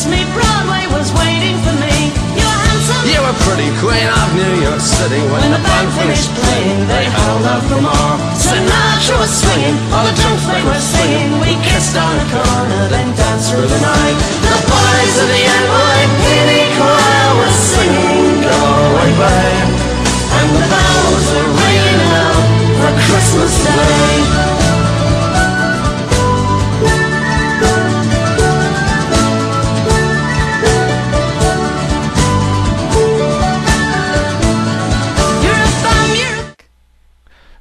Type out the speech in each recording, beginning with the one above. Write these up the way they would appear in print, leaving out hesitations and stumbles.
kissed me, Broadway was waiting for me. You were handsome, You were pretty queen of New York City. When the band finished playing, they held out for more. Sinatra was swinging, all the drunks they were singing. We kissed on a corner, then danced through the night. The boys of the NYPD choir were singing Go Away Babe, and the bells were ringing out for Christmas Day.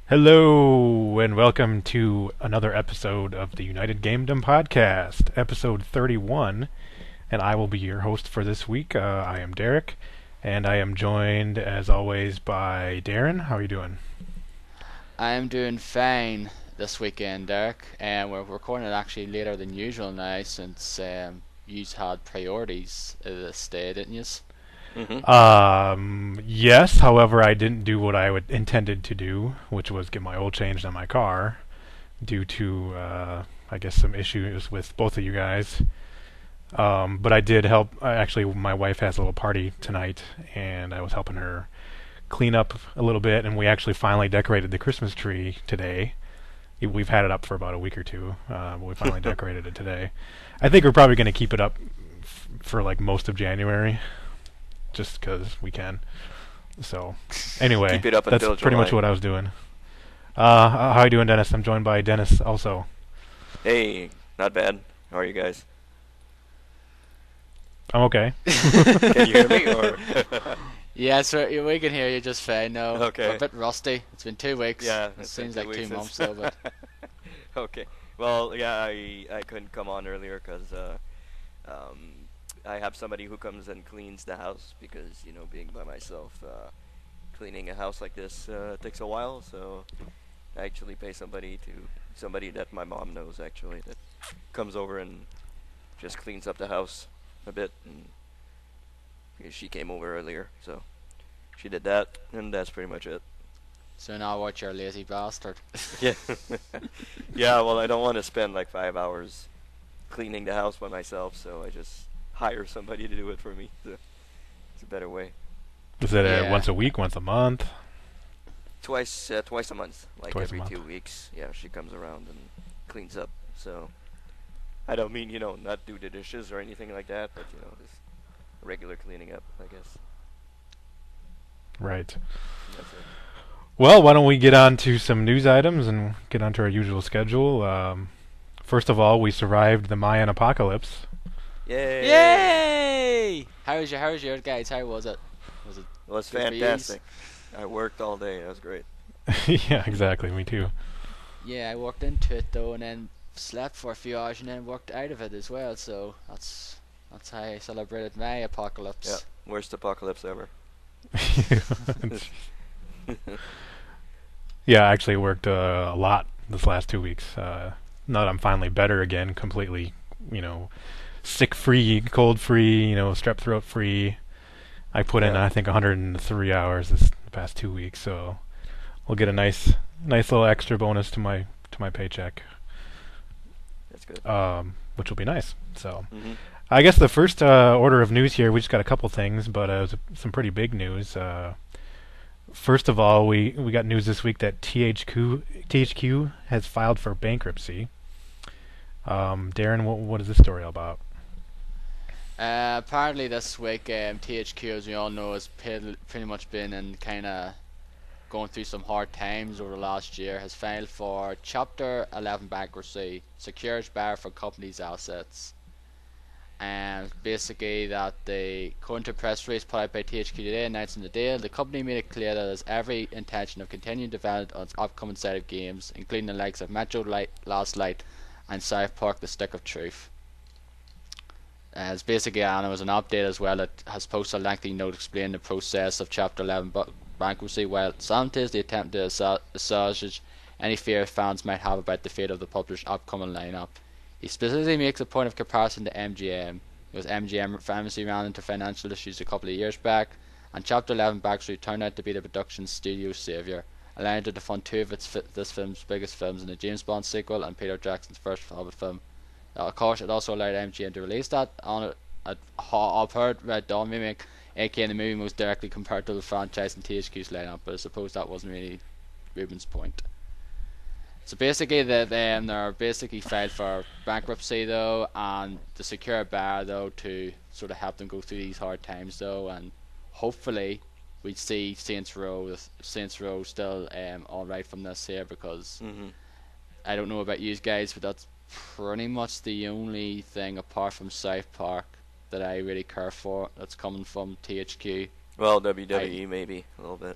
Hello, and welcome to another episode of the United Gamedom podcast, episode 31, and I will be your host for this week. I am Derek, and I am joined, as always, by Darren. How are you doing? I am doing fine this weekend, Derek, and we're recording it actually later than usual now since you had priorities this day, didn't you? Yes, however, I didn't do what I intended to do, which was get my oil changed on my car, due to, I guess, some issues with both of you guys. But I did help. Actually, my wife has a little party tonight, and I was helping her clean up a little bit, and we actually finally decorated the Christmas tree today. We've had it up for about a week or two, but we finally decorated it today. I think we're probably going to keep it up for like most of January, just because we can. So, anyway, Keep it up that's until pretty July. much what I was doing. How are you doing, Dennis? I'm joined by Dennis also. Hey, not bad. How are you guys? I'm okay. Can you hear me? Or Yeah, so we can hear you just fine now. Okay. We're a bit rusty. It's been 2 weeks. yeah, It it's seems been like 2 weeks months since- though, but Okay. Well, yeah, I couldn't come on earlier because I have somebody who comes and cleans the house because, you know, being by myself, cleaning a house like this takes a while. So I actually pay somebody that my mom knows actually that comes over and just cleans up the house a bit. And because she came over earlier, so she did that, and that's pretty much it. so now what, you're a lazy bastard. Yeah. Yeah, well, I don't want to spend like 5 hours cleaning the house by myself, so I just hire somebody to do it for me. So it's a better way. Is it Yeah. once a week, once a month? Twice a month, like Twice a every month. 2 weeks. Yeah, she comes around and cleans up. So I don't mean, you know, not do the dishes or anything like that, but, you know, just regular cleaning up, I guess. Right. That's it. Well, why don't we get on to some news items and get onto our usual schedule. First of all, we survived the Mayan apocalypse. Yay! Yay! How was your guys? How was it? Was it Well, it's good for yous? fantastic. I worked all day. That was great. Yeah, exactly. Me too. Yeah, I worked into it though, and then slept for a few hours, and then worked out of it as well. So that's how I celebrated my apocalypse. Yeah, worst apocalypse ever. Yeah, I actually worked a lot this last 2 weeks. Now that I'm finally better again, completely, sick-free, cold-free, strep throat-free. I put in, Yeah. I think, 103 hours the past 2 weeks, so we'll get a nice little extra bonus to my paycheck, That's good. which will be nice. So, Mhm. I guess the first order of news here, we just got a couple things, but it was some pretty big news. First of all, we got news this week that THQ has filed for bankruptcy. Darren, what is this story all about? Apparently this week, THQ, as we all know, has pretty much been in kind of going through some hard times over the last year, has filed for Chapter 11 bankruptcy, secures buyer for company's assets. And basically that according to a press release put out by THQ today announcing the deal, the company made it clear that it has every intention of continuing development on its upcoming set of games, including the likes of Metro Last Light and South Park The Stick of Truth. As basically, and it was an update as well, it has posted a lengthy note explaining the process of Chapter 11 bankruptcy, while simultaneously attempting to assuage any fear fans might have about the fate of the published upcoming lineup. He specifically makes a point of comparison to MGM, because MGM famously ran into financial issues a couple of years back, and Chapter 11 bankruptcy turned out to be the production studio's saviour, allowing it to fund two of this film's biggest films in the James Bond sequel and Peter Jackson's first Hobbit film. Of course, it also allowed MGM to release that on I've heard Red Dawn remake, aka the movie, most directly compared to the franchise and THQ's lineup, but I suppose that wasn't really Ruben's point. So basically, they're basically filed for bankruptcy though, and to secure a buyer though to sort of help them go through these hard times though, and hopefully we'd see Saints Row still all right from this here, because I don't know about you guys, but that's pretty much the only thing apart from South Park that I really care for that's coming from THQ. Well, WWE maybe a little bit.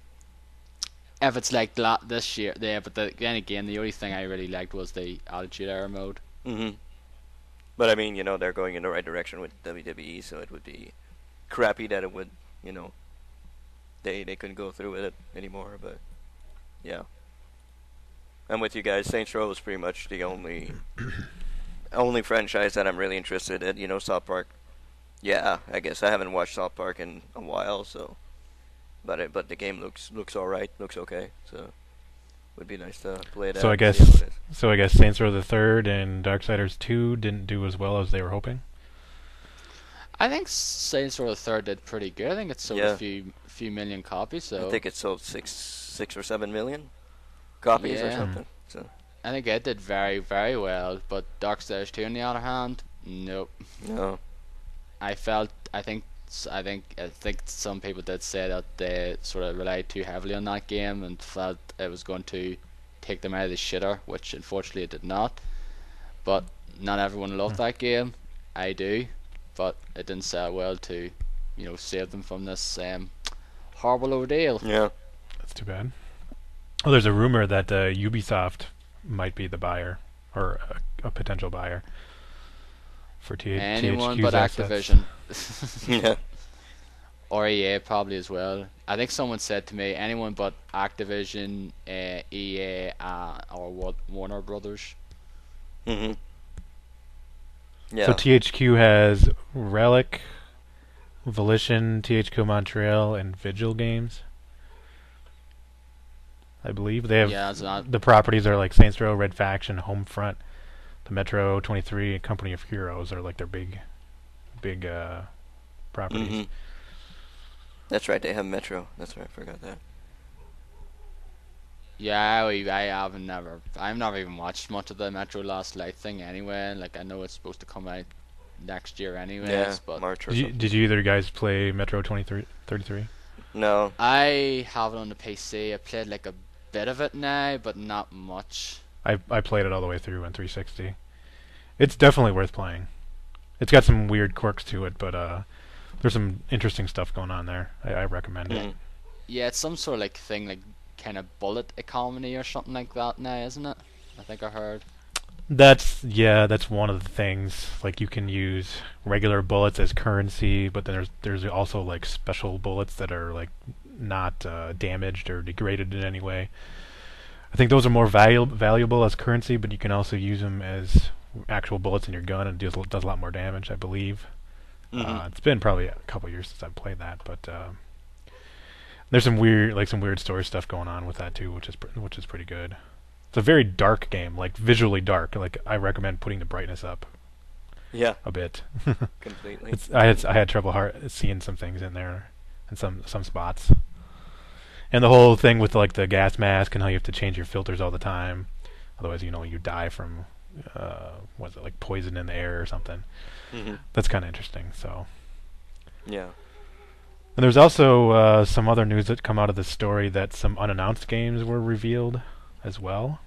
If it's like that this year, yeah, but then again, the only thing I really liked was the Attitude Era mode. But I mean, they're going in the right direction with WWE, so it would be crappy that it would, they couldn't go through with it anymore. But yeah, I'm with you guys. Saints Row is pretty much the only franchise that I'm really interested in. South Park. Yeah, I guess I haven't watched South Park in a while, so. But the game looks all right, looks okay. So would be nice to play it out. So I guess Saints Row the Third and Darksiders 2 didn't do as well as they were hoping. I think Saints Row the Third did pretty good. I think it sold a few million copies. So I think it sold 6 or 7 million copies or something. So I think it did very, very well. But Darksiders 2, on the other hand, nope. No. I think some people did say that they sort of relied too heavily on that game and felt it was going to take them out of the shitter, which unfortunately it did not. But not everyone loved that game. I do, but it didn't sell well to, save them from this horrible ordeal. Yeah, that's too bad. Well, there's a rumor that Ubisoft might be the buyer, or a potential buyer for anyone THQ's but assets. Activision. Yeah. Or EA probably as well. I think someone said to me, anyone but Activision, EA, or Warner Brothers. Yeah. So THQ has Relic, Volition, THQ Montreal, and Vigil Games. I believe they have the properties are like Saints Row, Red Faction, Homefront, the Metro 23, and Company of Heroes are like their big properties. That's right, they have Metro. That's right, I forgot that. Yeah, I've never even watched much of the Metro Last Light thing anyway. Like, I know it's supposed to come out next year anyways. Yeah, but March or did you either guys play Metro 33? No. I have it on the PC. I played like a bit of it now, but not much. I played it all the way through on 360. It's definitely worth playing. It's got some weird quirks to it, but there's some interesting stuff going on there. I recommend it. Yeah, it's some sort of like thing, like kind of bullet economy or something like that now, isn't it? I think I heard. That's one of the things. Like, you can use regular bullets as currency, but then there's also like special bullets that are like not damaged or degraded in any way. I think those are more valuable as currency, but you can also use them as actual bullets in your gun, and it does a lot more damage, I believe. It's been probably a couple years since I've played that, but there's some weird story stuff going on with that too, which is pretty good. It's a very dark game, like visually dark. Like, I recommend putting the brightness up. Yeah. A bit. Completely. I had trouble seeing some things in there, and some spots. And the whole thing with like the gas mask and how you have to change your filters all the time, otherwise you die from was it like poison in the air or something. That's kind of interesting. So yeah. And there's also some other news that come out of this story that some unannounced games were revealed as well.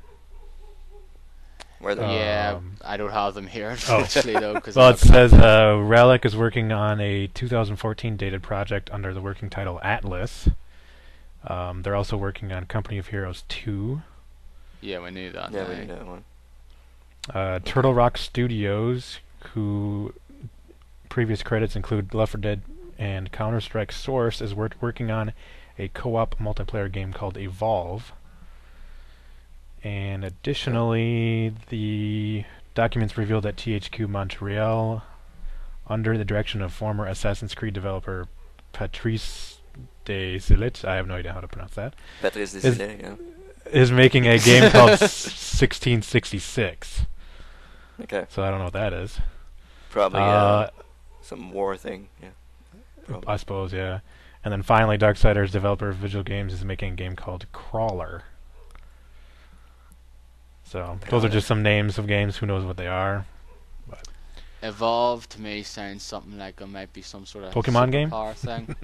Yeah, I don't have them here unfortunately though. Well, it says Relic is working on a 2014 dated project under the working title Atlas. They're also working on Company of Heroes 2. Yeah, we knew that. Yeah, we knew that one. Turtle Rock Studios, who previous credits include Left 4 Dead and Counter-Strike Source, is working on a co-op multiplayer game called Evolve. And additionally, the documents reveal that THQ Montreal, under the direction of former Assassin's Creed developer Patrice Desilets, I have no idea how to pronounce that, Patrice Desilets, yeah, is making a game called 1666. Okay. So I don't know what that is. Probably some war thing. Yeah. Probably. I suppose, yeah. And then finally, Darksiders, developer of visual games, is making a game called Crawler. So those are just some names of games. Who knows what they are? But Evolve to me sounds something like it might be some sort of Pokemon game? superpower thing.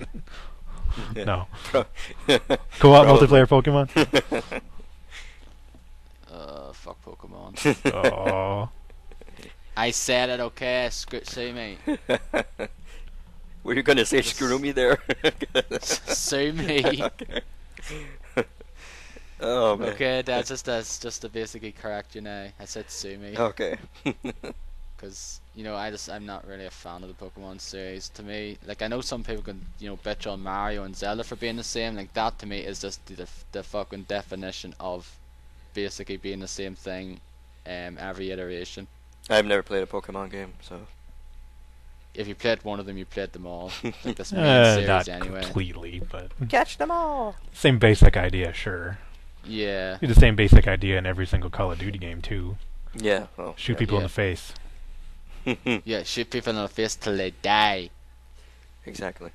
Yeah. No. Pro- Co-op Probably. multiplayer Pokemon? Fuck Pokemon. Oh. I said it, okay? Sue me. Were you gonna say screw me there? Sue me. Okay. Oh man. Okay, that's just to basically correct you now. I said sue me. Okay. Because I'm not really a fan of the Pokemon series. To me, like, I know some people can bitch on Mario and Zelda for being the same. Like, that to me is just the fucking definition of basically being the same thing every iteration. I've never played a Pokemon game, so If you played one of them, you played them all. Like this main series Not anyway. completely, but catch them all. same basic idea, sure. Yeah. The same basic idea in every single Call of Duty game too. Yeah. Well, Shoot yeah. people in Yeah. the face. Yeah, shoot people in the face till they die. Exactly.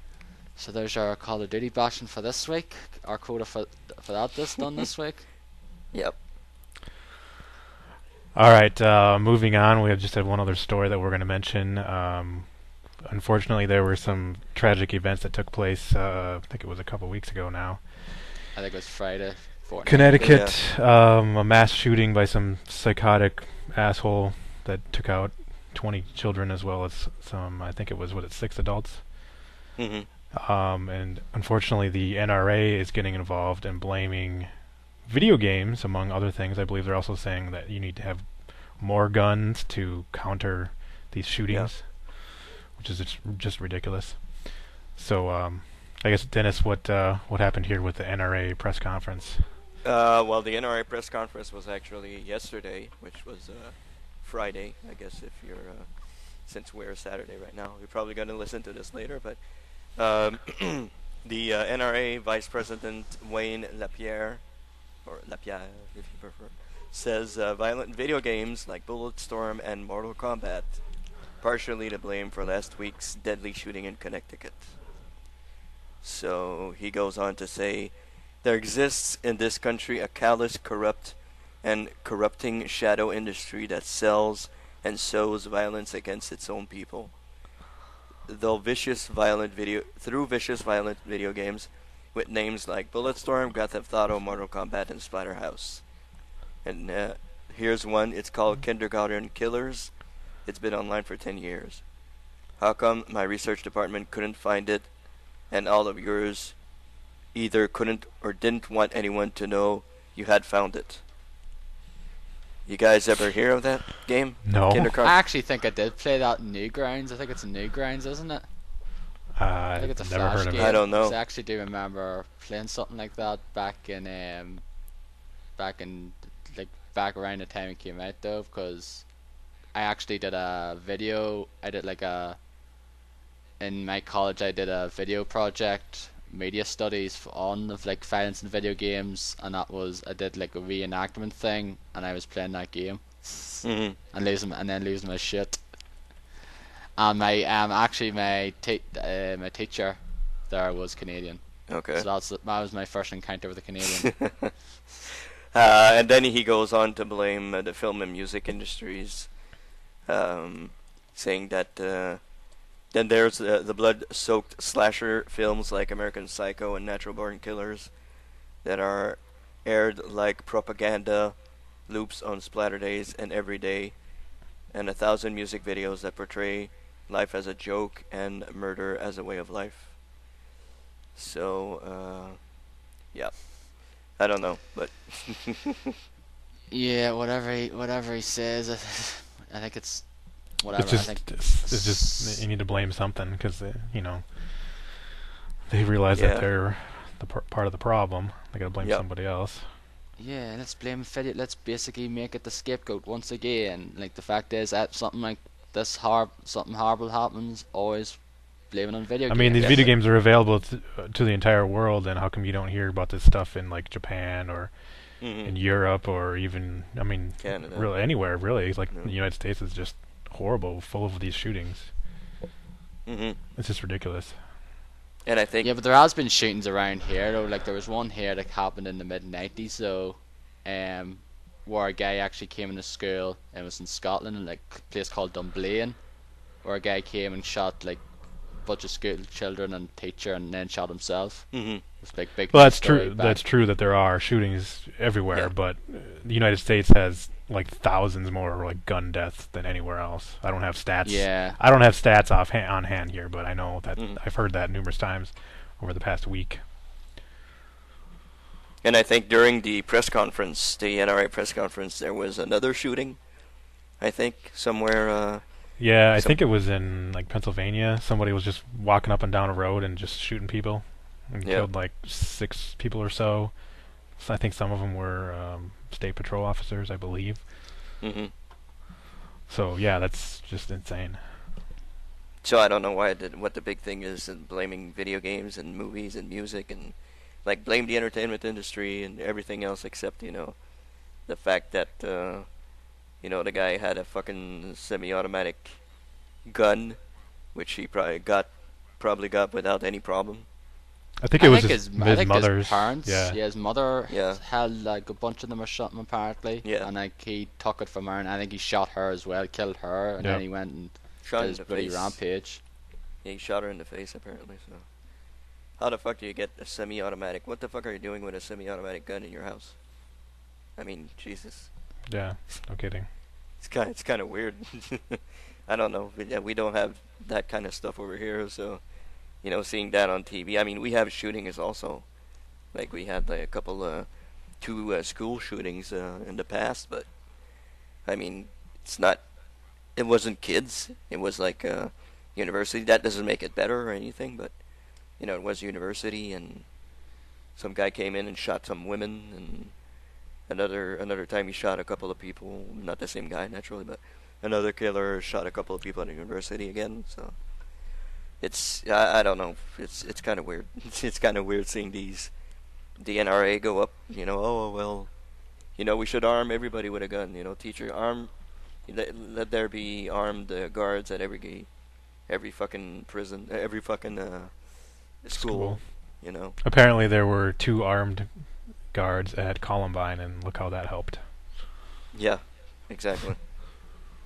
So there's our Call of Duty bashing for this week. Our quota for that this done this week. Yep. All right, moving on. We have just had one other story that we're going to mention. Unfortunately, there were some tragic events that took place. I think it was a couple weeks ago now. I think it was Friday. Fortnite. Connecticut, a mass shooting by some psychotic asshole that took out 20 children as well as some. I think it was 6 adults. Mm-hmm. And unfortunately, the NRA is getting involved and blaming video games, among other things. I believe they're also saying that you need to have more guns to counter these shootings, which is just ridiculous. So, I guess, Dennis, what happened here with the NRA press conference? Well, the NRA press conference was actually yesterday, which was Friday. I guess if you're, since we're Saturday right now, you're probably going to listen to this later. But the NRA Vice President Wayne Lapierre, or Lapierre if you prefer, says violent video games like Bulletstorm and Mortal Kombat partially to blame for last week's deadly shooting in Connecticut. So he goes on to say, there exists in this country a callous, corrupt, and corrupting shadow industry that sells and sows violence against its own people. Through vicious, violent video games with names like Bulletstorm, Grand Theft Auto, Mortal Kombat, and Splatterhouse. And here's one, it's called Kindergarten Killers. It's been online for 10 years. How come my research department couldn't find it, and all of yours either couldn't or didn't want anyone to know you had found it? You guys ever hear of that game? No. Kindergarten? I actually think I did play that in Newgrounds. I think it's in Newgrounds, isn't it? I think it's a never Flash heard of game. it. I don't know. 'Cause I actually do remember playing something like that back around the time it came out though, because I actually did a video. In my college I did a video project, media studies on violence in video games, and I did like a reenactment thing, and I was playing that game Mm-hmm. and then losing my shit. And my teacher there was Canadian. Okay. So that was my first encounter with a Canadian. And then he goes on to blame the film and music industries, saying that then there's the blood-soaked slasher films like American Psycho and Natural Born Killers that are aired like propaganda loops on splatter days and every day, and 1,000 music videos that portray life as a joke and murder as a way of life. So, yeah. I don't know, but Yeah, whatever he says, I think it's whatever. It's just, I think it's just you need to blame something because they realize that Yeah. they're part of the problem. They gotta blame Yep. somebody else. yeah, let's blame Philip. Let's basically make it the scapegoat once again. Like, the fact is that something like this something horrible happens, always blame it on video I games. mean, these Yeah. video games are available to the entire world, and how come you don't hear about this stuff in like Japan or in Europe or even, I mean, Canada. really anywhere really? Like No. the United States is just horrible, full of these shootings. Mhm. It's just ridiculous. And I think Yeah, but there has been shootings around here though. Like there was one here that happened in the mid-90s though, where a guy actually came into school and it was in Scotland, in like a place called Dunblane, where a guy came and shot like a bunch of school children and teacher and then shot himself. Mhm. It was like big. Well, news that's story true. back. That's true that there are shootings everywhere, Yeah. but the United States has like thousands more like gun deaths than anywhere else. I don't have stats. Yeah. I don't have stats on hand here, but I know that Mhm. I've heard that numerous times over the past week. And I think during the press conference, the NRA press conference, there was another shooting. I think somewhere. Yeah, I Some- think it was in like Pennsylvania. Somebody was just walking up and down a road and just shooting people, and Yeah. killed like 6 people or so. I think some of them were state patrol officers, I believe. Mhm. So yeah, that's just insane. So I don't know what the big thing is in blaming video games and movies and music and like blame the entertainment industry and everything else except the fact that the guy had a fucking semi-automatic gun, which he probably got without any problem. I think it was think his I think mother's. his parents, Yeah. his mother Yeah. held like a bunch of them or something apparently. Yeah. And like he took it from her, and I think he shot her as well, killed her, and then Yep. he went and Shot did in his the bloody face. rampage. Yeah, he shot her in the face apparently. So how the fuck do you get a semi-automatic? What the fuck are you doing with a semi-automatic gun in your house? I mean, Jesus. Yeah, no kidding. It's kind of weird. I don't know. We don't have that kind of stuff over here, so seeing that on TV. I mean, we have shootings also. Like we had like a couple, 2 school shootings in the past, but I mean, it wasn't kids. It was like university. That doesn't make it better or anything, but it was university, and some guy came in and shot some women, and another time he shot a couple of people. Not the same guy, naturally, but another killer shot a couple of people at a university again. So I don't know. It's kind of weird. It's kind of weird seeing the NRA go up. Oh well, we should arm everybody with a gun. Teacher arm. Let there be armed guards at every fucking prison, every fucking school. Apparently, there were 2 armed guards at Columbine, and look how that helped. Yeah, exactly.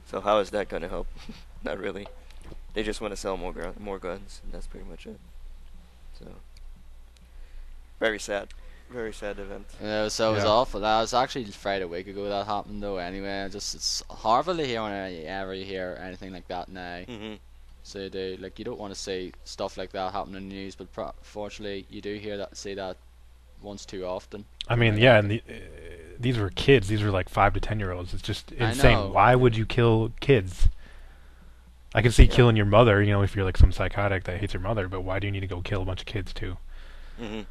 So how is that going to help? Not really. They just want to sell more guns, and that's pretty much it. So very sad event. So it was Yeah. awful. That was actually Friday a week ago that happened though. Anyway, it's horrible to hear when you ever hear anything like that now. Mhm. So you don't want to see stuff like that happen in the news, but fortunately you do see that once too often. I mean, yeah, and these were kids. These were like 5 to 10-year-olds. It's just I insane. know. Why would you kill kids? I can see killing your mother, if you're like some psychotic that hates your mother, but why do you need to go kill a bunch of kids too? Mhm.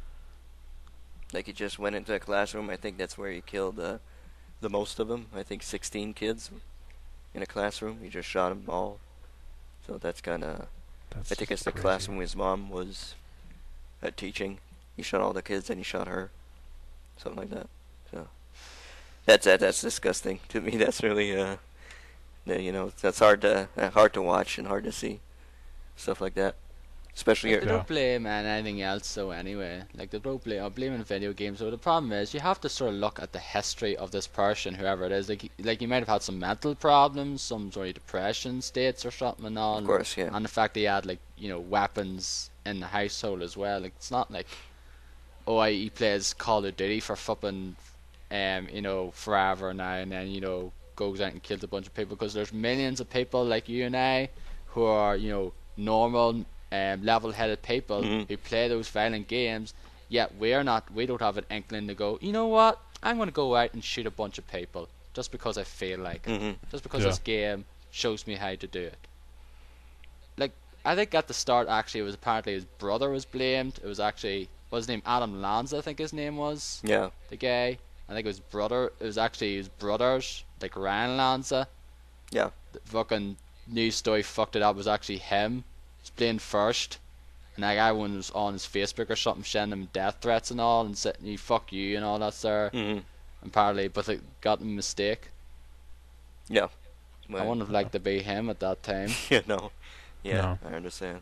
Like he just went into a classroom. I think that's where he killed the most of them. I think 16 kids in a classroom. He just shot them all. So that's kind of. I think it's the crazy. classroom his mom was teaching. He shot all the kids and he shot her. Something like that. So that's disgusting to me. That's really that's hard to watch and hard to see stuff like that. Especially They Yeah. don't blame anything else though anyway. Like they don't blaming video games. So the problem is you have to sort of look at the history of this person, whoever it is. Like you might have had some mental problems, some sort of depression states or something and all. Of course, yeah. And the fact that he had weapons in the household as well. Like it's not like he plays Call of Duty for fucking forever now and then goes out and kills a bunch of people, because there's millions of people like you and I who are normal level-headed people Mhm. who play those violent games, yet we don't have an inkling to go, you know what, I'm going to go out and shoot a bunch of people just because I feel like it, Mhm. just because Yeah. this game shows me how to do it. Like, I think at the start actually it was apparently his brother was blamed. It was actually, what's his name, Adam Lanza I think his name was, Yeah. the guy. I think it was actually his brothers, like Ryan Lanza. Yeah. The fucking news story fucked it up, was actually him. He's playing first, and that guy was on his Facebook or something sending him death threats and all, and saying "you fuck you" and all that there. Mhm. Apparently, but it got a mistake. Yeah. I wouldn't have liked to be him at that time. You know, Yeah, No. I understand.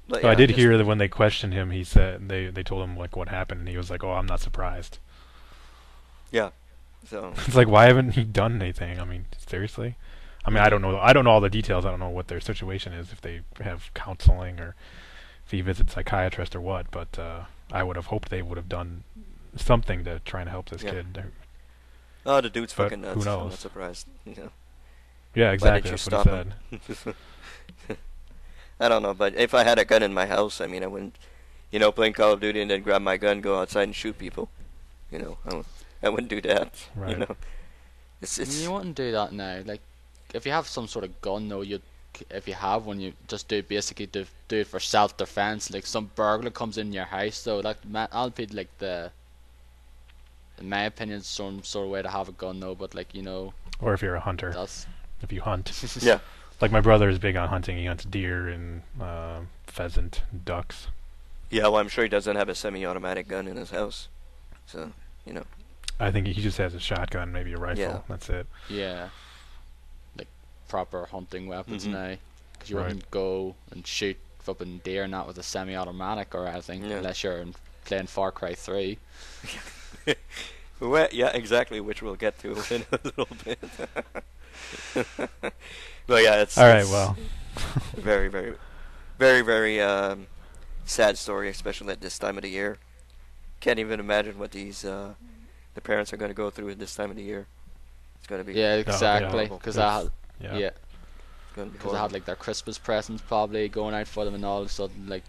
But So I did just- hear that when they questioned him, he said they told him like what happened, and he was like, "Oh, I'm not surprised." Yeah. So. It's like, why haven't he done anything? I mean, seriously. I mean, I don't know. I don't know all the details. I don't know what their situation is, if they have counseling or if he visits psychiatrist or what. But I would have hoped they would have done something to try and help this Yeah. kid. Oh, the dude's But fucking nuts. who I'm knows? not surprised. Yeah. Yeah, Why exactly. didn't you That's what he stop said. him? I don't know, but if I had a gun in my house, I mean, I wouldn't, playing Call of Duty and then grab my gun, go outside and shoot people. I wouldn't do that. Right. It's You wouldn't do that now. Like, if you have some sort of gun, though, if you have one, you just do it for self-defense. Like, some burglar comes in your house, though, that'll be like in my opinion, some sort of way to have a gun, though. But like, Or if you're a hunter, that's if you hunt. yeah. Like my brother is big on hunting. He hunts deer and pheasant, ducks. Yeah, well, I'm sure he doesn't have a semi-automatic gun in his house. So, I think he just has a shotgun, maybe a rifle. Yeah. That's it. yeah, like proper hunting weapons Mhm. now. Because you Right. wouldn't go and shoot fucking deer not with a semi-automatic or anything, Yeah. unless you're playing Far Cry 3. Well, yeah, exactly, which we'll get to in a little bit. But yeah, it's All right. it's Well. very, very, very, very sad story, especially at this time of the year. Can't even imagine what the parents are going to go through at this time of the year. It's going to be Yeah, yeah. exactly. Because I had, Yeah. yeah, it's going to be because I had like their Christmas presents probably going out for them, and all of a sudden like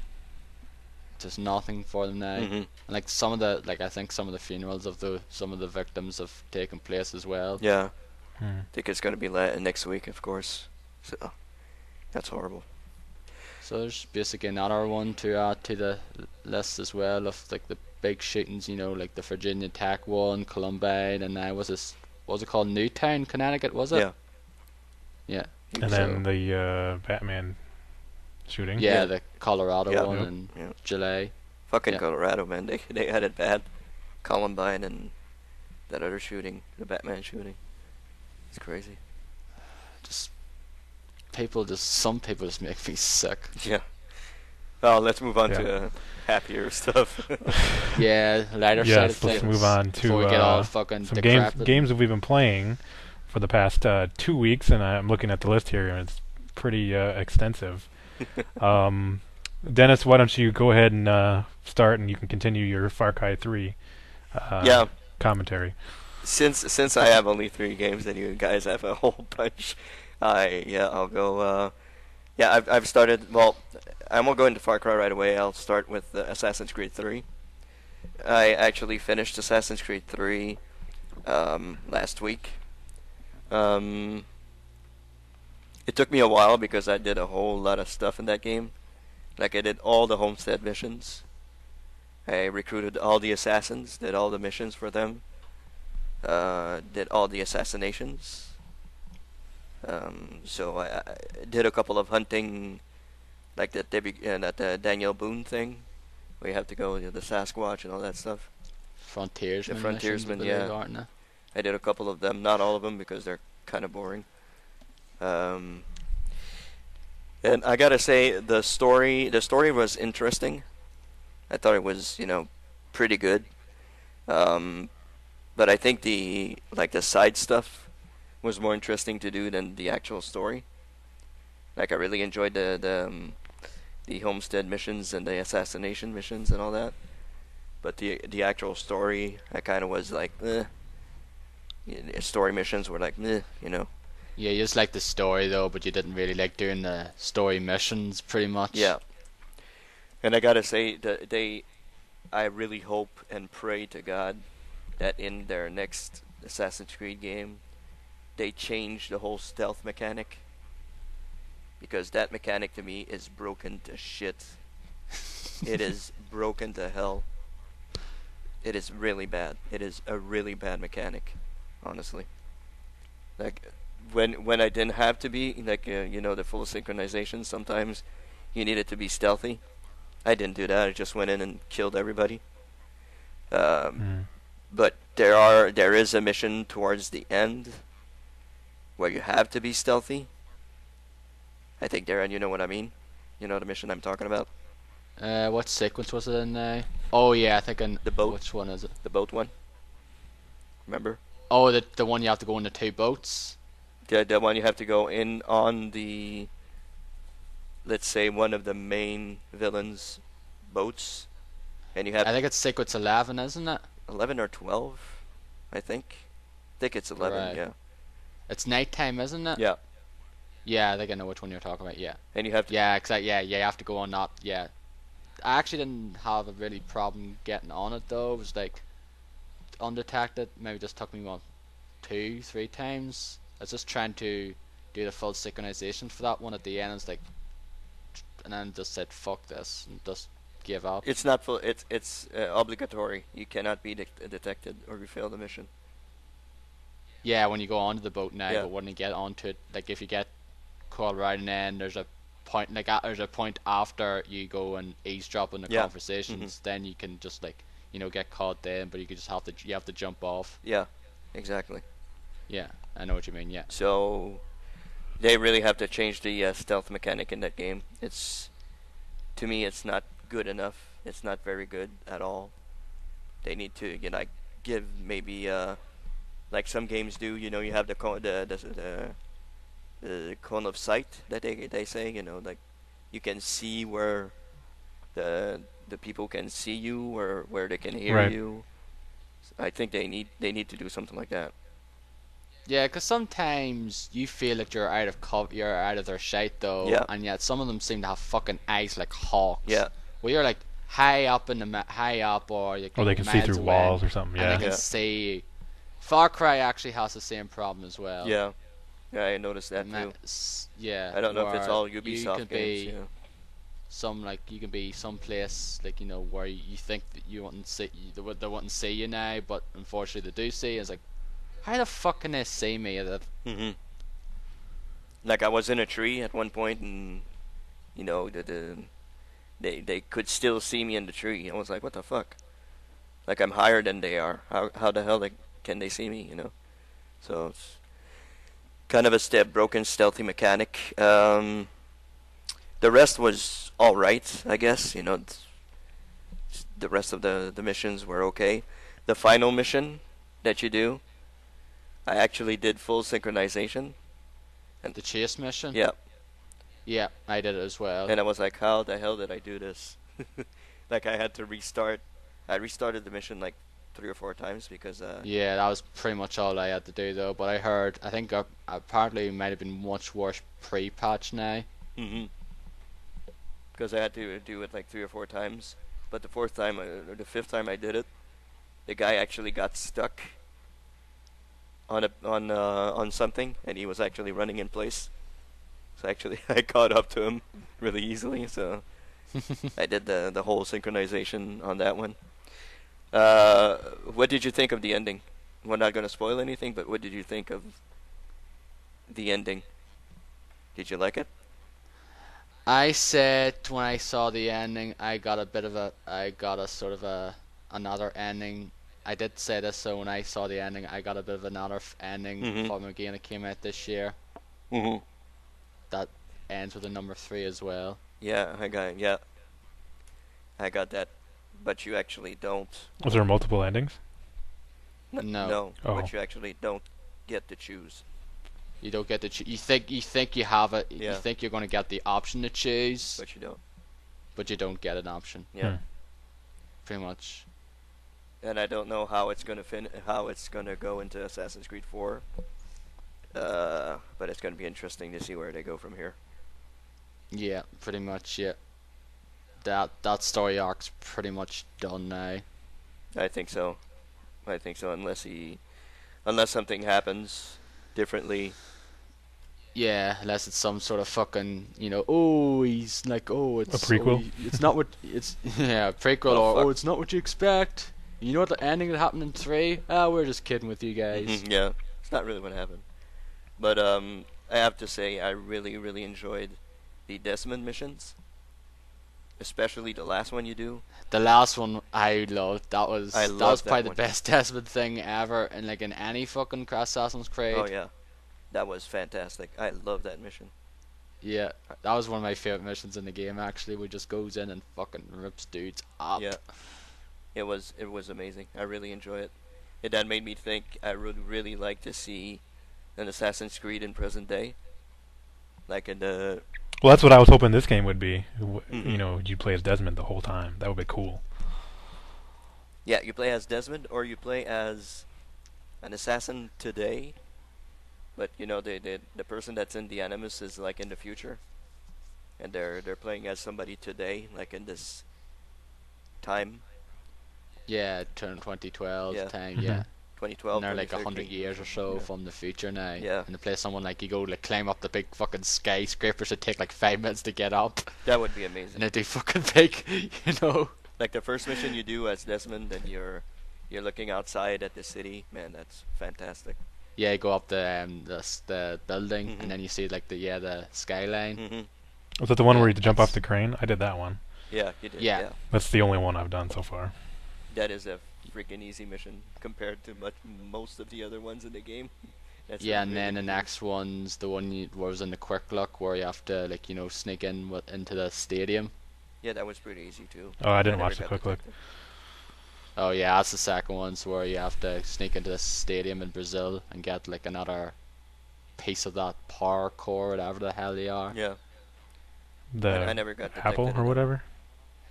just nothing for them now. Mhm. And like I think some of the funerals of some of the victims have taken place as well. Yeah, Hmm. I think it's going to be next week, of course. So that's horrible. So there's basically another one to add to the list as well of like the big shootings, like the Virginia Tech one, Columbine, and now what was it called, Newtown, Connecticut, was it? Yeah. Yeah. And So- then the Batman shooting. Yeah, Yeah. the Colorado Yeah. one Yep. in Yeah. July. Fucking Yeah. Colorado, man. They had it bad. Columbine and that other shooting, the Batman shooting. It's crazy. Just some people just make me sick. Yeah. Well, let's move on Yeah. to happier stuff. Yeah, lighter side of Yes. things. Let's move on before we to get all fucking some decrepit. games that we've been playing for the past 2 weeks, and I'm looking at the list here, and it's pretty extensive. Dennis, why don't you go ahead and start, and you can continue your Far Cry 3 Yeah. commentary. Since I have only 3 games and you guys have a whole bunch, I'll go. I've started. Well, I won't go into Far Cry right away. I'll start with Assassin's Creed 3. I actually finished Assassin's Creed 3 last week. It took me a while because I did a whole lot of stuff in that game. Like I did all the homestead missions. I recruited all the assassins, did all the missions for them. Did all the assassinations. So I did a couple of hunting, like that Daniel Boone thing, where you have to go with the Sasquatch and all that stuff. Frontiersman. The Frontiersman, missions, yeah. aren't they? I did a couple of them, not all of them because they're kind of boring. And I gotta say, the story was interesting. I thought it was, pretty good. But I think the side stuff was more interesting to do than the actual story. Like I really enjoyed the homestead missions and the assassination missions and all that. But the actual story, I kind of was like, eh. Story missions were like, eh, Yeah, you just like the story though, but you didn't really like doing the story missions, pretty much. Yeah. And I gotta say that I really hope and pray to God that in their next Assassin's Creed game, they change the whole stealth mechanic. Because that mechanic to me is broken to shit. It is broken to hell. It is really bad. It is a really bad mechanic, honestly. Like, when I didn't have to be, like, the full synchronization, sometimes you needed to be stealthy. I didn't do that. I just went in and killed everybody. But there is a mission towards the end where you have to be stealthy. I think, Darren, you know what I mean. You know the mission I'm talking about. What sequence was it in now? Oh yeah, I think in The boat. Which one is it? The boat one. Remember? Oh, the one you have to go in the two boats. The one you have to go in on the, let's say, one of the main villains' boats, and you have I think it's sequence 11, isn't it? 11 or 12, I think. I think it's 11. Right. Yeah. It's nighttime, isn't it? Yeah. Yeah, I think I know which one you're talking about. Yeah. And you have to. Yeah, exactly. Yeah, you have to go on that. Yeah. I actually didn't have a really problem getting on it though. It was like undetected. Maybe just took me 1, 2, 3 times. I was just trying to do the full synchronization for that one at the end. It's like, and then just said fuck this and just give up. It's not full. It's obligatory. You cannot be detected or you fail the mission. Yeah, when you go onto the boat now, Yeah. but when you get onto it, like if you get caught right and then there's a point, like there's a point after you go and eavesdrop on the Yeah. conversations, then you can just like get caught then, but you could just have to jump off. Yeah. Exactly. Yeah, I know what you mean. Yeah. So they really have to change the stealth mechanic in that game. To me, it's not good enough. It's not very good at all. They need to, give maybe like some games do. You have the cone of sight that they say. Like you can see where the people can see you or where they can hear Right. you. I think they need to do something like that. Yeah, because sometimes you feel like you're out of you're out of their sight though, Yeah. and yet some of them seem to have fucking eyes like hawks. Yeah. Well, you're like high up high up, or you Or they can see miles through away, walls or something. and Yeah. they can Yeah. see. Far Cry actually has the same problem as well. Yeah, I noticed that too. Yeah. I don't know if it's where all you Ubisoft could games. be you can be someplace like where you think that you wouldn't see they wouldn't see you now, but unfortunately they do see. It's like, how the fuck can they see me? Hmm. Like I was in a tree at one point, and they could still see me in the tree. I was like, what the fuck? Like I'm higher than they are. How the hell can they see me? So it's kind of a broken stealthy mechanic. The rest was all right, I guess. The rest of the missions were okay. The final mission that you do, I actually did full synchronization. The chase mission. Yeah. Yeah, I did it as well. And I was like, how the hell did I do this? Like I had to restart. I restarted the mission like 3 or 4 times because Yeah, that was pretty much all I had to do though. But I think apparently it might have been much worse pre-patch now. because I had to do it like 3 or 4 times. But the 4th time or the 5th time I did it, the guy actually got stuck on something, and he was actually running in place. So actually, I caught up to him really easily. So I did the whole synchronization on that one. What did you think of the ending? We're not going to spoil anything, but what did you think of the ending? Did you like it? I said when I saw the ending, I got a sort of another ending. I did say this, so when I saw the ending, I got a bit of another ending from a game that came out this year. Mm-hmm. That ends with a number 3 as well. Yeah, I got that. But you actually don't. Was there multiple endings? No. Oh. But you actually don't get to choose. You don't get to you think you have it. Yeah. You think you're going to get the option to choose, But you don't. but you don't get an option. Yeah. Pretty much. And I don't know how it's gonna how it's gonna go into Assassin's Creed 4. But it's gonna be interesting to see where they go from here. Yeah, pretty much. Yeah. That story arc's pretty much done now. I think so. Unless something happens differently. Yeah, unless it's some sort of fucking, he's like, it's A prequel? It's not what it's a prequel, Oh, or fuck. it's not what you expect. You know what the ending that happened in 3? We're just kidding with you guys. Mhm, yeah, it's not really what happened. But I have to say, I really, really enjoyed the Desmond missions, especially the last one you do. The last one I loved. That was I that was loved that probably one. the best Desmond thing ever, in any fucking Assassin's Creed. Oh yeah, that was fantastic. I love that mission. Yeah, that was one of my favorite missions in the game. Actually, we just goes in and fucking rips dudes up. Yeah, it was amazing. I really enjoy it. It then made me think I would really like to see an Assassin's Creed in present day, like in the. Well, that's what I was hoping this game would be. Mhm. You know, you play as Desmond the whole time. That would be cool. Yeah, you play as Desmond, or you play as an assassin today. But you know, the person that's in the Animus is like in the future, and they're playing as somebody today, like in this time, Yeah, turn 2012 Yeah. time. Mhm. Yeah. 2012. And they're like 100 2013. years or so Yeah. from the future now. Yeah. And they play someone like you go like climb up the big fucking skyscrapers that take like 5 minutes to get up, That would be and amazing. they do fucking big, you know. Like the first mission you do as Desmond, and you're looking outside at the city. Man, that's fantastic. Yeah, you go up the building, Mhm. and then you see like the skyline. Mhm. Was that the one Yeah, where you had to jump off that's- the crane? I did that one. Yeah, you did. Yeah. Yeah. That's the only one I've done so far. That is a freaking easy mission compared to most of the other ones in the game. That's Yeah, a and really then the easy- next one's the one where was in the quick look where you have to like sneak into the stadium. Yeah, that was pretty easy too. Oh, I didn't never watch the got quick look. detected. Oh yeah, that's the second one. So where you have to sneak into the stadium in Brazil and get like another piece of that power core, whatever the hell they are. Yeah, The I never got apple detected or in whatever.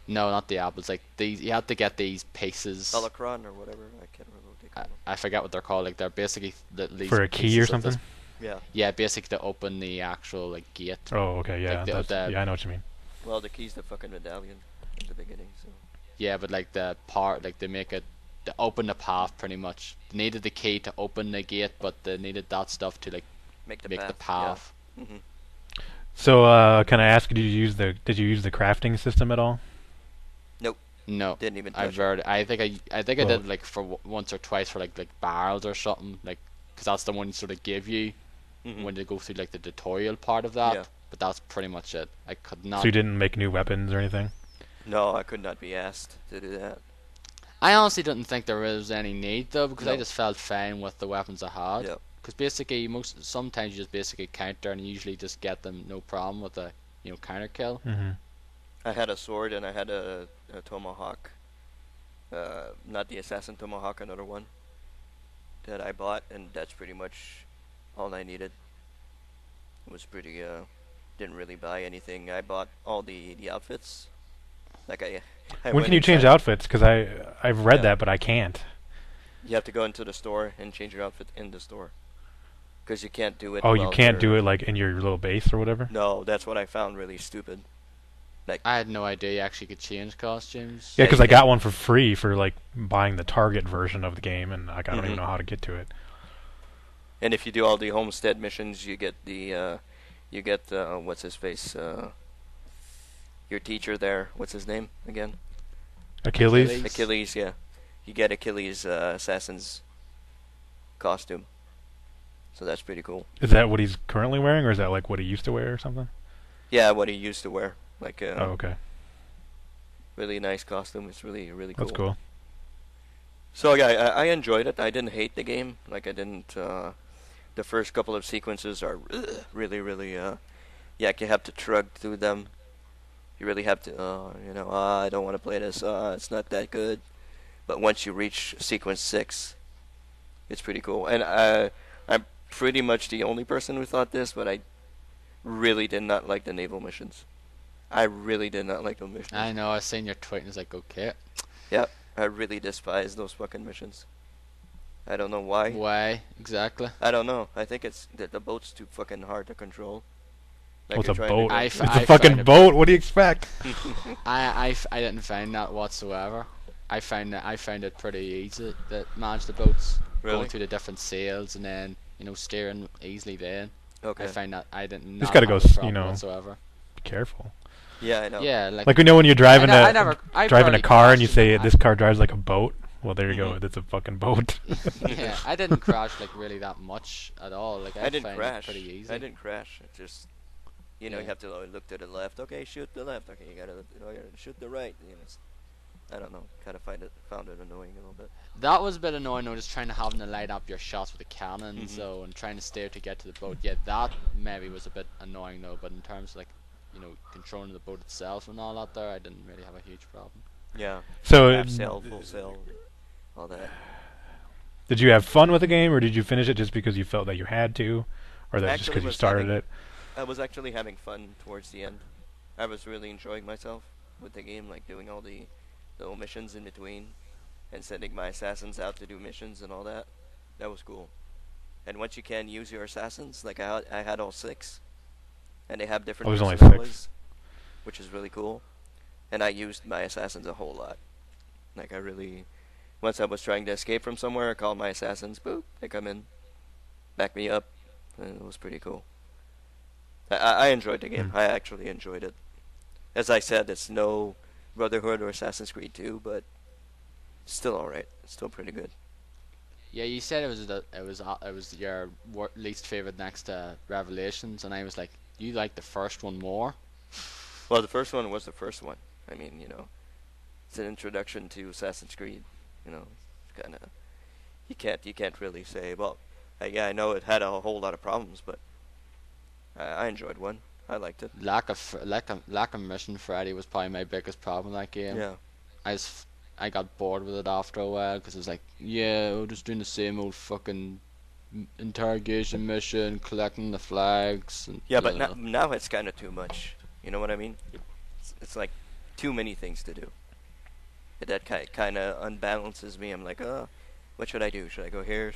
No, not the apples. Like these, you have to get these pieces. Holocron or whatever. I can't remember what they call them. I forget what they're called. Like they're basically these For a key or pieces of something? this- Yeah. Yeah, basically to open the actual like gate. Oh, okay, yeah. Like the- That's, the- yeah, I know what you mean. Well, the key's the fucking medallion at the beginning. So. Yeah, but like the part, like they make it to open the path pretty much. They needed the key to open the gate, but they needed that stuff to like Make the make path. the path. Yeah. Hmm. So, can I ask, did you use the crafting system at all? No, Didn't even touch I've it. heard. I think I Well- did like for once or twice for like barrels or something, like because that's the one you sort of give you Mhm. when they go through like the tutorial part of that. Yeah. But that's pretty much it. I could not. So you didn't make new weapons or anything? No, I could not be asked to do that. I honestly didn't think there was any need though, because I No. just felt fine with the weapons I had. Yeah. Because basically, sometimes you just basically counter and you usually just get them no problem with a counter kill. Mm-hmm. I had a sword and I had a tomahawk. Not the assassin tomahawk, another one that I bought, and that's pretty much all I needed. It was pretty. Didn't really buy anything. I bought all the outfits. Like I When went can you change inside- outfits? Because I've read Yeah. that, but I can't. You have to go into the store and change your outfit in the store. Because you can't do it. Oh, you while can't do you're- it like in your little base or whatever? No, that's what I found really stupid. I had no idea you actually could change costumes. Yeah, Yeah, because you I got can. one for free for like buying the Target version of the game, and like I don't even Mhm. know how to get to it. And if you do all the homestead missions, you get what's his face, your teacher there. What's his name again? Achilles? Achilles. Yeah, you get Achilles' assassin's costume. So that's pretty cool. Is that what he's currently wearing, or is that like what he used to wear or something? Yeah, what he used to wear, like Oh, okay. really nice costume. It's really really cool. That's cool. So yeah, I enjoyed it. I didn't hate the game. Like I didn't. The first couple of sequences are really. Yeah, you have to trudge through them. You really have to. I don't want to play this. It's not that good. But once you reach sequence 6, it's pretty cool. And I'm pretty much the only person who thought this, but I really did not like the naval missions. I really did not like those missions. I know. I seen your tweet and it's like, okay, Yeah, I really despise those fucking missions. I don't know why. why exactly? I don't know. I think it's that the boat's too fucking hard to control. Well, it's you're a trying to boat. go- I f- It's I a fucking find it- boat. What do you expect? I didn't find that whatsoever. I found it pretty easy to manage the boats, Really? going through the different sails and then steering easily. Then Okay. I find that I didn't. Just not gotta have go a s- problem you know, whatsoever. Be careful. Yeah, I know. Yeah, Like we know when you're driving I driving a barely car and you crashed say in this car drives like a boat. Well, there you go. Mhm. It's a fucking boat. Yeah, I didn't crash like really that much at all. Like I didn't find crash. it pretty easy. I didn't crash. It just, you Yeah. have to look to the left. Okay, shoot the left. Okay, you gotta shoot the right. I don't know. Kind of found it annoying a little bit. That was a bit annoying though, just trying to light up your shots with the cannon, Mhm. so and trying to steer to get to the boat. Yeah, that maybe was a bit annoying though. But in terms of like, controlling the boat itself and all that there, I didn't really have a huge problem. Yeah. So, Half sail, full sail, all that. did you have fun with the game, or did you finish it just because you felt that you had to, or that just Actually because you was started having- it? I was actually having fun towards the end. I was really enjoying myself with the game, like doing all the little missions in between, and sending my assassins out to do missions and all that. That was cool. And once you can use your assassins, like I had all 6, and they have different Oh, there's only personalities, which is really cool. And I used my assassins a whole lot. Like I really, once I was trying to escape from somewhere, I called my assassins. Boop, they come in, back me up, and it was pretty cool. I enjoyed the game. I actually enjoyed it. As I said, it's no Brotherhood or Assassin's Creed 2, but still alright. It's still pretty good. Yeah, you said it was your least favorite next to Revelations, and I was like, you like the first one more? Well, the first one was the first one. I mean, it's an introduction to Assassin's Creed. It's kind of you can't really say. Well, yeah, I know it had a whole lot of problems, but I enjoyed one. I liked it. Lack of mission variety was probably my biggest problem in that game. Yeah. I got bored with it after a while because it was like, yeah, we're just doing the same old fucking interrogation mission, collecting the flags. And Yeah, but now it's kind of too much. You know what I mean? It's like too many things to do. That kind of unbalances me. I'm like, what should I do? Should I go here?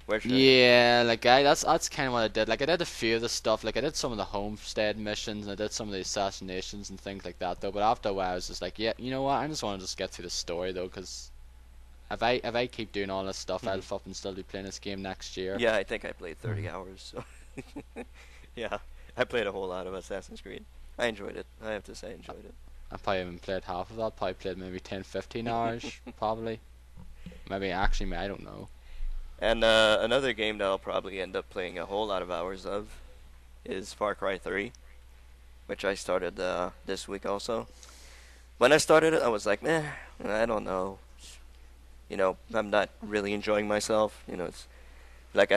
Where should I? Yeah, like that's kind of what I did. Like I did a few of the stuff. Like I did some of the homestead missions and I did some of the assassinations and things like that though. But after a while, I was just like, yeah, you know what? I just want to just get through the story though, because if I keep doing all this stuff, I'll fucking still be playing this game next year. Yeah, I think I played 30 hours. So yeah, I played a whole lot of Assassin's Creed. I enjoyed it. I have to say, I enjoyed it. I probably haven't played half of that. Probably played maybe 10, 15 hours, probably. Maybe actually, I don't know. And another game that I'll probably end up playing a whole lot of hours of is Far Cry 3, which I started this week also. When I started it, I was like, I don't know. I'm not really enjoying myself. It's like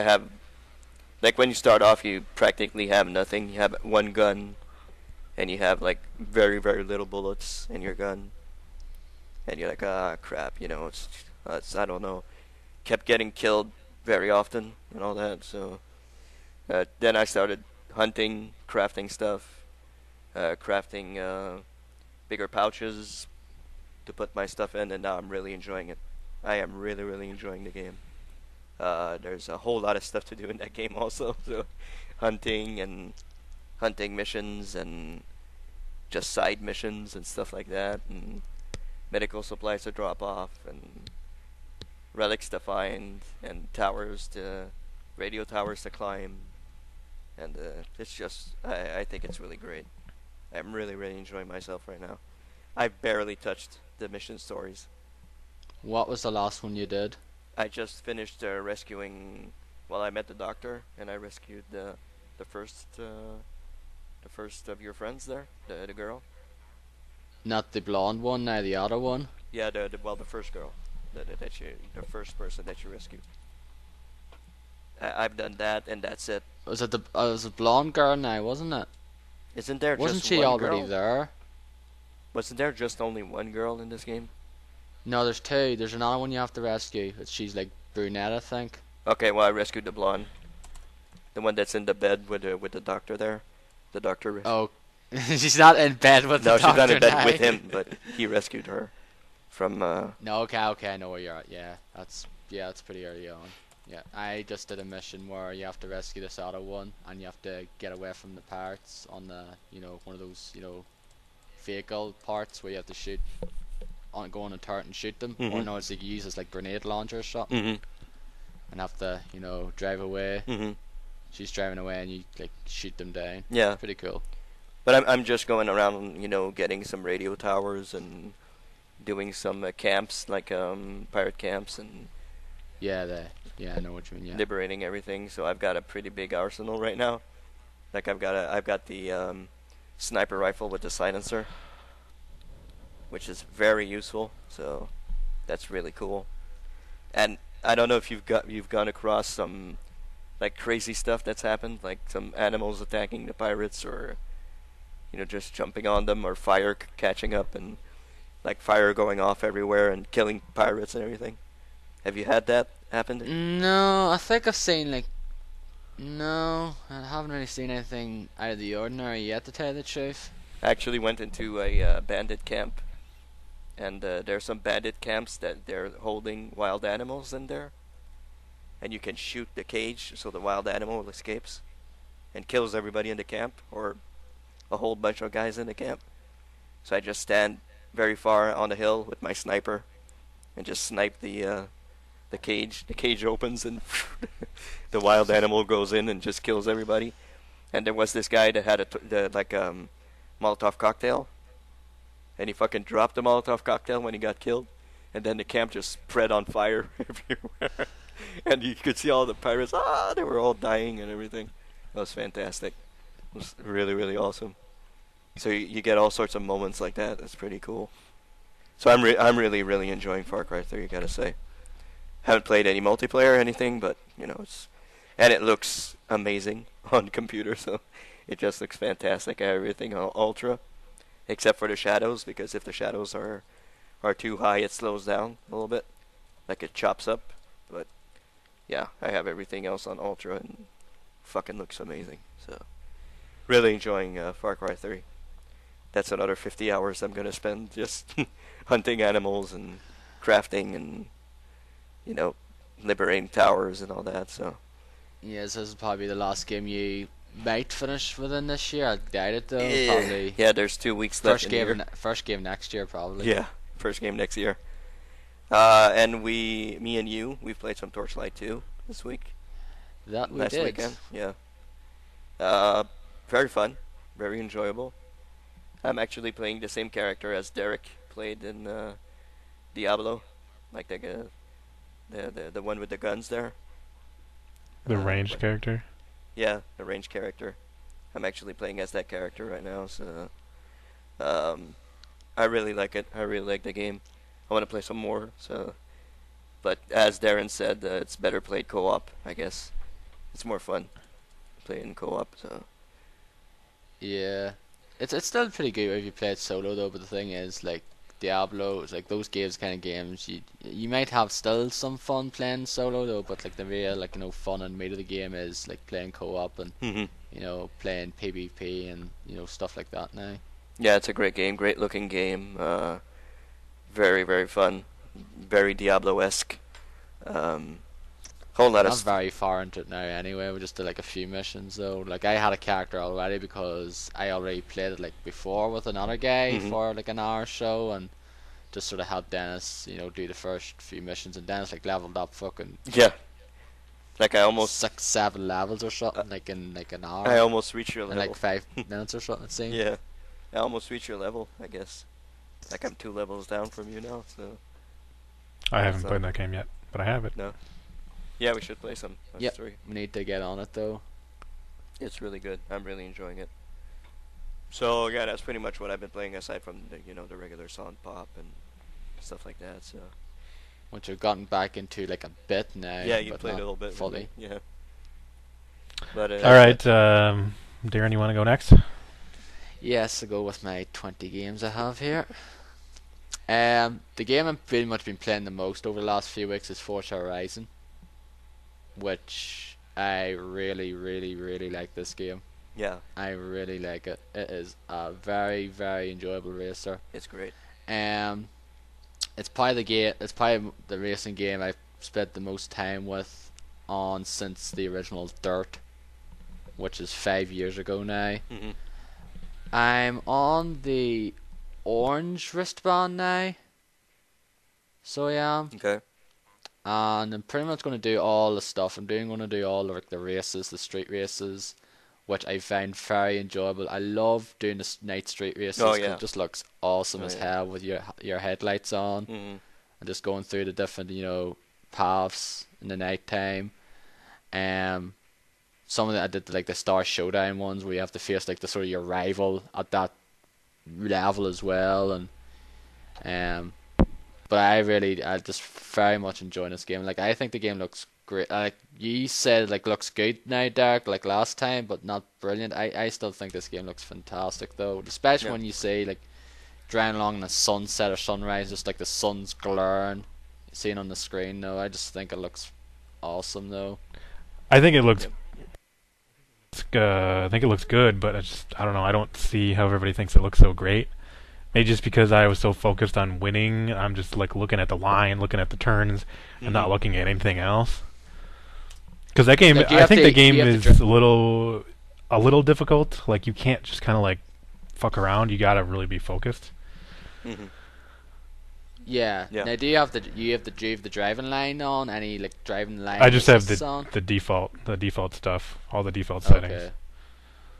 like when you start off, you practically have nothing. You have one gun, and you have like very, very little bullets in your gun. And you're like, crap, it's I don't know. Kept getting killed very often and all that. So then I started hunting, crafting stuff, crafting bigger pouches to put my stuff in, and now I'm really enjoying it. I am really, really enjoying the game. There's a whole lot of stuff to do in that game also. So hunting missions and just side missions and stuff like that, and medical supplies to drop off, and relics to find, and radio towers to climb, and it's just, I think it's really great. I'm really, really enjoying myself right now. I've barely touched the mission stories. What was the last one you did? I just finished rescuing. Well, I met the doctor, and I rescued the first of your friends there, the girl. Not the blonde one, now the other one. Yeah, the first girl, the first person that you rescued. I've done that, and that's it. Was it the blonde girl now, wasn't it? Isn't there Wasn't just she one already girl? there? Wasn't there just only one girl in this game? No, there's two. There's another one you have to rescue. She's like brunette, I think. Okay, well I rescued the blonde, the one that's in the bed with the doctor there. The doctor. Oh, she's not in bed with the No, doctor she's not in bed now. with him, but he rescued her from. No, okay, I know where you're at. Yeah, that's pretty early on. Yeah, I just did a mission where you have to rescue this other one, and you have to get away from the pirates on the, one of those, vehicle parts where you have to shoot, go on a turret and shoot them, or no, it's like you use as like grenade launcher or something, and have to, drive away. She's driving away, and you like shoot them down. Yeah, pretty cool. But I'm just going around, getting some radio towers and doing some camps, like pirate camps, and I know what you mean. Yeah, liberating everything. So I've got a pretty big arsenal right now. Like I've got the sniper rifle with the silencer, which is very useful. So that's really cool. And I don't know if you've gone across some like crazy stuff that's happened, like some animals attacking the pirates, or just jumping on them, or fire catching up, and like fire going off everywhere and killing pirates and everything. Have you had that happen? No, I think I've seen like. No, I haven't really seen anything out of the ordinary yet, to tell you the truth. I actually went into a bandit camp, and there are some bandit camps that they're holding wild animals in there, and you can shoot the cage so the wild animal escapes and kills everybody in the camp, or a whole bunch of guys in the camp. So I just stand very far on the hill with my sniper and just snipe the cage. The cage opens and the wild animal goes in and just kills everybody. And there was this guy that had a Molotov cocktail, and he fucking dropped the Molotov cocktail when he got killed, and then the camp just spread on fire everywhere. And you could see all the pirates, they were all dying and everything. It was fantastic. It was really, really awesome. So you get all sorts of moments like that. That's pretty cool. So I'm really, really enjoying Far Cry 3, you gotta say. Haven't played any multiplayer or anything, but and it looks amazing on computer, so it just looks fantastic. I have everything on ultra, except for the shadows, because if the shadows are too high, it slows down a little bit, like it chops up. But yeah, I have everything else on ultra, and fucking looks amazing. So really enjoying Far Cry 3. That's another 50 hours I'm gonna spend just hunting animals and crafting and liberating towers and all that. So Yes, this is probably the last game you might finish within this year. I doubt it though. Probably yeah, there's 2 weeks left. First game next year probably. Yeah, first game next year. And me and you, we've played some Torchlight 2 this week. That we last did. weekend. Yeah. Very fun, very enjoyable. I'm actually playing the same character as Derek played in Diablo, like the one with the guns there. The ranged character? Yeah, the ranged character. I'm actually playing as that character right now, so I really like it. I really like the game. I want to play some more, so but as Darren said, it's better played co-op, I guess. It's more fun playing co-op, so Yeah, it's still pretty good if you play it solo though. But the thing is, like Diablo, it's like those kind of games. You might have still some fun playing solo though, but like the real fun and meat of the game is like playing co-op and playing PvP and stuff like that now. yeah, it's a great game, great looking game. Very, very fun, very Diablo-esque. Whole lot of I'm very far into it now anyway. We just did like a few missions though. Like I had a character already because I already played it like before with another guy for like an hour or so, and just sort of helped Dennis, do the first few missions, and Dennis like leveled up fucking yeah. Like I almost 6-7 levels or something like in like an hour. I almost reached your in level. like 5 minutes or something it seemed. Yeah, I almost reached your level, I guess. Like I'm 2 levels down from you now, so I haven't played that game yet, but I have it. no. Yeah, we should play some. Yep, 3. we need to get on it though. It's really good. I'm really enjoying it. So yeah, that's pretty much what I've been playing aside from the regular Sound Pop and stuff like that. So Which I've gotten back into like a bit now. yeah, you but played a not little bit fully. Yeah. But All right, Darren, you want to go next? Yes, I'll go with my 20 games I have here. The game I've pretty much been playing the most over the last few weeks is Forza Horizon, which I really, really, really like this game. yeah, I really like it. It is a very, very enjoyable racer. it's great. It's probably the racing game I've spent the most time with on since the original Dirt, which is 5 years ago now. Mhm. I'm on the orange wristband now, so yeah, Okay. and I'm pretty much going to do all the stuff. Going to do all like the races, the street races, which I find very enjoyable. I love doing the night street races. Oh, 'cause yeah. it just looks awesome Oh, as yeah. hell with your headlights on, Mhm. and just going through the different paths in the night time. Some of the I did like the Star Showdown ones where you have to face like the sort of your rival at that level as well, and but I just very much enjoy this game. Like I think the game looks great. Like you said, like looks good now, Derek, like last time, but not brilliant. I still think this game looks fantastic though, especially when you say like driving along in a sunset or sunrise, just like the sun's glaring, seen on the screen. Though I just think it looks awesome though. I think it looks. I think it looks good, but I don't know. I don't see how everybody thinks it looks so great. Maybe just because I was so focused on winning, I'm just like looking at the line, looking at the turns, and not looking at anything else. Because that game, Like, I think the game is a little difficult. Like you can't just kind of like fuck around. You gotta really be focused. Yeah. Now, do you have the driving line on? Any like driving line? I just have on? the default stuff, all the default settings. Okay.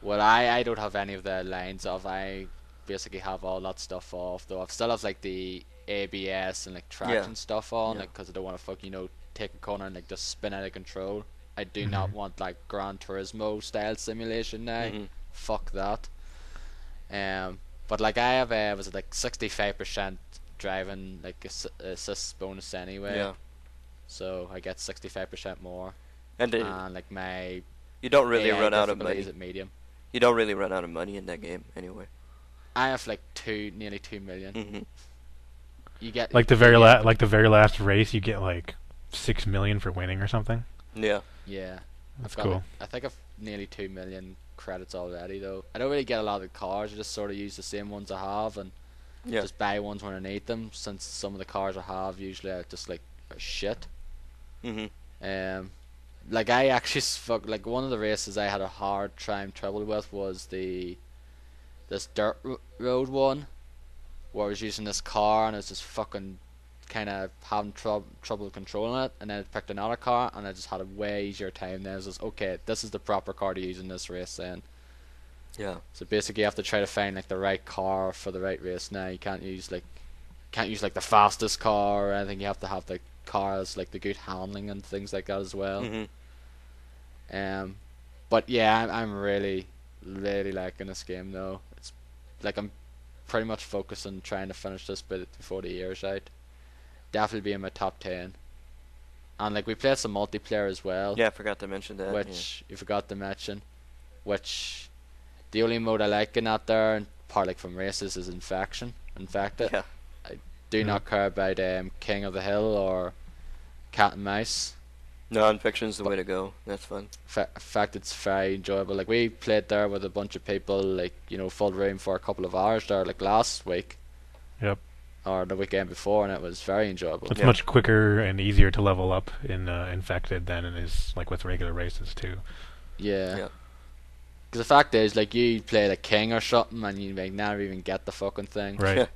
Well, I don't have any of the lines off. I basically have all that stuff off, though. I still have like the ABS and like traction stuff on, like because I don't want to take a corner and like just spin out of control. I do not want like Gran Turismo style simulation now. Fuck that. But like I have was it like 65% driving like assist bonus anyway. Yeah. So I get 65% more. And like my you don't really AI run out of difficulty money. is at medium. You don't really run out of money in that game anyway. I have like nearly 2 million. You get Like the very last race, you get like 6 million for winning or something. Yeah. Yeah. That's I've got, cool. like, I think I've nearly 2 million credits already though. I don't really get a lot of the cars. I just sort of use the same ones I have and just buy ones when I need them. Since some of the cars I have usually are just like are shit. Like I actually like one of the races I had a hard time trouble with was this dirt road one, where I was using this car and I was just fucking kind of having trouble controlling it, and then I picked another car and I just had a way easier time. Then I was just, okay, this is the proper car to use in this race then. Yeah. So basically you have to try to find like the right car for the right race now. You can't use like the fastest car or anything. You have to have the cars like the good handling and things like that as well. But yeah, I'm really liking this game though. It's like I'm pretty much focused on trying to finish this bit before the year's out. Definitely be in my top 10. And like we played some multiplayer as well. Yeah, I forgot to mention that. Which you forgot to mention. Which the only mode I like in that there, and part like from races, is Infected. Yeah. I do not care about King of the Hill or Cat and Mouse. Non-fiction's the way to go. That's fun. In fact, it's very enjoyable. Like we played there with a bunch of people, like full room for a couple of hours there, like last week. Yep. Or the weekend before, and it was very enjoyable. It's much quicker and easier to level up in Infected than it is like with regular races too. Yeah. Because the fact is, like you play the King or something, and you like never even get the fucking thing. Right.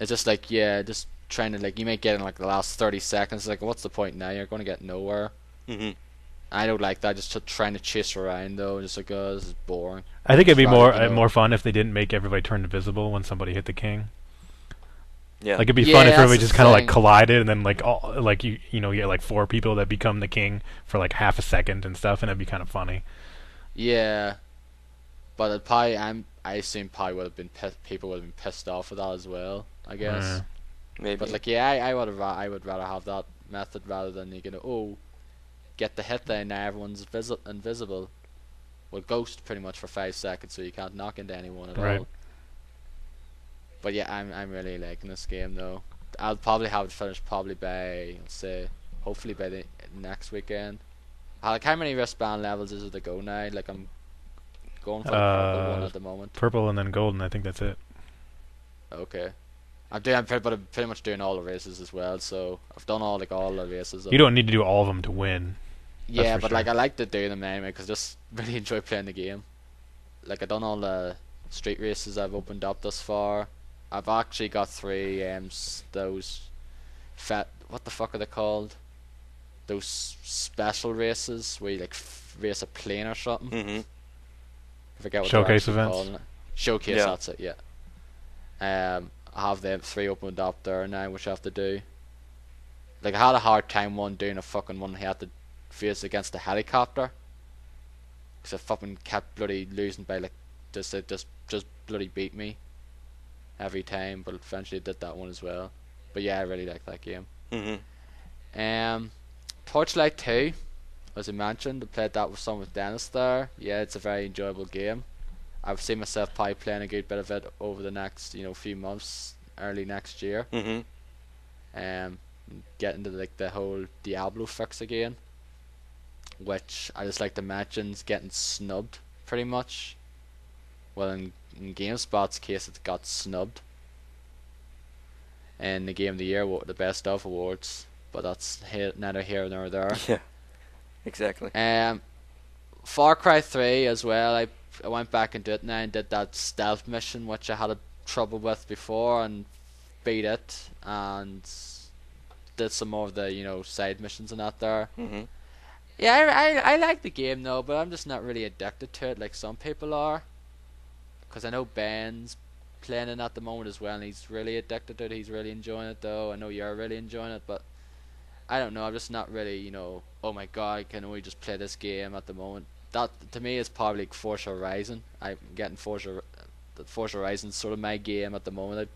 It's just like just trying to like you might get in like the last 30 seconds. Like, what's the point now? You're going to get nowhere. I don't like that. Just trying to chase around though. Just like, oh, this is boring. I think it'd be more fun if they didn't make everybody turn invisible when somebody hit the King. Yeah. Like it'd be fun if everybody just kind of like collided, and then like all like you get like 4 people that become the King for like half a second and stuff, and it'd be kind of funny. Yeah, but it probably I assume probably people would have been pissed off with that as well. I guess. Maybe. But like I would rather have that method rather than get the hit there now everyone's invisible. Well, ghost pretty much for 5 seconds, so you can't knock into anyone at all. But yeah, I'm really liking this game though. I'll probably have it finished probably by, let's say, hopefully by the next weekend. Like, how many wristband levels is it to go now? Like, I'm going for the purple one at the moment. Purple and then golden, I think that's it. Okay. I'm pretty much doing all the races as well, so I've done all the races. You don't need to do all of them to win. Yeah, but like I like to do them anyway because I just really enjoy playing the game. Like, I've done all the street races I've opened up thus far. I've actually got 3 those what the fuck are they called? Those special races where you like race a plane or something. I forget what Showcase they're events. calling it. Showcase, that's it. Yeah. I have them 3 opened up there now, which I have to do. Like, I had a hard time doing a fucking one I had to face against a helicopter, because I fucking kept bloody losing by like just bloody beat me every time, but eventually did that one as well. But yeah, I really like that game. Torchlight 2, as I mentioned, I played that with someone with Dennis there. Yeah, it's a very enjoyable game. I've seen myself probably playing a good bit of it over the next, few months, early next year. Getting to like the whole Diablo fix again, which I just like to mention is getting snubbed pretty much. Well, in GameSpot's case, it got snubbed in the Game of the Year, the Best of Awards, but that's neither here nor there. Yeah, exactly. Far Cry 3 as well. I went back into it now and did that stealth mission, which I had a trouble with before, and beat it, and did some more of the side missions and that there. Yeah, I like the game though, but I'm just not really addicted to it like some people are. Because I know Ben's playing it at the moment as well, and he's really addicted to it. He's really enjoying it though. I know you're really enjoying it, but I don't know. I'm just not really, oh my god, I can only just play this game at the moment. That to me is probably like Forza Horizon. I'm getting Forza Horizon's sort of my game at the moment. I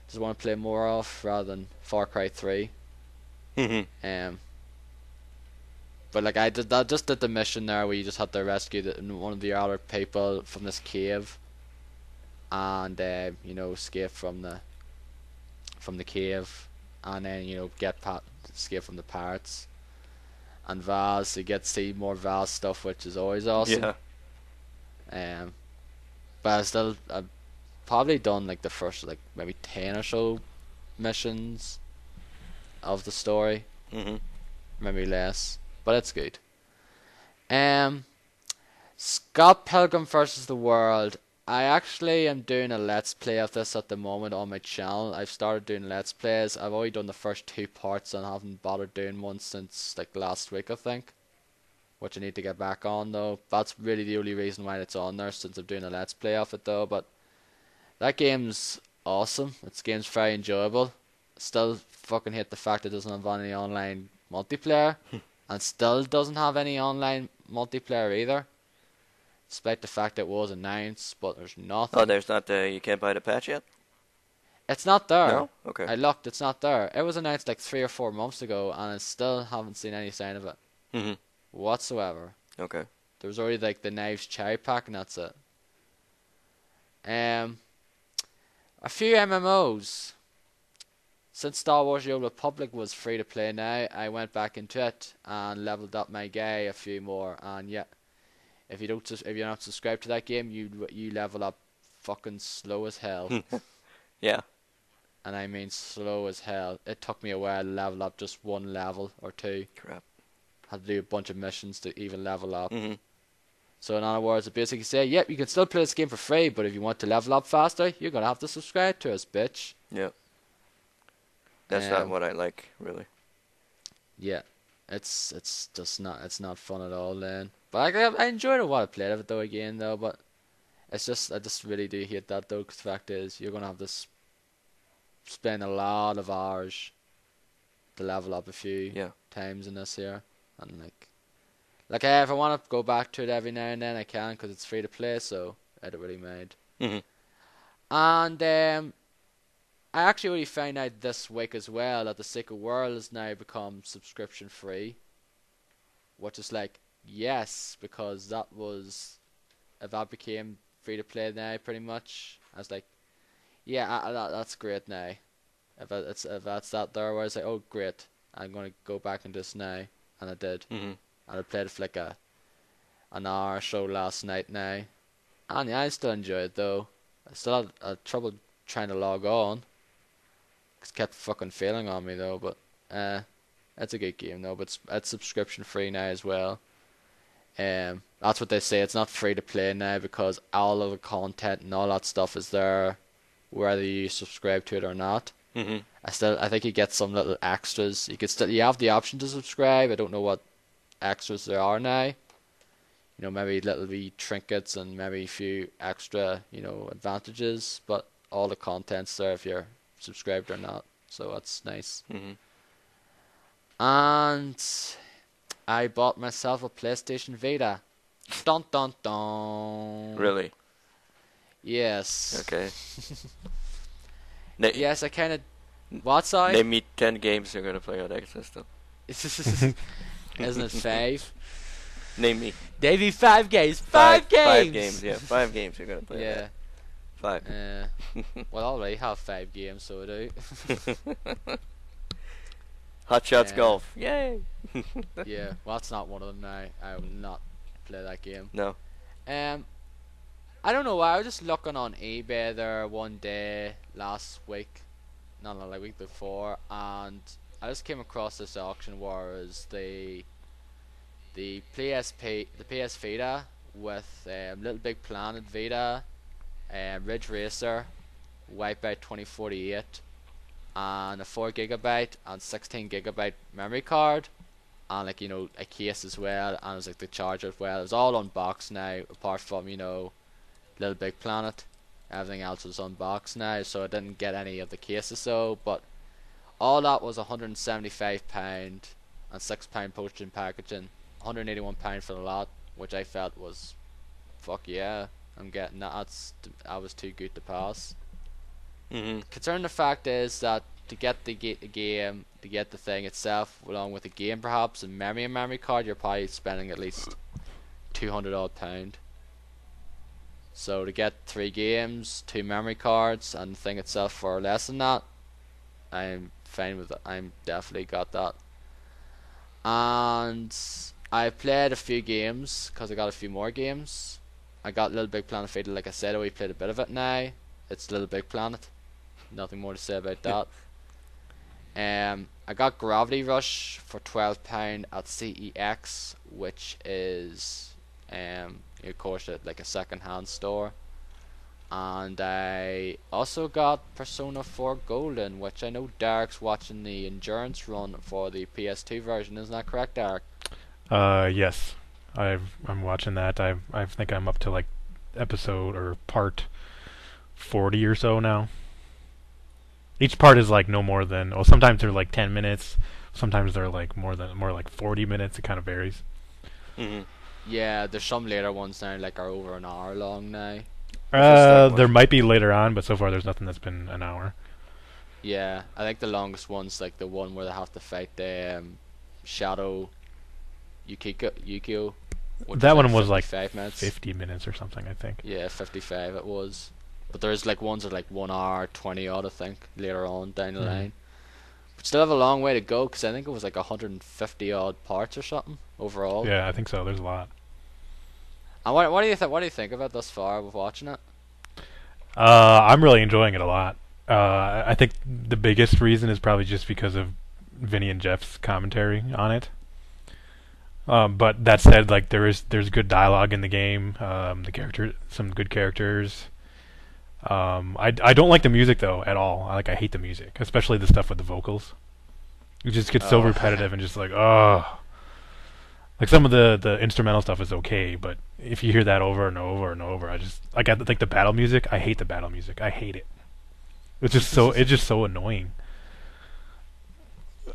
just want to play more of rather than Far Cry 3. But like I just did the mission there where you just had to rescue one of the other people from this cave, and escape from the cave, and then escape from the pirates. And Vaz, you get to see more Vaz stuff, which is always awesome. Yeah. But I've probably done like the first like maybe 10 or so missions of the story. Maybe less, but it's good. Scott Pilgrim vs. the World. I actually am doing a Let's Play of this at the moment on my channel. I've started doing Let's Plays. I've already done the first 2 parts and haven't bothered doing one since like last week, I think. Which I need to get back on though. That's really the only reason why it's on there, since I'm doing a Let's Play of it though. But that game's awesome. This game's very enjoyable. Still fucking hate the fact it doesn't have any online multiplayer. And still doesn't have any online multiplayer either. Despite the fact it was announced, but there's nothing. Oh, there's not you can't buy the patch yet? It's not there. No? Okay. I looked, it's not there. It was announced like 3 or 4 months ago, and I still haven't seen any sign of it. Whatsoever. Okay. There was already like the Knives Cherry Pack, and that's it. A few MMOs. Since Star Wars The Old Republic was free to play now, I went back into it and leveled up my guy a few more, and yeah. If you're not subscribed to that game, you level up fucking slow as hell. Yeah. And I mean slow as hell. It took me a while to level up just 1 level or 2. Crap. Had to do a bunch of missions to even level up. So in other words, it basically say, yep, you can still play this game for free, but if you want to level up faster, you're gonna have to subscribe to us, bitch. Yep. That's not what I like, really. Yeah. It's not fun at all then. But I enjoyed what I played of it though again though, but I just really do hate that though, because the fact is you're gonna have to spend a lot of hours to level up a few times in this here, and like if I want to go back to it every now and then I can, because it's free to play, so I don't really mind. And I actually already found out this week as well that the Sacred World has now become subscription free, which is like, yes, because if that became free to play now pretty much, I was like, yeah, that's great now. If that's that there, where I was like, oh great, I'm going to go back into this now, and I did. And I played it for like an hour or so last night now, and yeah, I still enjoy it though. I still had trouble trying to log on. It kept fucking failing on me though, but it's a good game though. But it's subscription free now as well. That's what they say. It's not free to play now because all of the content and all that stuff is there, whether you subscribe to it or not. I think you get some little extras. You have the option to subscribe. I don't know what extras there are now. Maybe little wee trinkets and maybe a few extra, advantages. But all the content's there if you're subscribed or not, so that's nice. And I bought myself a PlayStation Vita. Dun dun dun. Really? Yes. Okay. Yes, I kind of. What side? Name me 10 games you're gonna play on that system. Isn't it 5? Name me. Davey, 5 games. 5 games. 5 games. Yeah, 5 games. You're gonna play. Yeah. 5. Well, I already have 5 games, so I do. Hot Shots Golf. Yay. Yeah. Well, that's not one of them now. I will not play that game. No. I don't know why. I was just looking on eBay there one day last week, not like week before, and I just came across this auction where it was the PS Vita with Little Big Planet Vita, Ridge Racer, Wipeout 2048, and a 4GB and 16GB memory card, and like a case as well, and it was like the charger as well. It was all unboxed now, apart from Little Big Planet. Everything else was unboxed now, so I didn't get any of the cases but all that was £175 and £6 postage and packaging, £181 for the lot, which I felt was fuck yeah, I'm getting that. I was too good to pass. Concerning the fact is that to get the game, to get the thing itself, along with the game perhaps, and memory card, you're probably spending at least £200 odd. So to get 3 games, 2 memory cards, and the thing itself for less than that, I'm fine with it. I'm definitely got that. And I played a few games because I got a few more games. I got Little Big Planet Vita, like I said. We played a bit of it now. It's Little Big Planet. Nothing more to say about that. I got Gravity Rush for £12 at CEX, which is of course like a second-hand store. And I also got Persona 4 Golden, which I know Derek's watching the endurance run for the PS2 version. Isn't that correct, Derek? Yes. I'm watching that. I think I'm up to like episode or part 40 or so now. Each part is like no more than, sometimes they're like 10 minutes, sometimes they're like more like 40 minutes. It kind of varies. Yeah, there's some later ones now like are over an hour long now. There might be later on, but so far there's nothing that's been an hour. Yeah, I think the longest one's like the one where they have to fight the Shadow Yukio. That one was like 5 minutes. 50 minutes or something, I think. Yeah, 55 it was. But there's like ones that are like 1 hour 20 odd, I think, later on down the line. But still have a long way to go, because I think it was like 150 odd parts or something overall. Yeah, I think so. There's a lot. And what do you think? What do you think of it thus far with watching it? I'm really enjoying it a lot. I think the biggest reason is probably just because of Vinny and Jeff's commentary on it. But that said, like there's good dialogue in the game. Some good characters. I don't like the music though at all. I hate the music, especially the stuff with the vocals. It just gets so repetitive and just like like some of the instrumental stuff is okay, but if you hear that over and over and over, I like the battle music. I hate the battle music. I hate it. It's just so annoying.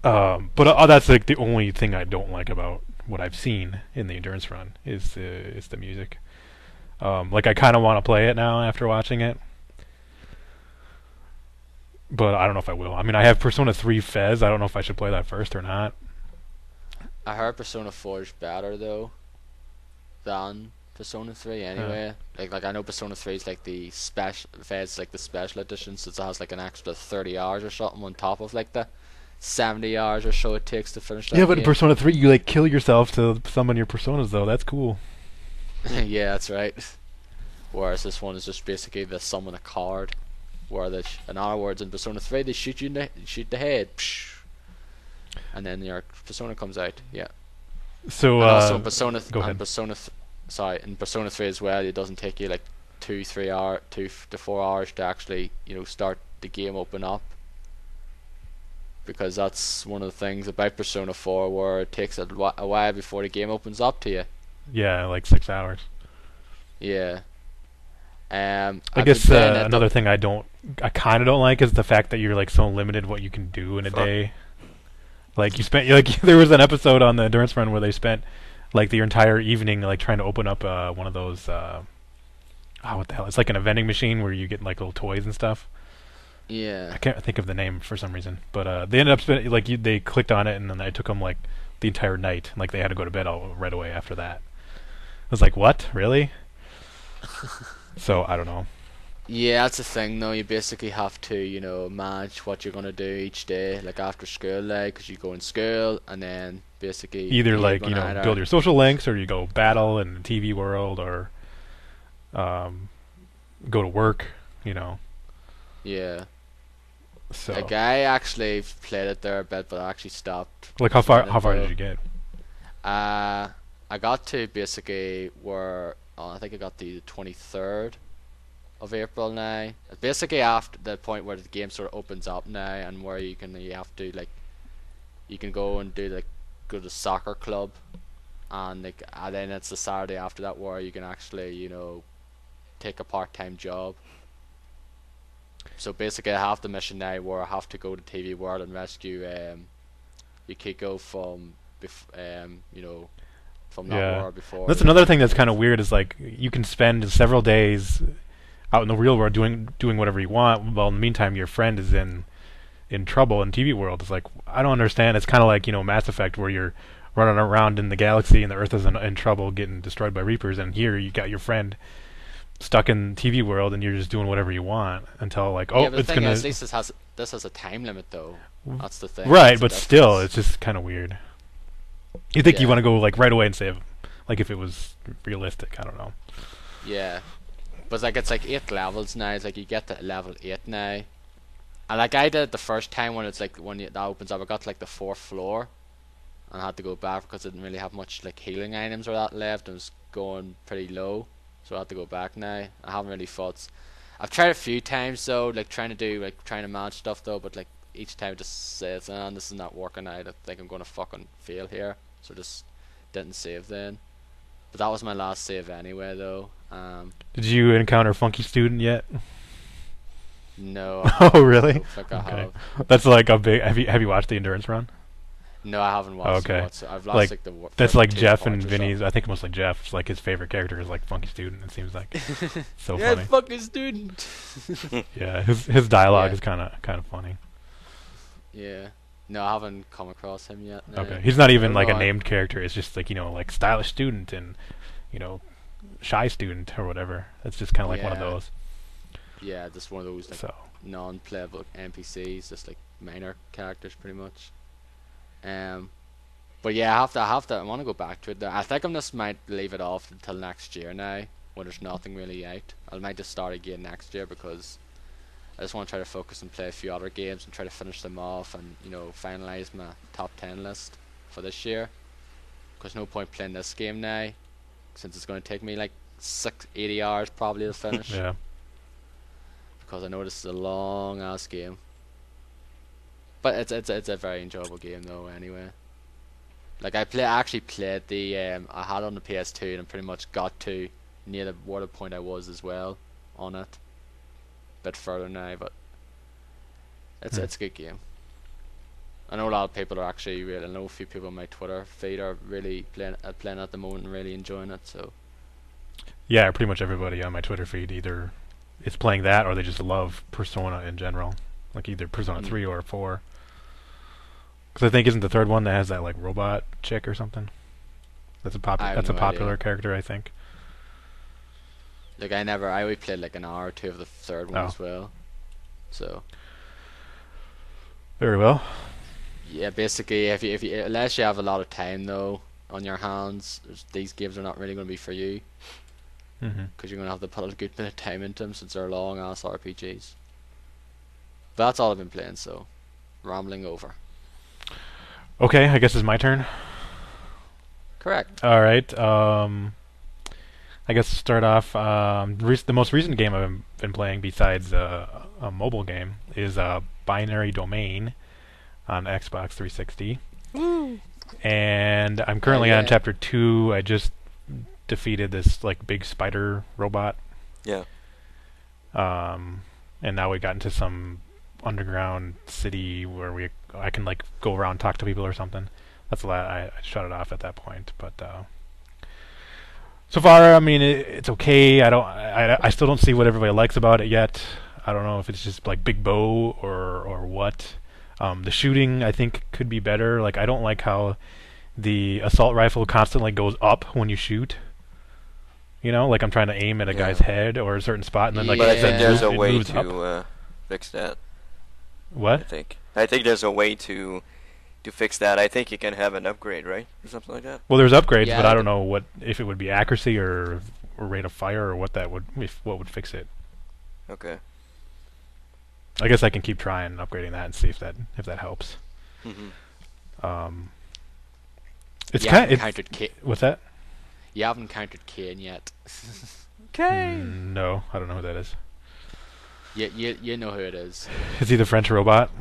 But that's like the only thing I don't like about what I've seen in the endurance run is the music. Like I kind of want to play it now after watching it, but I don't know if I will. I mean, I have Persona 3 Fez. I don't know if I should play that first or not. I heard Persona 4 is better though than Persona 3 anyway. Like I know Persona 3 is like the special Fez, like the special edition, so it has like an extra 30 hours or something on top of like the 70 hours or so it takes to finish that. Yeah, but game. in Persona 3 you like kill yourself to summon your personas though. That's cool. Yeah, that's right. Whereas this one is just basically they summon a card. Where in other words, in Persona 3 they shoot the head, psh, and then your persona comes out. Yeah. So and also in Persona in Persona 3 as well, it doesn't take you like 2 to 4 hours to actually start the game open up. Because that's one of the things about Persona 4 where it takes a while before the game opens up to you. Yeah, like 6 hours. Yeah. I guess another thing I kind of don't like is the fact that you're like so limited what you can do in a day. Like there was an episode on the endurance run where they spent like the entire evening like trying to open up one of those what the hell? It's like an vending machine where you get like little toys and stuff. Yeah. I can't think of the name for some reason, but they ended up spending, like they clicked on it, and then it took them like the entire night. Like they had to go to bed right away after that. I was like, what, really? So I don't know. Yeah, that's the thing though. You basically have to, manage what you're gonna do each day, like after school, like, 'cause you go in school and then basically Either you're like gonna either, build your social links, or you go battle in the TV world, or go to work. yeah. So Like I actually played it there a bit, but I actually stopped. like how far playing it, did though. you get? I got to basically where I think I got the 23rd of April now. Basically after the point where the game sort of opens up now, and where you have to like you can go and go to soccer club, and then it's the Saturday after that where you can actually take a part-time job. So basically I have the mission now where I have to go to TV World and rescue Yukiko from that war before. That's another thing that's kind of weird, is like you can spend several days out in the real world doing whatever you want, while in the meantime your friend is in trouble in TV world. It's like, I don't understand. It's kind of like Mass Effect, where you're running around in the galaxy and the Earth is in trouble, getting destroyed by Reapers, and here you got your friend stuck in TV world and you're just doing whatever you want until like, oh, yeah, but it's the thing gonna. is, at least this has a time limit though. That's the thing. Right, That's the but still, difference. it's just kind of weird. You think you Yeah. want to go like right away and save, like if it was realistic. I don't know. Yeah, but it's like 8 levels now. It's like you get to level 8 now, and like I did it the first time when it's like that opens up. I got to like the 4th floor, and I had to go back because I didn't really have much like healing items or that left. I was going pretty low, so I had to go back now. I haven't really fought. I've tried a few times though, like trying to manage stuff though, but like each time it just says, this is not working out. I think I'm gonna fucking fail here, so just didn't save then. But that was my last save anyway though. Did you encounter Funky Student yet? No. Oh, really? I don't think I Okay. have. That's like a big. Have you watched the endurance run? No, I haven't watched Okay. it. I've lost Like, like the. That's first like 2 Jeff parts and or Vinny's. I think mostly Jeff's. Like his favorite character is like Funky Student. It seems like so yeah, funny. fucking student. Yeah, his dialogue Yeah. is kind of funny. Yeah. No, I haven't come across him yet. No. Okay, he's not I even don't like a know, named character. It's just like like stylish student and shy student or whatever. It's just kind of like one of Yeah. those. Yeah, just one of those like So non-playable NPCs, just like minor characters, pretty much. But yeah, I want to go back to it. I think I just might leave it off until next year now, when there's nothing really out. I might just start again next year because I just want to try to focus and play a few other games and try to finish them off and finalize my top 10 list for this year. Because no point playing this game now, since it's going to take me like 80 hours probably to finish. yeah. Because I know this is a long ass game. But it's a very enjoyable game though anyway. Like I actually played the I had it on the PS2 and I pretty much got to near the water point I was as well on it. Bit further now, but it's a good game. I know a lot of people are actually I know a few people on my Twitter feed are really playing at the moment and really enjoying it, so Yeah, pretty much everybody on my Twitter feed either is playing that or they just love Persona in general, like either Persona 3 or 4. Because I think isn't the third one that has that like robot chick or something? That's a popular character, I think. like I only played like an hour or two of the third one as well. So Very well. yeah, basically if you unless you have a lot of time though on your hands, these games are not really going to be for you. Because you're going to have to put a good bit of time into them since they're long ass RPGs. But that's all I've been playing, so rambling over. Okay, I guess it's my turn. Correct. All right. I guess to start off, the most recent game I've been playing besides a mobile game is Binary Domain on Xbox 360. Woo. And I'm currently on yeah. chapter 2. I just defeated this like big spider robot. Yeah. And now we got into some underground city where I can like go around and talk to people or something. That's I shut it off at that point. But so far, I mean, it's okay. I still don't see what everybody likes about it yet. I don't know if it's just like big bow or what. The shooting I think could be better. Like I don't like how the assault rifle constantly goes up when you shoot. You know, like I'm trying to aim at a guy's head or a certain spot, and then like But I it think there's a it way moves up. to fix that. What? I think there's a way to fix that. I think you can have an upgrade, right, or something like that. Well, there's upgrades, Yeah, but I don't know what if it would be accuracy or rate of fire or what that would what would fix it. Okay. I guess I can keep trying upgrading that and see if that helps. Mm-hmm. It's You kind haven't of encountered Kane. what's that? You haven't encountered Kane yet. No, I don't know who that is. You know who it is. Is he the French robot?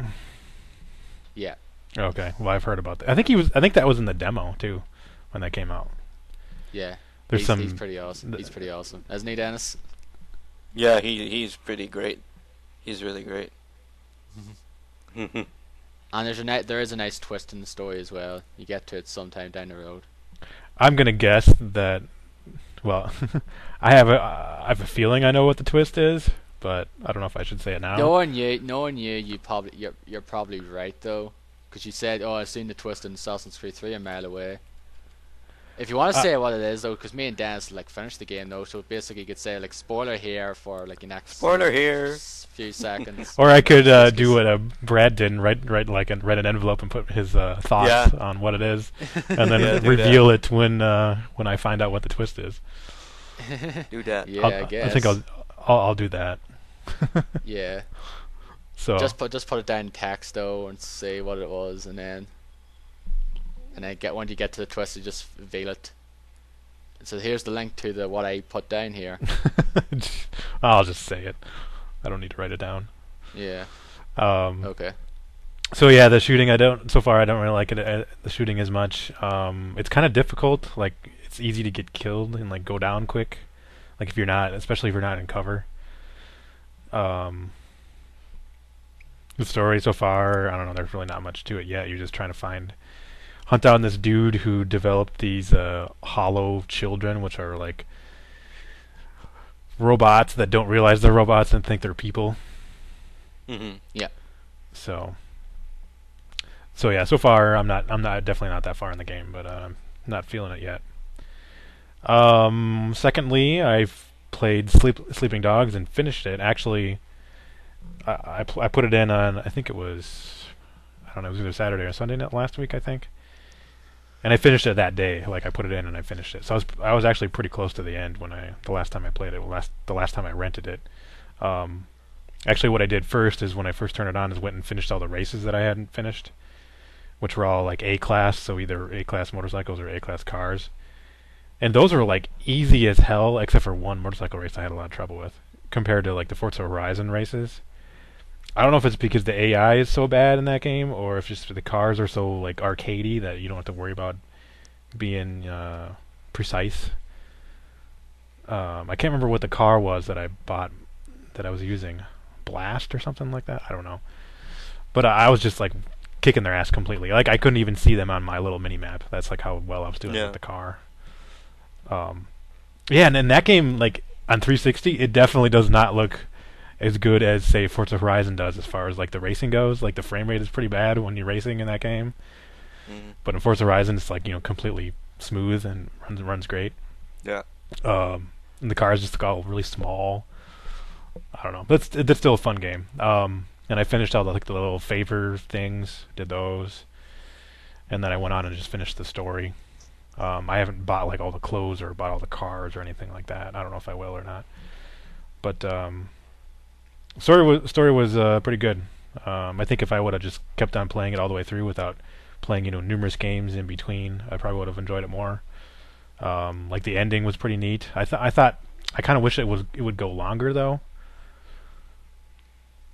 Yeah. Okay, well I've heard about that. I think that was in the demo too, when that came out. Yeah. There's He's pretty awesome. He's pretty awesome, isn't he, Dennis? Yeah, he's pretty great. He's really great. And there is a nice twist in the story as well. You get to it sometime down the road. I'm gonna guess that. Well, I have a feeling I know what the twist is, but I don't know if I should say it now. Knowing you, you're probably right though, because you said, "Oh, I've seen the twist in Assassin's Creed 3 a mile away." If you want to say what it is though, because me and Dennis like finished the game though, so basically you could say like spoiler here for like the next Spoiler here. few seconds. Or I could do what Brad did and write an envelope and put his thoughts on what it is, and then reveal it when I find out what the twist is. Do that. Yeah, I guess. I think I'll do that. Yeah. So Just put it down in text though and say what it was, and then once you get to the twist, you just reveal it. So here's the link to what I put down here. I'll just say it. I don't need to write it down. Yeah. Okay. So yeah, the shooting I don't really like it. The shooting as much. It's kind of difficult. Like it's easy to get killed and like go down quick. Like especially if you're not in cover. The story so far, I don't know. There's really not much to it yet. You're just trying to hunt down this dude who developed these hollow children, which are like robots that don't realize they're robots and think they're people. Mm-hmm. Yeah. So yeah, so far I'm definitely not that far in the game, but I'm not feeling it yet. Secondly, I've played Sleeping Dogs and finished it. Actually, I put it in on, I think it was either Saturday or Sunday last week, I think. And I finished it that day. Like I put it in and I finished it. So I was actually pretty close to the end the last time I played it. The last time I rented it. Actually, what I did first is when I first turned it on is went and finished all the races that I hadn't finished, which were all like A-class, so either A-class motorcycles or A-class cars. And those are like easy as hell, except for one motorcycle race I had a lot of trouble with, compared to like the Forza Horizon races. I don't know if it's because the AI is so bad in that game, or if just the cars are so like arcadey that you don't have to worry about being precise. I can't remember what the car was that I bought that I was using, Blast or something like that. I don't know, but I was just like kicking their ass completely. Like I couldn't even see them on my little mini map. That's like how well I was doing with the car. Yeah, and in that game, like on 360, it definitely does not look as good as say Forza Horizon does as far as like the racing goes. Like the frame rate is pretty bad when you're racing in that game. But in Forza Horizon it's like, completely smooth and runs great. Yeah. And the cars just look all really small. I don't know. That's still a fun game. And I finished all the little favor things, did those. And then I went on and just finished the story. I haven't bought like all the clothes or bought all the cars or anything like that. I don't know if I will or not. But story was pretty good. I think if I would have just kept on playing it all the way through without playing numerous games in between, I probably would have enjoyed it more. Like the ending was pretty neat. I kind of wish it would go longer though.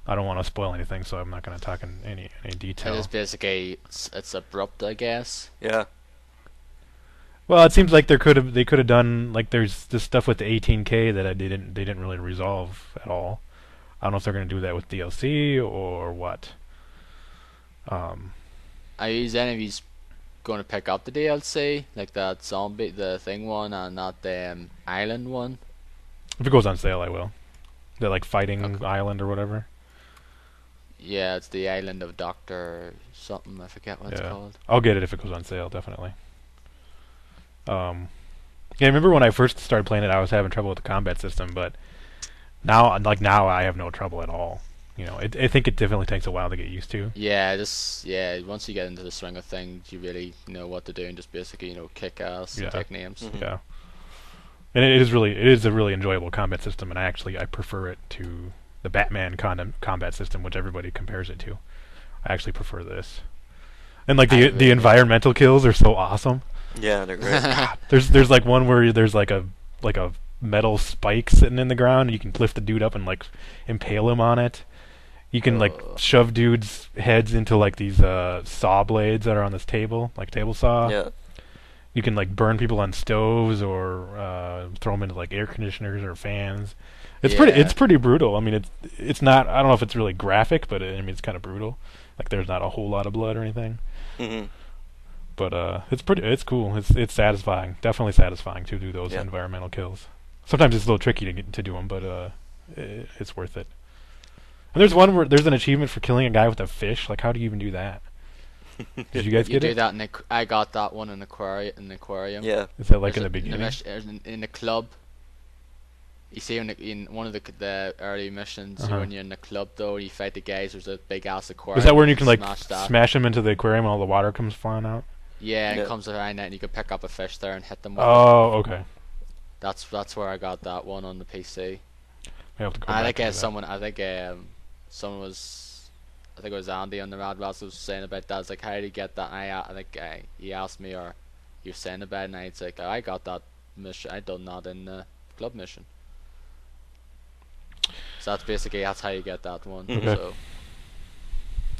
I don't want to spoil anything, so I'm not going to talk in any detail. It is basically it's abrupt, I guess. Yeah. Well, it seems like they could have done like there's this stuff with the 18K that they didn't really resolve at all. I don't know if they're going to do that with DLC or what. Are any of you going to pick up the DLC, like that the thing one, and not the island one? If it goes on sale, I will. The like fighting island or whatever. Yeah, it's the island of Doctor something. I forget what it's called. I'll get it if it goes on sale, definitely. Yeah, I remember when I first started playing it, I was having trouble with the combat system, but now I have no trouble at all. You know, I think it definitely takes a while to get used to. Yeah, once you get into the swing of things, you really know what to do and just basically, kick ass and take names. Mm-hmm. Yeah. And it is a really enjoyable combat system, and I prefer it to the Batman combat system, which everybody compares it to. I actually prefer this. And like the environmental kills are so awesome. Yeah, they're great. God, there's like one where there's like a metal spike sitting in the ground, and you can lift the dude up and like impale him on it. You can like shove dudes' heads into like these saw blades that are on this table, like table saw. Yeah. You can like burn people on stoves or throw them into like air conditioners or fans. It's pretty brutal. I mean, it's not. I don't know if it's really graphic, but I mean it's kind of brutal. Like there's not a whole lot of blood or anything. Mm-hmm. But it's cool. It's satisfying. Definitely satisfying to do those environmental kills. Sometimes it's a little tricky to do them, but it's worth it. And there's one where there's an achievement for killing a guy with a fish. Like, how do you even do that? Did you guys get it? You do that I got that one in the aquarium. Yeah. Is that like in the beginning? In the club. You see in one of the early missions, when you're in the club though, you fight the guys. There's a big ass aquarium. Is that where you can like smash them into the aquarium and all the water comes flying out? Yeah, it comes around and you can pick up a fish there and hit them with okay. That's where I got that one on the PC. I think someone was, I think it was Andy on the Rad Lads was saying about that. I was like, how did he get that? And I think he asked me, or he was saying about it, and I was like, I got that mission. I done that in the club mission. So that's how you get that one. Okay. So.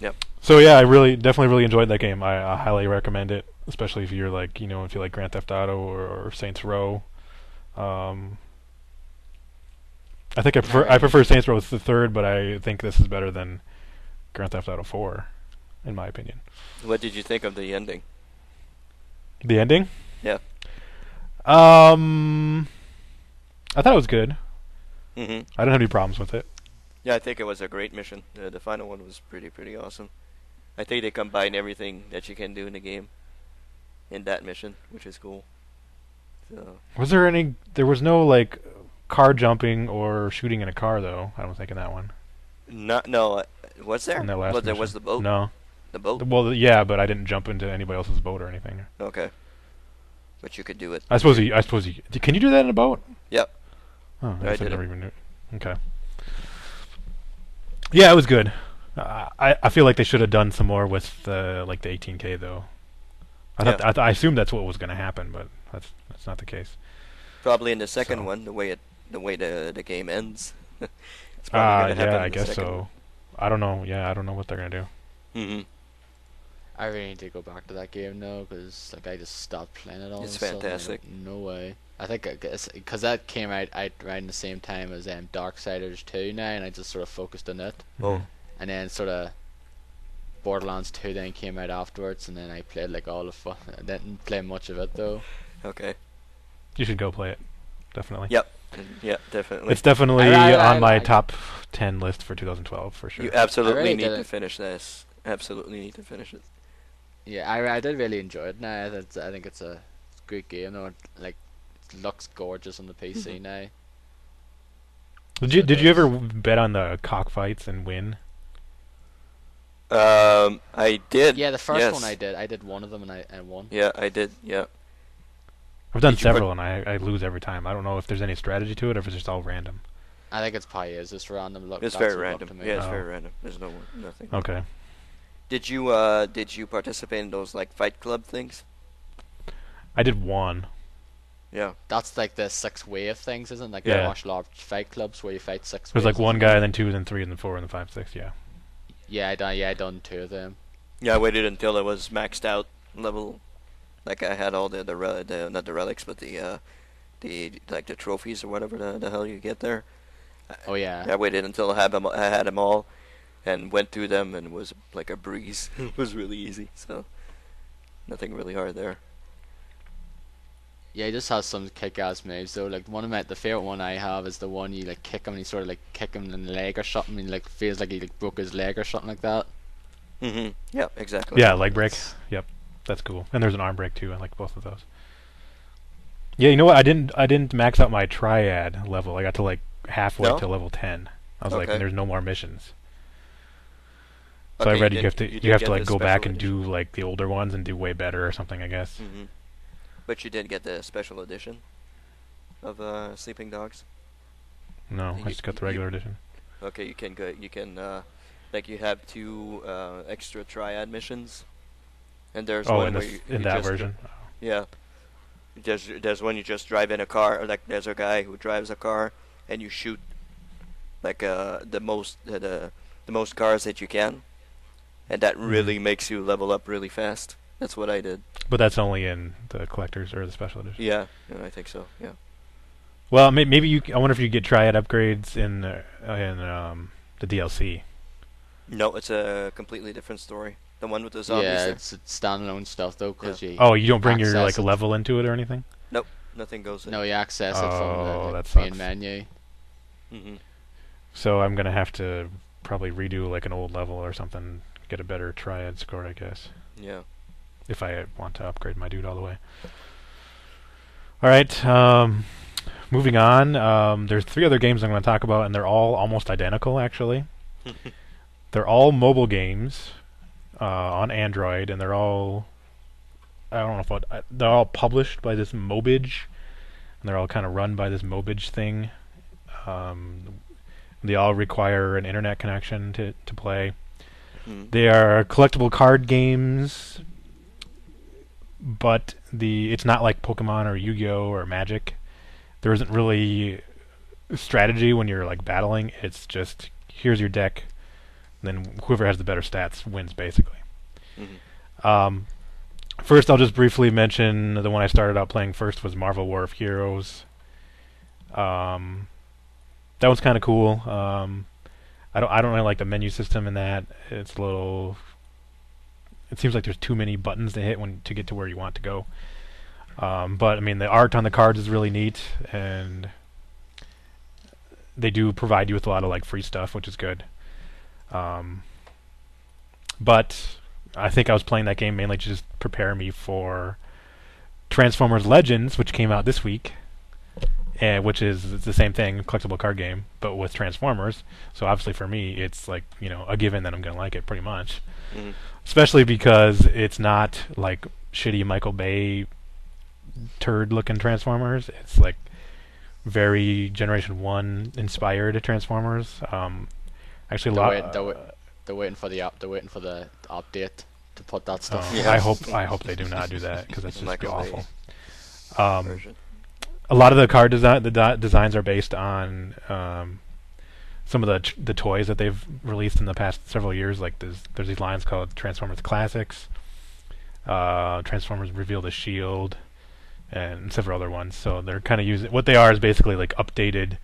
Yep. So yeah, I definitely really enjoyed that game. I highly recommend it, especially if you're like, if you like Grand Theft Auto or Saints Row. I think I prefer Saints Row the third, but I think this is better than Grand Theft Auto 4, in my opinion. What did you think of the ending? The ending? Yeah. I thought it was good. Mm-hmm. I didn't have any problems with it. Yeah, I think it was a great mission. The final one was pretty awesome. I think they combine everything that you can do in the game in that mission, which is cool. So. There was no like car jumping or shooting in a car though. I don't think in that one. No. Was there? In that last there mission. was the boat. No. The boat. Well, yeah, but I didn't jump into anybody else's boat or anything. Okay. But you could do it. I suppose you. Can you do that in a boat? Yep. Oh, I did never even knew. Okay. Yeah, it was good. I feel like they should have done some more with the 18K though. I assumed that's what was going to happen, but that's not the case. Probably in the second one, the way the game ends. It's probably gonna happen I in the guess second so. one. I don't know. Yeah, I don't know what they're gonna do. Mm-hmm. I really need to go back to that game now because I just stopped playing it all. It's of a sudden. fantastic. No way. I think because that came out around the same time as Darksiders 2 now, and I just sort of focused on it. Oh. And then sort of Borderlands 2 then came out afterwards, and then I played like all of it. I didn't play much of it though. Okay. You should go play it. Definitely. Yep. Yeah, definitely. It's definitely on my top 10 list for 2012 for sure. You absolutely really need did to it. finish this. Absolutely need to finish it. Yeah, I did really enjoy it now. I think it's a great game though. Like, it looks gorgeous on the PC now. Did you ever bet on the cockfights and win? I did. Yeah, the first yes. one I did. I did one of them and I won. Yeah, I did. Yeah. I've done Did you several and I lose every time. I don't know if there's any strategy to it or if it's just all random. I think it's probably just random. Look, It's that's very what random. to me. Yeah, it's Oh. very random. There's nothing. Okay. Did you participate in those like fight club things? I did one. Yeah. That's like the 6 wave things, isn't it? Like Yeah. the martial arts fight clubs where you fight 6 There's waves. like one guy, then 2, then 3, then 4, and then 5, 6. Yeah. Yeah, I done 2 of them. Yeah, I waited until it was maxed out level. Like I had all the not the relics, but the trophies or whatever the hell you get there. Oh yeah. I waited until I had them all, and went through them, and it was like a breeze. It was really easy, so nothing really hard there. Yeah, he just has some kick-ass moves though. Like the favorite one I have is the one you like kick him and you sort of like kick him in the leg or something, and like feels like he like broke his leg or something like that. Yeah, exactly. Yeah, leg break. Yep, that's cool. And there's an arm break too. I like both of those. Yeah, you know what? I didn't max out my triad level. I got to like halfway to level 10. I was like, there's no more missions. So I read you have to like go back and do like the older ones and do way better or something, I guess. But you did get the special edition of Sleeping Dogs? No, I just got the regular edition. Okay, you can go. You can like you have 2 extra triad missions, and there's one where in that version. Yeah, there's one you just drive in a car. Or like there's a guy who drives a car, and you shoot like the most cars that you can, and that really makes you level up really fast. That's what I did. But that's only in the collectors or the special edition. Yeah, I think so. Yeah. Well, maybe you. I wonder if you get triad upgrades in the DLC. No, it's a completely different story. The one with the zombies. Yeah, it's standalone stuff though, because you. Oh, you don't bring your like level into it or anything? Nope, nothing goes in. No, you access it from the main menu. So I'm gonna have to probably redo like an old level or something, get a better triad score, I guess. Yeah. If I want to upgrade my dude all the way. All right. Moving on. There's 3 other games I'm going to talk about, and they're all almost identical, actually. They're all mobile games on Android, and they're all they're all published by this Mobage, and they're all kind of run by this Mobage thing. They all require an internet connection to play. They are collectible card games, but it's not like Pokemon or Yu-Gi-Oh or Magic. There isn't really strategy when you're like battling. It's just here's your deck, and then whoever has the better stats wins, basically. First, I'll just briefly mention the one I started out playing first was Marvel War of Heroes. That one's kind of cool. I don't really like the menu system in that. It's a little. It seems like there's too many buttons to hit to get to where you want to go. But I mean, the art on the cards is really neat, and they do provide you with a lot of like free stuff, which is good. But I think I was playing that game mainly to just prepare me for Transformers Legends, which came out this week, which is the same thing, collectible card game, but with Transformers. So obviously for me, it's like a given that I'm gonna like it pretty much. Especially because it's not like shitty Michael Bay turd-looking Transformers. It's like very Generation 1 inspired Transformers. Actually, they're waiting for the update to put that stuff. I hope they do not do that, because that's just awful. A lot of the card designs are based on some of the toys that they've released in the past several years. Like there's these lines called Transformers Classics, Transformers Reveal the Shield, and several other ones. So they're kind of using what they are is basically like updated,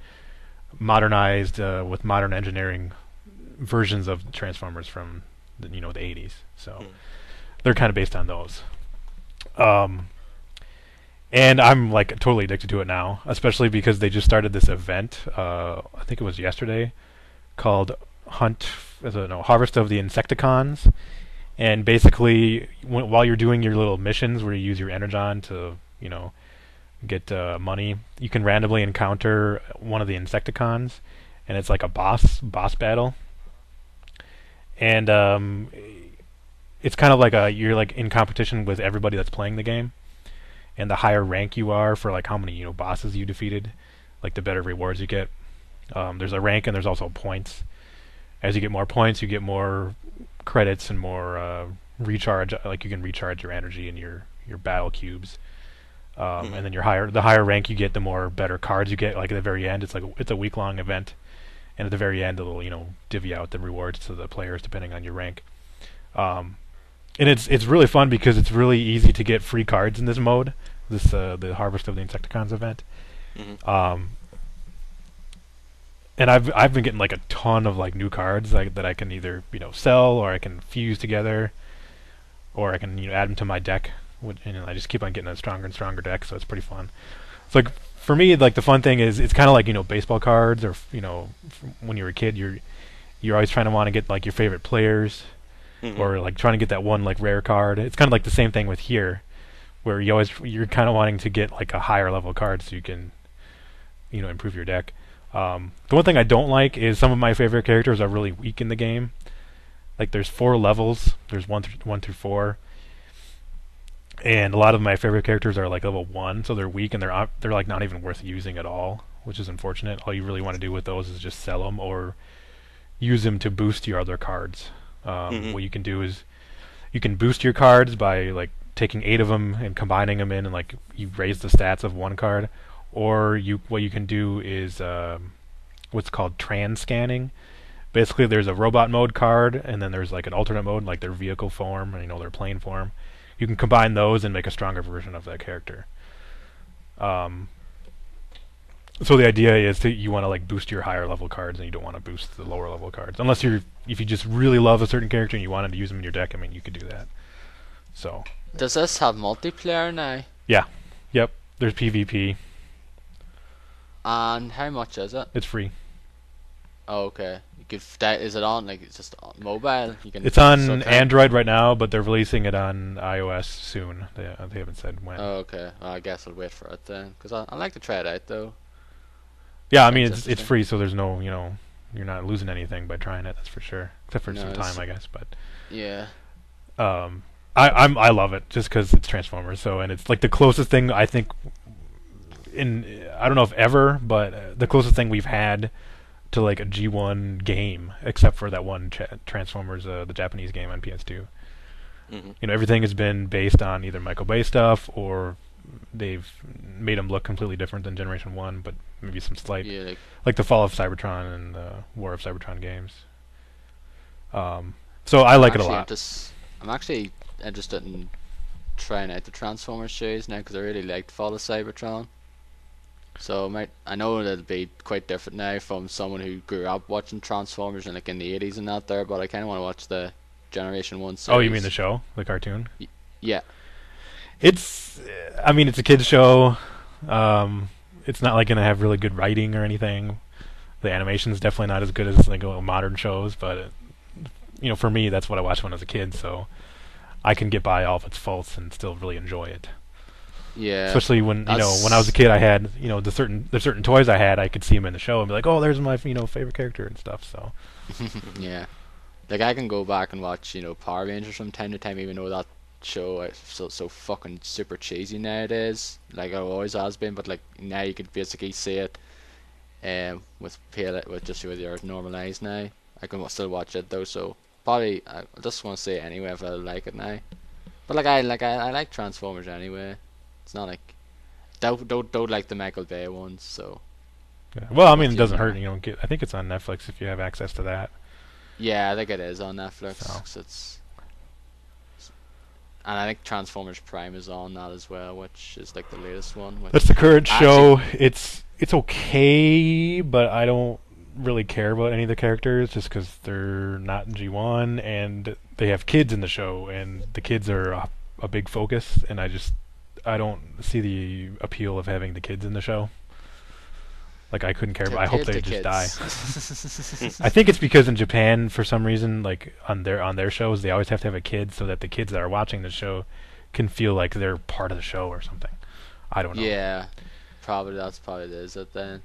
modernized with modern engineering versions of Transformers from the 80s. So they're kind of based on those. And I'm like totally addicted to it now, especially because they just started this event. I think it was yesterday, called Harvest of the Insecticons. And basically, while you're doing your little missions where you use your Energon to, get money, you can randomly encounter one of the Insecticons, and it's like a boss battle. And it's kind of like you're like in competition with everybody that's playing the game. And the higher rank you are for like how many bosses you defeated, like the better rewards you get. There's a rank and there's also points. As you get more points, you get more credits and more recharge. Like you can recharge your energy and your battle cubes. And then the higher rank you get, the more better cards you get. Like at the very end, it's a week-long event, and at the very end, it'll divvy out the rewards to the players depending on your rank. And it's really fun because it's really easy to get free cards in this mode, the Harvest of the Insecticons event. And I've been getting like a ton of like new cards that I can either sell, or I can fuse together, or I can add them to my deck and I just keep on getting a stronger and stronger deck, so it's pretty fun. It's like for me, like the fun thing is it's kind of like baseball cards, or when you were a kid, you're always trying to want to get like your favorite players, or like trying to get that one like rare card. It's kind of like the same thing with here, where you're kind of wanting to get like a higher level card so you can improve your deck. The one thing I don't like is some of my favorite characters are really weak in the game. Like there's 4 levels. There's 1 through 4, and a lot of my favorite characters are like level 1, so they're weak and they're like not even worth using at all, which is unfortunate. All you really want to do with those is just sell them or use them to boost your other cards. What you can do is you can boost your cards by like taking 8 of them and combining them in, and like you raise the stats of one card. Or what you can do is what's called trans scanning. Basically, there's a robot mode card, and then there's like an alternate mode, like their vehicle form, or their plane form. You can combine those and make a stronger version of that character. So the idea is you want to like boost your higher level cards, and you don't want to boost the lower level cards. Unless if you just really love a certain character and you wanted to use them in your deck, I mean, you could do that. So. Does this have multiplayer now? Yeah. Yep. There's PvP. And how much is it? It's free. Oh, okay. Is it on like it's just on mobile? It's on Android right now, but they're releasing it on iOS soon. They haven't said when. Oh, okay. Well, I guess I'll wait for it then, because I like to try it out though. Yeah, I mean it's free, so there's no you're not losing anything by trying it. That's for sure, except for some time, I guess. But yeah. I love it just because it's Transformers. So, and it's like the closest thing I think I don't know if ever, but the closest thing we've had to like a G1 game, except for that one Transformers, the Japanese game on PS2. Everything has been based on either Michael Bay stuff, or they've made them look completely different than Generation 1, but maybe some slight, like the Fall of Cybertron and the War of Cybertron games. So I like it a lot. I'm actually interested in trying out the Transformers series now, because I really liked Fall of Cybertron. So I know it'll be quite different now from someone who grew up watching Transformers in in the 80s and that there, but I kind of want to watch the Generation 1 series. Oh, you mean the show? The cartoon? Yeah. It's a kid's show. It's not like going to have really good writing or anything. The animation's definitely not as good as like modern shows, but for me, that's what I watched when I was a kid, so I can get by all of its faults and still really enjoy it. Yeah. Especially when when I was a kid, I had the certain toys I had, I could see them in the show and be like, oh, there's my favorite character and stuff. So. Yeah. Like I can go back and watch Power Rangers from time to time, even though that show is so fucking super cheesy nowadays. Like it always has been, but like now you can basically see it, with your normal eyes now. I can still watch it though, so probably I just want to say it anyway if I like it now. But I like Transformers anyway. It's not like don't like the Michael Bay ones. So. Yeah. Well, I mean, it doesn't hurt. I think it's on Netflix if you have access to that. Yeah, I think it is on Netflix. So. And I think Transformers Prime is on that as well, which is like the latest one. That's the current show. It's okay, but I don't really care about any of the characters just because they're not in G1 and they have kids in the show, and the kids are a big focus, and I don't see the appeal of having the kids in the show. Like I couldn't care, but I hope they just die. I think it's because in Japan, for some reason, like on their shows, they always have to have a kid so that the kids that are watching the show can feel like they're part of the show or something. I don't know. Yeah, that's probably it then.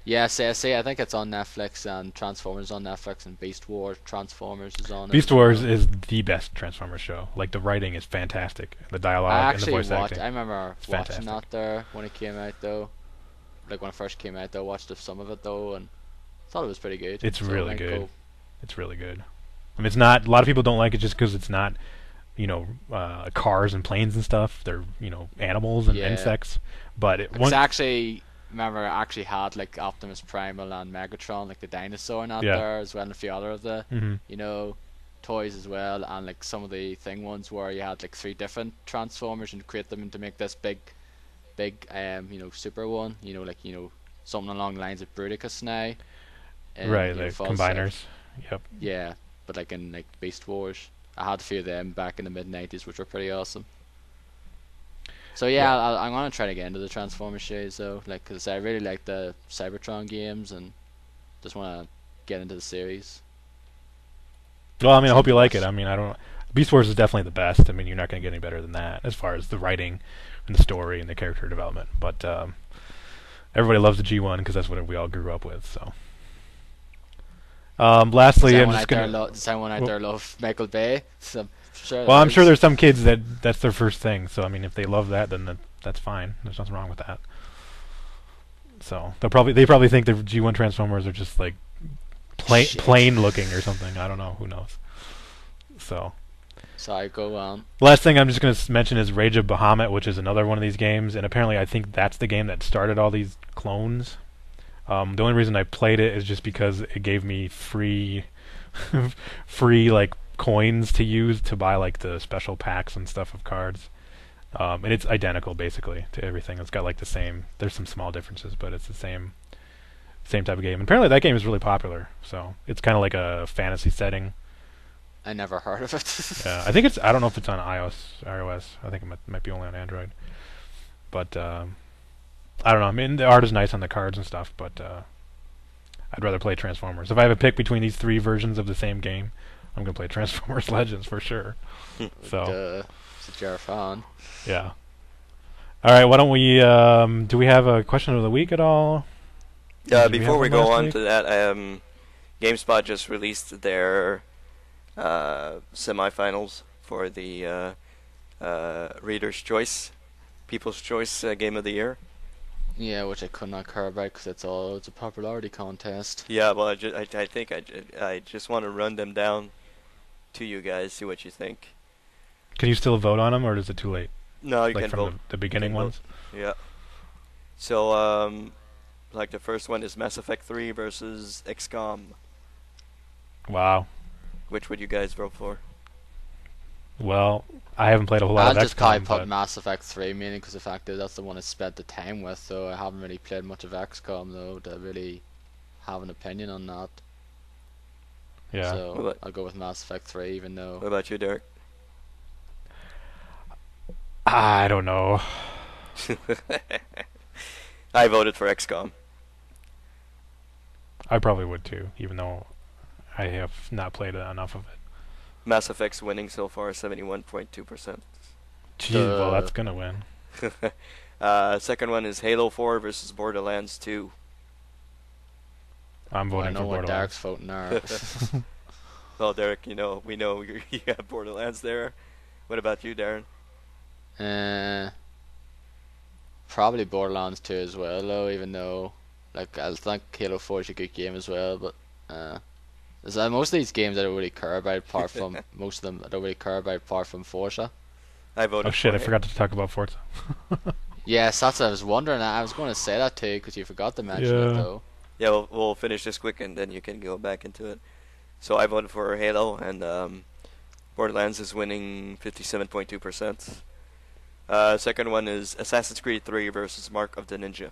Yeah, see, I think it's on Netflix, and Transformers on Netflix, and Beast Wars Transformers is on. Beast Wars is the best Transformers show. Like the writing is fantastic, the dialogue and the voice acting. I remember watching that there when it came out though. Like when it first came out, I watched some of it though, and thought it was pretty good. It's really good. It's really good. I mean, it's not. A lot of people don't like it just because it's not, cars and planes and stuff. They're animals and insects. But it's actually. Remember, I actually had like Optimus Primal and Megatron, like the dinosaur, and out there as well, and a few other of the toys as well, and like some of the thing ones where you had like 3 different Transformers and create them to make this big super one, something along the lines of Bruticus now. Right, like combiners. Yep. Yeah, but like in like Beast Wars, I had a few of them back in the mid-90s, which were pretty awesome. So yeah, I'm gonna try to get into the Transformers series though, like, cause I really like the Cybertron games and just wanna get into the series. Well, I mean, I hope you like it. Seems I mean, I don't. Beast Wars is definitely the best. I mean, you're not going to get any better than that as far as the writing and the story and the character development. But everybody loves the G1 because that's what we all grew up with. So, lastly, I'm just going to. Someone out there love Michael Bay. So sure. Well, I'm sure there's some kids that's their first thing. So, I mean, if they love that, then that's fine. There's nothing wrong with that. So they probably think the G1 Transformers are just like plain looking or something. I don't know. Who knows? So. Sorry, go on. Last thing I'm just going to mention is Rage of Bahamut, which is another one of these games, and apparently I think that's the game that started all these clones. The only reason I played it is just because it gave me free like coins to use to buy like the special packs and stuff of cards. And it's identical basically to everything. It's got like the same. There's some small differences, but it's the same type of game. And apparently that game is really popular. So it's kind of like a fantasy setting. I never heard of it. Yeah, I think it's. I don't know if it's on iOS. I think it might be only on Android. But I don't know. I mean, the art is nice on the cards and stuff, but I'd rather play Transformers. If I have a pick between these three versions of the same game, I'm gonna play Transformers Legends for sure. So. It's a fan. Yeah. All right. Why don't we? Do we have a question of the week at all? Yeah. Before we go on to that, GameSpot just released their semifinals for the Reader's Choice, People's Choice Game of the Year. Yeah, which I could not care about because it's a popularity contest. Yeah, well, I think I just want to run them down to you guys, see what you think. Can you still vote on them, or is it too late? No, you like can from vote. The beginning ones. Yeah. So, like the first one is Mass Effect 3 versus XCOM. Wow. Which would you guys vote for? Well, I haven't played a whole lot of XCOM. I'll just probably put Mass Effect 3, mainly because the fact is that's the one I spent the time with, so I haven't really played much of XCOM, though, to really have an opinion on that. Yeah. So, I'll go with Mass Effect 3, even though... What about you, Derek? I don't know. I voted for XCOM. I probably would too, even though I have not played enough of it. Mass Effect's winning so far, 71.2%. Jeez, well, that's gonna win. Second one is Halo 4 versus Borderlands 2. I'm voting for what Borderlands. Derek's voting there. Well, Derek, we know you have Borderlands there. What about you, Darren? Probably Borderlands 2 as well, though, even though, like, I think Halo 4 is a good game as well, but, most of these games I don't really care about apart from, most of them I don't really care about apart from Forza. I voted Oh shit, I for forgot to talk about Forza. Yes, that's what I was wondering. I was going to say that too, because you forgot to mention it, though. Yeah, we'll finish this quick and then you can go back into it. So I voted for Halo, and Borderlands is winning 57.2%. Second one is Assassin's Creed 3 versus Mark of the Ninja.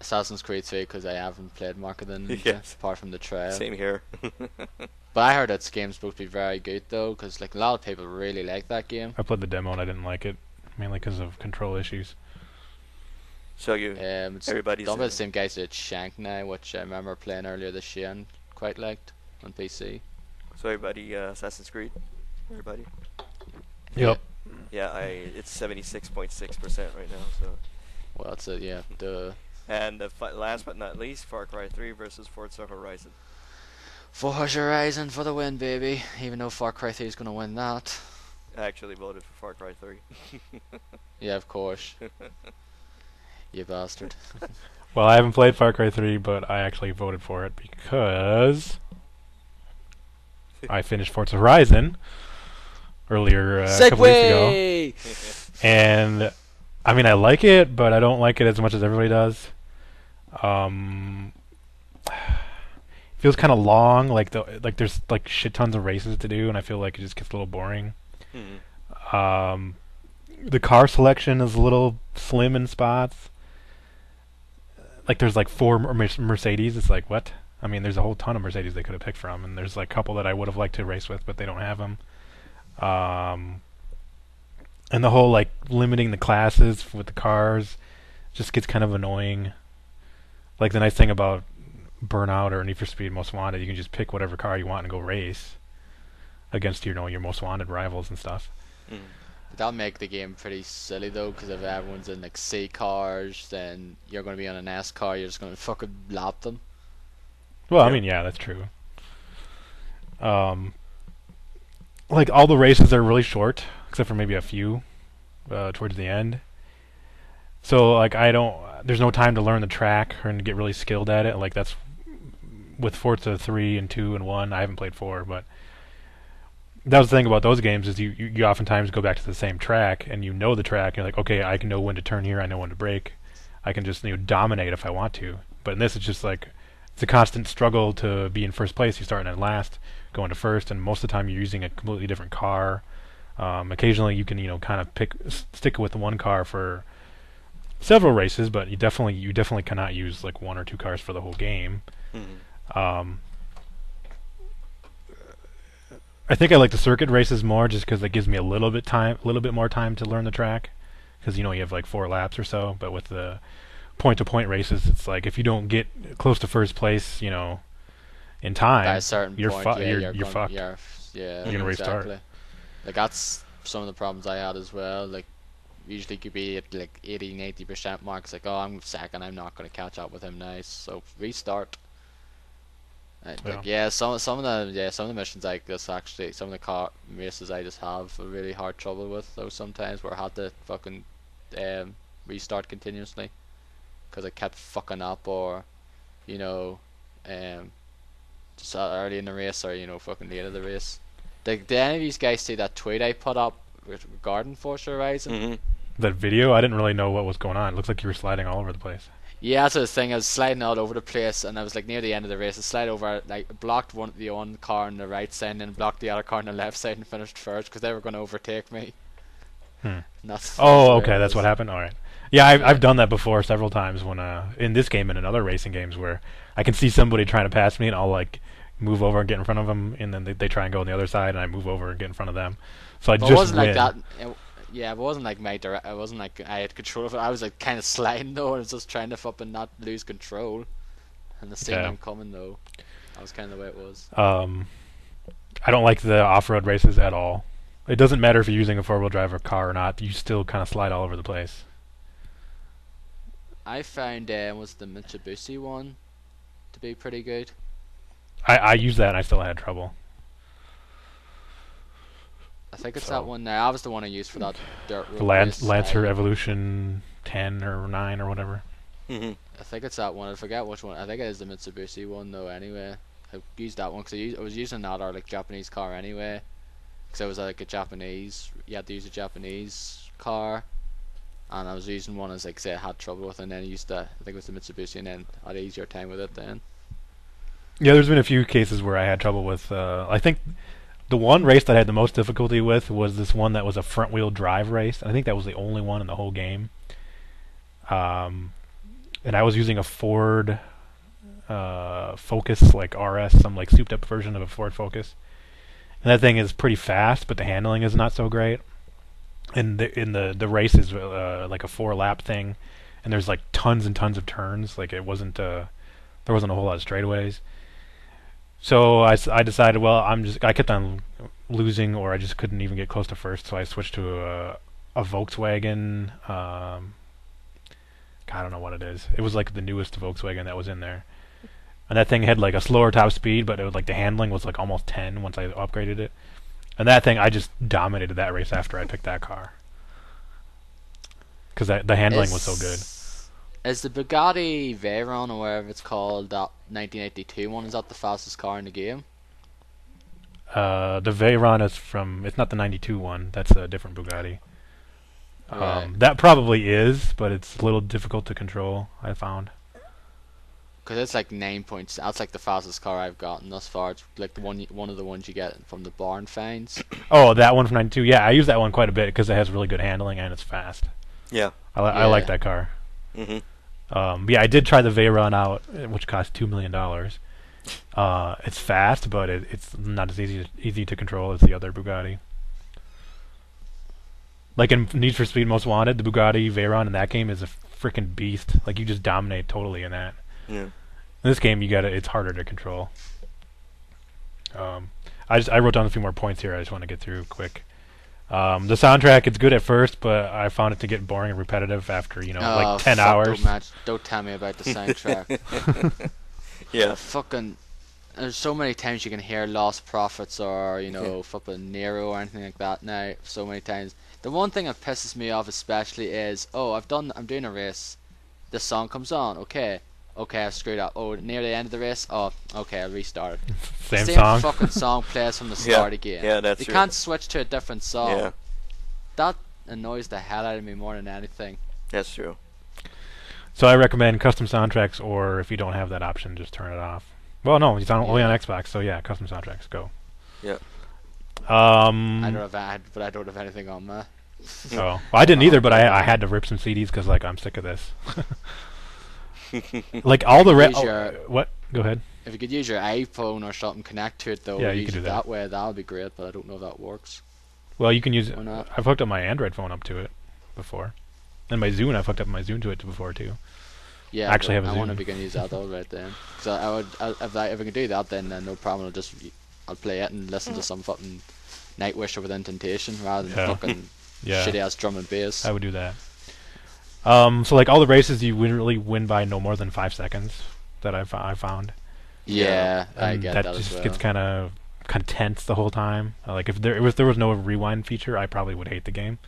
Assassin's Creed 3, because I haven't played Mark of the Ninja, Yes. apart from the trial. Same here. But I heard that game's supposed to be very good, though, because like, a lot of people really like that game. I played the demo and I didn't like it, mainly because of control issues. So It's everybody's done by the same guys that did Shank now, which I remember playing earlier this year and quite liked on PC. So everybody, Assassin's Creed? Everybody? Yep. Yeah, it's 76.6% right now, so... Well, that's it, yeah. And last but not least, Far Cry 3 versus Forza Horizon. Forza Horizon for the win, baby. Even though Far Cry 3 is going to win that. I actually voted for Far Cry 3. Yeah, of course. You bastard. Well, I haven't played Far Cry 3, but I actually voted for it because I finished Forza Horizon earlier a couple weeks ago. And I mean, I like it, but I don't like it as much as everybody does. Feels kind of long, like there's like shit tons of races to do, and I feel like it just gets a little boring. The car selection is a little slim in spots. Like there's like 4 Mercedes. It's like, what? I mean, there's a whole ton of Mercedes they could have picked from, and there's like a couple that I would have liked to race with, but they don't have them. And And the whole like limiting the classes with the cars just gets kind of annoying. Like the nice thing about Burnout or Need for Speed Most Wanted, you can just pick whatever car you want and go race against your Most Wanted rivals and stuff. Mm. That'll make the game pretty silly though, because if everyone's in like C cars, then you're going to be on an S car. You're just going to fucking lap them. Well, I Yeah. mean, yeah, that's true. Like all the races are really short, except for maybe a few towards the end. So like there's no time to learn the track or to get really skilled at it. Like that's with Forza 3 and 2 and 1. I haven't played 4, but that was the thing about those games is you oftentimes go back to the same track and you know the track. You're like, okay, I can know when to turn here. I know when to brake. I can just dominate if I want to. But in this, it's just like it's a constant struggle to be in first place. You're starting at last, going to first, and most of the time you're using a completely different car. Occasionally you can kind of stick with one car for several races, but you definitely cannot use like one or two cars for the whole game. Mm. I think I like the circuit races more just because it gives me a little bit more time to learn the track. Because you have like 4 laps or so, but with the point-to-point races, it's like if you don't get close to first place, in time, By a certain you're point, you're fucked. Yeah, You're gonna restart. exactly. Like that's some of the problems I had as well. Like usually could be at like 80-90% mark. It's like, oh, I'm second. I'm not going to catch up with him now. So restart. Some of the missions I just actually some of the car races I just have a really hard trouble with though sometimes where I had to fucking restart continuously because I kept fucking up or just early in the race or fucking late in the race. Did any of these guys see that tweet I put up regarding Forza Horizon? Mm-hmm. That video, I didn't really know what was going on. It looked like you were sliding all over the place. Yeah, that's the thing. I was sliding all over the place, and I was like near the end of the race. I slid over, like blocked the one car on the right side, and then blocked the other car on the left side, and finished first because they were going to overtake me. And that's okay, that's what happened. All right. Yeah, I've done that before several times when in this game and in other racing games where I can see somebody trying to pass me, and I'll like move over and get in front of them, and then they try and go on the other side, and I move over and get in front of them. So I But just it wasn't win. like that. Yeah, it wasn't like it wasn't like I had control of it. I was like kind of sliding though, and I was just trying to up and not lose control. And the same Yeah. I'm coming though. That was kind of the way it was. I don't like the off-road races at all. It doesn't matter if you're using a four-wheel drive or car or not. You still kind of slide all over the place. I found was the Mitsubishi one to be pretty good. I used that and I still had trouble. I think it's So- that one there. That was the one I used for that dirt road The race. Lancer Evolution 10 or 9 or whatever. Mm-hmm. I think it's that one. I forget which one. I think it is the Mitsubishi one though. Anyway, I used that one because I was using that or like Japanese car anyway. Because I was like a Japanese. You had to use a Japanese car, and I was using one as like say I had trouble with, and then I used I think it was the Mitsubishi, and then I had an easier time with it then. Yeah, there's been a few cases where I had trouble with. I think the one race that I had the most difficulty with was this one that was a front-wheel drive race. I think that was the only one in the whole game. And I was using a Ford Focus, like RS, some like souped-up version of a Ford Focus. And that thing is pretty fast, but the handling is not so great. And the race is like a 4-lap thing, and there's like tons and tons of turns. Like it wasn't there wasn't a whole lot of straightaways. So I decided, well, I kept on losing, or I just couldn't even get close to first. So I switched to a Volkswagen. I don't know what it is. It was like the newest Volkswagen that was in there, and that thing had like a slower top speed, but it was like the handling was like almost 10 once I upgraded it. And that thing, I just dominated that race after I picked that car because the handling was so good. Is the Bugatti Veyron or whatever it's called, that 1982 one, is that the fastest car in the game? The Veyron is it's not the 92 one. That's a different Bugatti. Right. That probably is, but it's a little difficult to control, I found. Because it's like 9 points. That's like the fastest car I've gotten thus far. It's like one of the ones you get from the barn finds. Oh, that one from 92. Yeah, I use that one quite a bit because it has really good handling and it's fast. Yeah. I like that car. Mm-hmm. Yeah, I did try the Veyron out, which cost $2 million. It's fast, but it's not as easy to control as the other Bugatti. Like in Need for Speed Most Wanted, the Bugatti Veyron in that game is a freaking beast. Like you just dominate totally in that. Yeah. In this game, it's harder to control. I wrote down a few more points here. I just want to get through quick. The soundtrack, it's good at first, but I found it to get boring and repetitive after like 10 hours. Don't tell me about the soundtrack. Yeah. Fucking, there's so many times you can hear Lost Prophets or fucking Nero or anything like that now. So many times. The one thing that pisses me off especially is, I'm doing a race. This song comes on. Okay, I screwed up. Oh, near the end of the race. Oh, okay, I'll restart it. Same Same song. fucking song plays from the start again. Yeah, that's You true. can't switch to a different song. Yeah, That annoys the hell out of me more than anything. that's true. So I recommend custom soundtracks, or if you don't have that option, just turn it off. Well, no, it's only on Xbox, so yeah, custom soundtracks, go. Yeah. I don't have anything on that. Oh, well, I didn't either, but I had to rip some CDs because like I'm sick of this. Like all the what? Go ahead. If you could use your iPhone or something, connect to it though. Yeah, you use could do it that. way. That would be great, but I don't know if that works. Well, you can use it. Why not? I've hooked up my Android phone up to it before, and my Zune. I've hooked up my Zune to it before too. Yeah, Actually but have a I wonder Zune. if you can use that though right then. Because if I can do that, then no problem. I'll play it and listen to some fucking Nightwish or Within Temptation rather than fucking shitty ass drum and bass. I would do that. So like all the races, you wouldn't really win by no more than 5 seconds that I found. Yeah, I And get that that as just well. gets kind of tense the whole time. Like if there was no rewind feature, I probably would hate the game.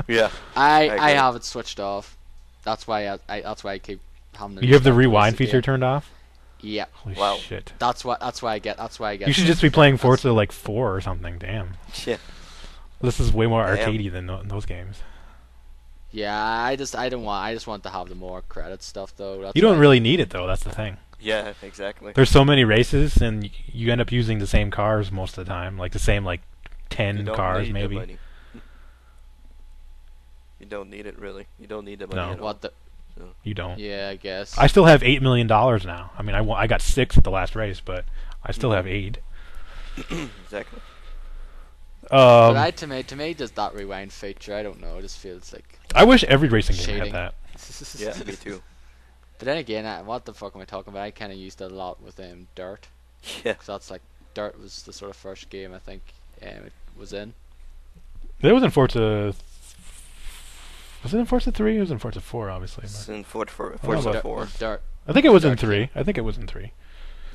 Yeah. I agree. have it switched off. That's why I keep having to You have the restart rewind race feature again. turned off? Yeah, Holy Wow. shit. that's why I get. You should just be playing Forza like 4 or something. Damn. Yeah. This is way more Damn. arcadey than those games. Yeah, I just want to have the more credit stuff though. That's You don't why- really need it though. That's the thing. Yeah, exactly. There's so many races, and you end up using the same cars most of the time, like the same like You 10 don't cars need the maybe. money. You don't need it really. You don't need the money No. at all. What the? You don't. Yeah, I guess. I still have $8 million now. I mean, I got 6 at the last race, but I still have 8. Exactly. But to me, just that rewind feature, I don't know. It just feels like. I wish every racing game Cheating. had that. Yeah, me too. But then again, what the fuck am I talking about? I kind of used it a lot with Dirt, Yeah. because that's like Dirt was the sort of first game I think it was in. It was in Forza. Was it in Forza 3? It was in Forza 4, obviously. It's but- in Forza but- 4. Dirt. I think it was in Dirt 3. I think it was in 3.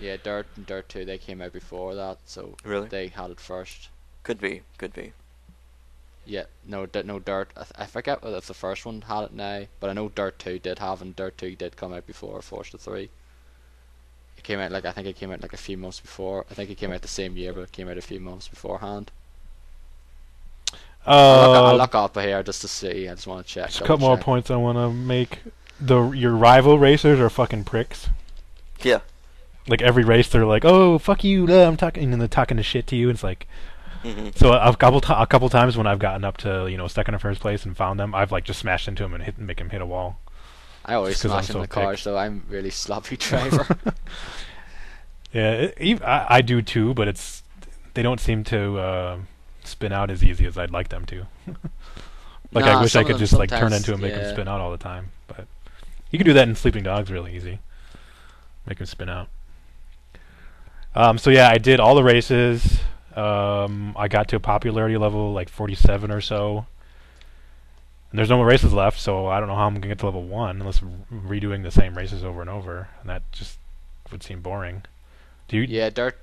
Yeah, Dirt and Dirt 2 they came out before that, so Really? they had it first. Could be. Could be. Yeah, no Dirt. I forget whether if the first one had it now, but I know Dirt 2 did have, and Dirt 2 did come out before Forza 3. It came out I think it came out like a few months before. I think it came out the same year, but it came out a few months beforehand. I'll look up here just to see. I just want to check. Just a couple more points I want to make. Your rival racers are fucking pricks. Yeah. Like every race, they're like, "Oh, fuck you!" I'm talking, and they're talking to shit to you. It's like, Hmm. so a couple times when I've gotten up to second or first place and found them, I've like just smashed into them and make them hit a wall. I always Just 'cause I'm smash in so the cars, picked. so I'm really sloppy driver. Yeah, I do too, but they don't seem to spin out as easy as I'd like them to. Like I Nah, wish some I of could them just like turn sometimes- into and make them yeah. spin out all the time. But you can do that in Sleeping Dogs really easy. Make them spin out. So yeah, I did all the races. I got to a popularity level like 47 or so. And there's no more races left, so I don't know how I'm gonna get to level 1 unless redoing the same races over and over, and that just would seem boring. Do you? Yeah, Dirt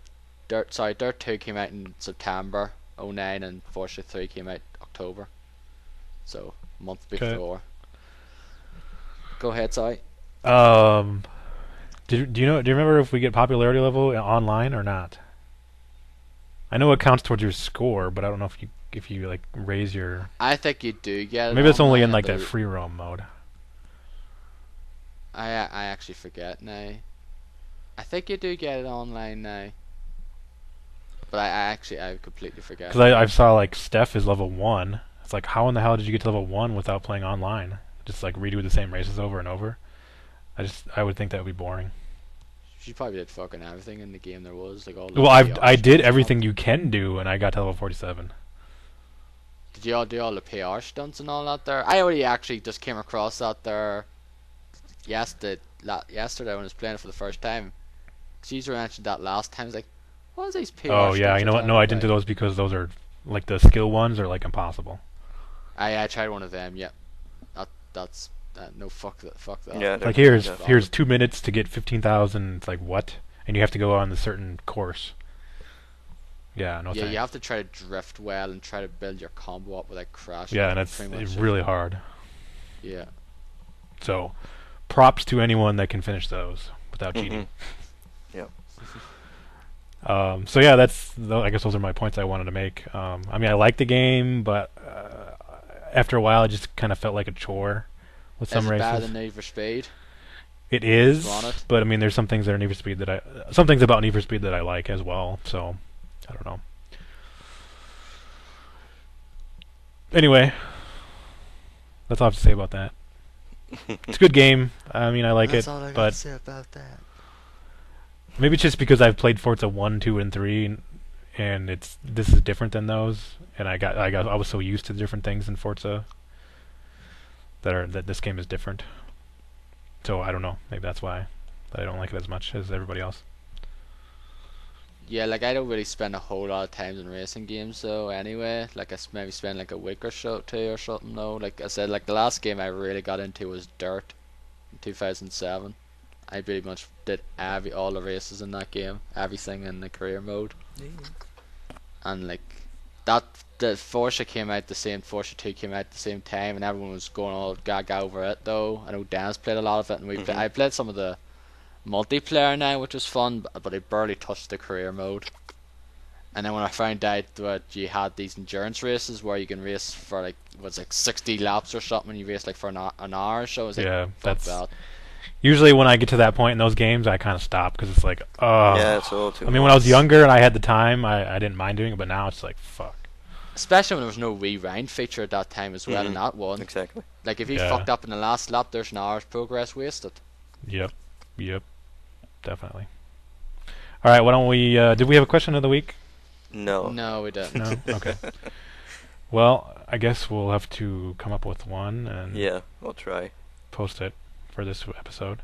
2 came out in September 09 and Forza 3 came out October. So, a month Okay. before. Go ahead, sorry. Do you remember if we get popularity level online or not? I know it counts towards your score, but I don't know if you like raise your. I think you do get it. Maybe it's only in online, like I that believe. free roam mode. I actually forget now. I think you do get it online now. But I completely forget. Because I saw like Steph is level 1. It's like, how in the hell did you get to level 1 without playing online? Just like redo the same races over and over. I would think that would be boring. She probably did fucking everything in the game there was, like all. Well, I did everything you can do, and I got to level 47. Did you all do all the PR stunts and all that there? I already actually just came across that there yesterday when I was playing it for the first time. Caesar mentioned that last time. I was like, what is these PR Oh yeah, stunts you know you're what? No, talking I didn't do about? those because those are like the skill ones are like impossible. I tried one of them. Yeah, that's no fuck that. Yeah, they're Like pretty here's tough. here's 2 minutes to get 15,000. It's like what? And you have to go on a certain course. Yeah, no Yeah, thanks. you have to try to drift well and try to build your combo up without crashing. Yeah, and it's pretty much. really hard. Yeah. So, props to anyone that can finish those without cheating. Yep. So yeah, I guess those are my points I wanted to make. I mean, I like the game, but after a while, it just kind of felt like a chore with some Is it races. better than Need for Speed? It is, Run it. but I mean, there's some things that are Need for Speed some things about Need for Speed that I like as well. So, I don't know. Anyway, that's all I have to say about that. It's a good game. I mean, I like That's it, all I got but to say about that. maybe it's just because I've played Forza 1, 2, and 3, and this is different than those, and I was so used to different things in Forza that this game is different. So I don't know. Maybe that's why that I don't like it as much as everybody else. Yeah, like I don't really spend a whole lot of time in racing games though anyway. Like maybe spend like a week or so, two or something though. Like I said, like the last game I really got into was Dirt in 2007. I pretty much did all the races in that game, everything in the career mode. And like the Forza 2 came out at the same time, and everyone was going all gaga over it though. I know Dan's played a lot of it, and I played some of the multiplayer now, which was fun, but I barely touched the career mode. And then when I found out that you had these endurance races where you can race for like 60 laps or something, and you race like for an hour or so, I was like, Yeah, fuck that's that. usually when I get to that point in those games, I kind of stop because it's like, oh. Yeah, it's all too I mean, when I was younger and I had the time, I didn't mind doing it, but now it's like, fuck. Especially when there was no rewind feature at that time as well in that one. Exactly. Like if you Yeah. fucked up in the last lap, there's an hour's progress wasted. Yep, definitely. All right, why don't we? Did we have a question of the week? No. No, we didn't. No. Okay. Well, I guess we'll have to come up with one and Yeah, we'll try. post it for this episode.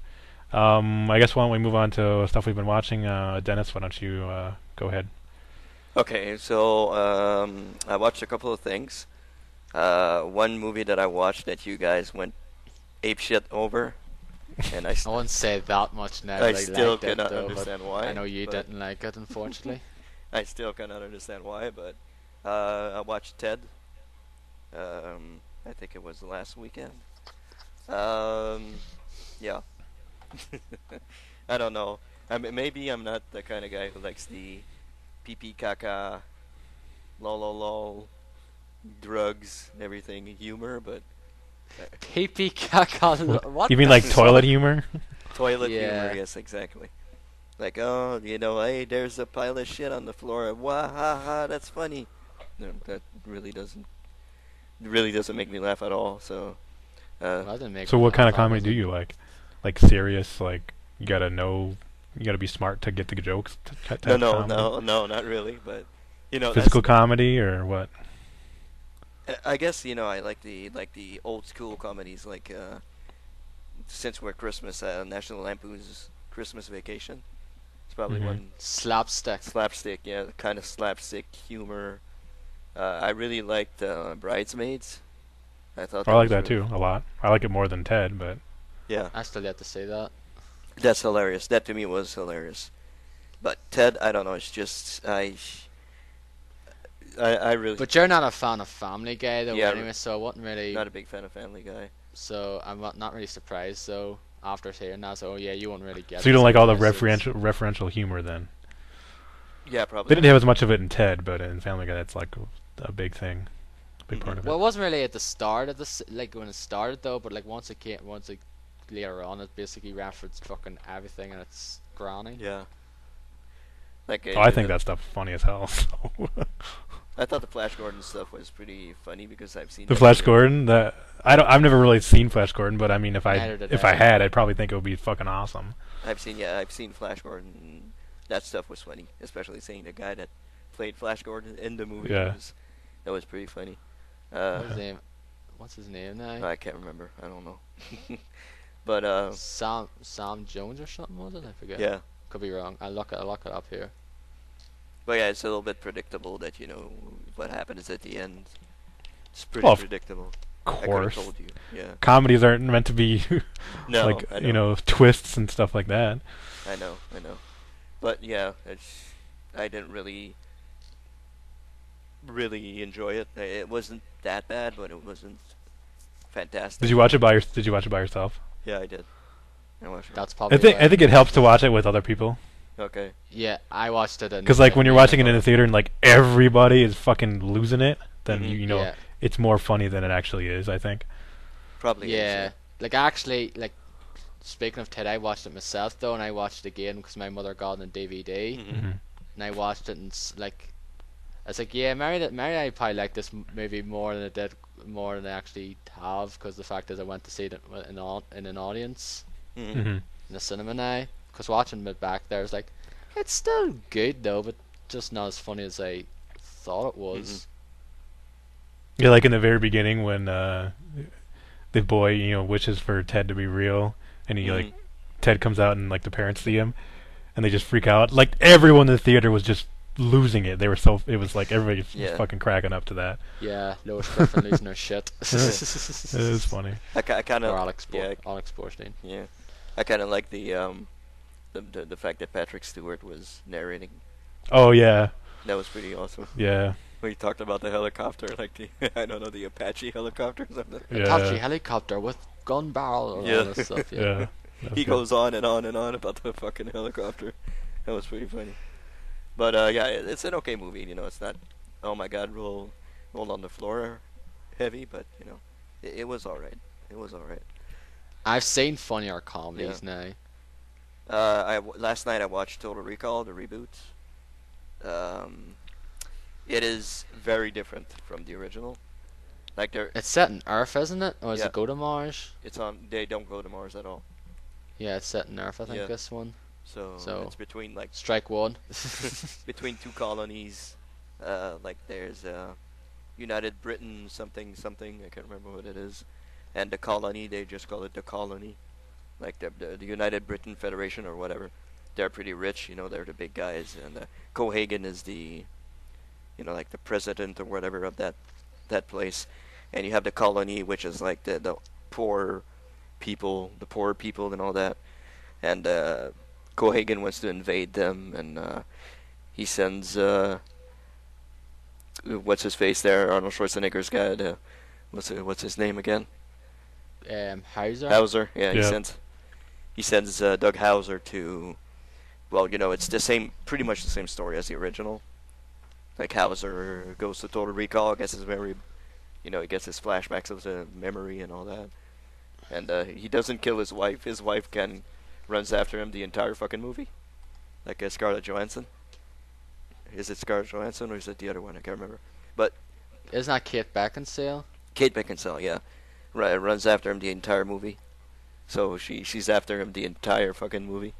I guess why don't we move on to stuff we've been watching? Dennis, why don't you go ahead? Okay, so I watched a couple of things. One movie that I watched that you guys went apeshit over, and I I wouldn't say that much now. I that still liked it, cannot though, but understand why. I know you but didn't like it, unfortunately. I still cannot understand why, but I watched Ted. I think it was last weekend. Yeah. I don't know. I mean, maybe I'm not the kind of guy who likes the pee caca, lol, drugs, everything, humor, but Pee caca. What? You mean the like fuck? toilet humor? toilet Yeah. humor, yes, exactly. Like, oh, hey, there's a pile of shit on the floor. Wah ha ha, that's funny. No, that really doesn't make me laugh at all. So, Well, that didn't make So me what kind laugh, of comedy that do was you like? Like serious, like you gotta be smart to get the jokes. Type comedy? no, not really. But Physical comedy or what? I guess I like the old school comedies. Like since we're Christmas, National Lampoon's Christmas Vacation. It's probably Mhm. one Slapstick. slapstick. Yeah, kind of slapstick humor. I really liked Bridesmaids. I thought I like was that really- too a lot. I like it more than Ted, but Yeah, I still yet to say that. that's hilarious. That to me was hilarious. But Ted, I don't know. It's just I really But you're not a fan of Family Guy, though, Yeah, anyway, so I wasn't really. not a big fan of Family Guy. So I'm not really surprised, though, after hearing that. So, yeah, you won't really get so you don't like all the referential. referential humor then? Yeah, probably. They didn't have as much of it in Ted, but in Family Guy, that's like a big thing, big part of Well, it. it wasn't really at the start of like when it started though, but like once it later on, it basically referenced fucking everything, and it's granny. Yeah. Like Oh, I think that stuff's funny as hell. So. I thought the Flash Gordon stuff was pretty funny because I've seen The that Flash video. Gordon, I've never really seen Flash Gordon, but I mean, if Neither did I I. had, I'd probably think it would be fucking awesome. I've seen Flash Gordon. That stuff was funny, especially seeing the guy that played Flash Gordon in the movie. Yeah. That was pretty funny. What's his name? What's his name now? I can't remember. I don't know. But Sam Jones or something was it? I forget. yeah. Could be wrong. I'll look it up here. But yeah, it's a little bit predictable that what happens at the end. It's pretty Well, predictable. Of I could have course. told you. Yeah. Comedies aren't meant to be No, like I know. twists and stuff like that. I know. But yeah, I didn't really enjoy it. It wasn't that bad, but it wasn't fantastic. Did you watch it by yourself? Yeah, I did. I watched it. That's probably. I think it helps to watch it with other people. Okay. Yeah, I watched it. Because like when you're watching it in the theater and like everybody is fucking losing it, then Mhm. you know Yeah. it's more funny than it actually is. I think. Probably. Yeah, Is, like actually, like speaking of Ted, I watched it myself though, and I watched it again because my mother got it on DVD, Mhm. and I watched it and I was like, yeah, Mary, I probably like this movie more than I actually have, because the fact is I went to see it in an audience Mhm. Mm-hmm. in the cinema now. Because watching it back there, I was like, it's still good though, but just not as funny as I thought it was. Yeah, like in the very beginning when the boy wishes for Ted to be real, and he like Mhm. Ted comes out and like the parents see him, and they just freak out. Like everyone in the theater was just losing it. It was like everybody was Yeah. fucking cracking up to that. Yeah, Lois Griffin losing her shit. It is funny. I kind Or of. Alex Yeah. Borstein. Yeah. I kind of like the fact that Patrick Stewart was narrating. Oh yeah, That was pretty awesome. yeah, We talked about the helicopter, like the Apache helicopter or something. yeah. Apache helicopter with gun barrel and Yeah. all this stuff. Yeah. Yeah. That was He good. goes on and on and on about the fucking helicopter. That was pretty funny. But yeah, it's an okay movie. It's not, oh my god, roll on the floor heavy, but it was all right. It was all right. I've seen funnier comedies now. Last night I watched Total Recall, the reboot. It is very different from the original. Like It's set in Earth, isn't it? Or does Yeah. it go to Mars? they don't go to Mars at all. Yeah, it's set in Earth, I think, Yeah. this one. So it's between like Strike one. between two colonies. Like there's United Britain something. I can't remember what it is. And the colony, they just call it the colony. Like the United Britain Federation or whatever. They're pretty rich, they're the big guys. And Cohagen is the, like the president or whatever of that place. And you have the colony, which is like the poor people and all that. And Cohagen wants to invade them, and he sends what's his face there, Arnold Schwarzenegger's guy. What's his name again? Hauser. Yeah, Yeah. he sends Doug Hauser to. Well, it's pretty much the same story as the original. Like Hauser goes to Total Recall, gets his memory, he gets his flashbacks of the memory and all that. And he doesn't kill his wife. His wife runs after him the entire fucking movie. Like Scarlett Johansson. Is it Scarlett Johansson or is it the other one? I can't remember. But Isn't that Kate Beckinsale? Kate Beckinsale, yeah, runs after him the entire movie. So she's after him the entire fucking movie.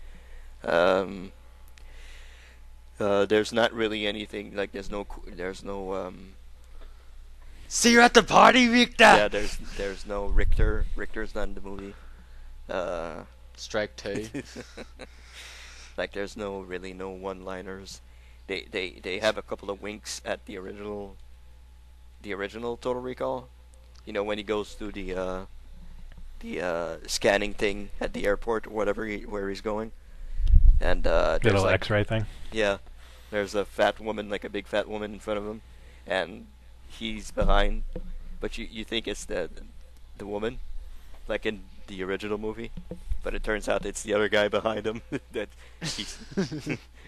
There's not really anything like there's no See you at the party, Victor! yeah there's no Richter. Richter's not in the movie. Strike two. Like there's no one-liners. They have a couple of winks at the original Total Recall. When he goes through the scanning thing at the airport or whatever where he's going. And The there's little like, X-ray thing. yeah, there's a fat woman, like a big fat woman in front of him, and he's behind, but you think it's the woman, like in the original movie, but it turns out it's the other guy behind him that he's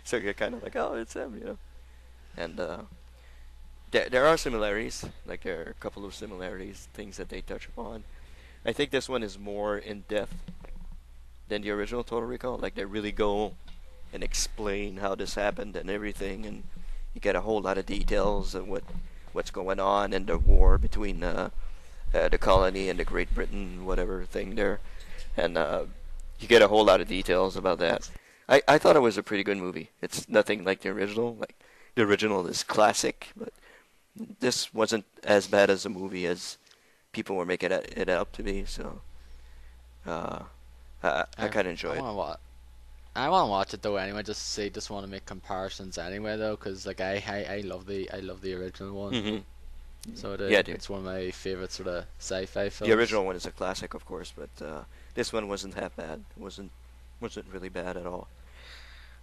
so you're kind of like, oh, it's him, And there are similarities, like there are a couple of similarities, things that they touch upon. I think this one is more in depth than the original Total Recall. Like they really go and explain how this happened and everything, and you get a whole lot of details of what's going on and the war between the colony and the Great Britain, whatever thing there, and you get a whole lot of details about that. I thought it was a pretty good movie. It's nothing like the original. Like the original is classic, but this wasn't as bad as a movie as people were making it out to be. So I kind of enjoy it. I want to watch it though anyway. Just want to make comparisons anyway though, because like I love the original one. Mm-hmm. So Yeah, dude. it's one of my favorite sort of sci-fi films. The original one is a classic, of course, but this one wasn't that bad. It wasn't really bad at all.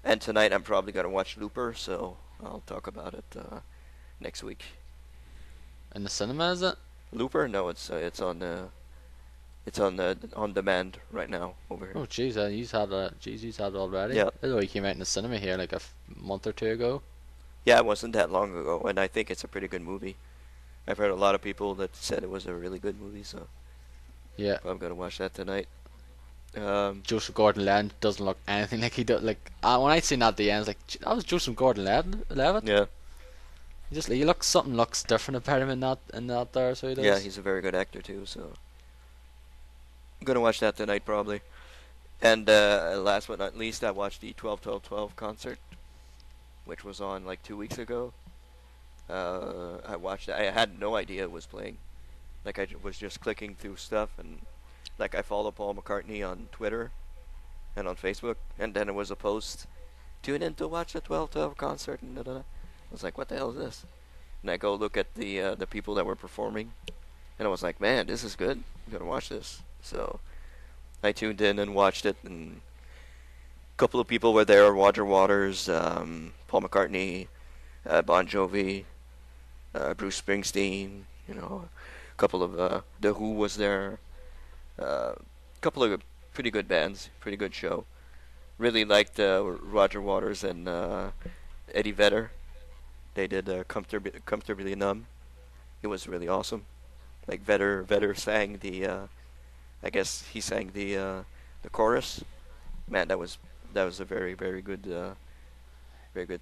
And tonight I'm probably gonna watch Looper, so I'll talk about it next week. In the cinema, is it? Looper? No, it's on demand right now over here. Oh jeez, you've had it already. Yeah. I didn't know he came out in the cinema here like a month or two ago. Yeah, it wasn't that long ago, and I think it's a pretty good movie. I've heard a lot of people that said it was a really good movie, so Yeah. I'm gonna watch that tonight. Joseph Gordon-Levitt doesn't look anything like he does. Like when I seen that at the end, I was like, that was Joseph Gordon-Levitt. Yeah, He looks something looks different about him in that there, so he does. yeah, he's a very good actor too. So I'm gonna watch that tonight probably. And last but not least, I watched the 12-12-12 concert, which was on like 2 weeks ago. I watched it. I had no idea it was playing. Like I was just clicking through stuff, and like I follow Paul McCartney on Twitter and on Facebook, and then it was a post, tune in to watch the 12-12 concert, and I was like, what the hell is this? And I go look at the people that were performing, and I was like, man, this is good. I'm gonna watch this. So I tuned in and watched it, and a couple of people were there: Roger Waters, Paul McCartney, Bon Jovi, Bruce Springsteen. You know, a couple of The Who was there. A couple of pretty good bands, pretty good show. Really liked Roger Waters and Eddie Vedder. They did Comfortably Numb. It was really awesome. Like Vedder sang I guess he sang the chorus. Man, that was a very very good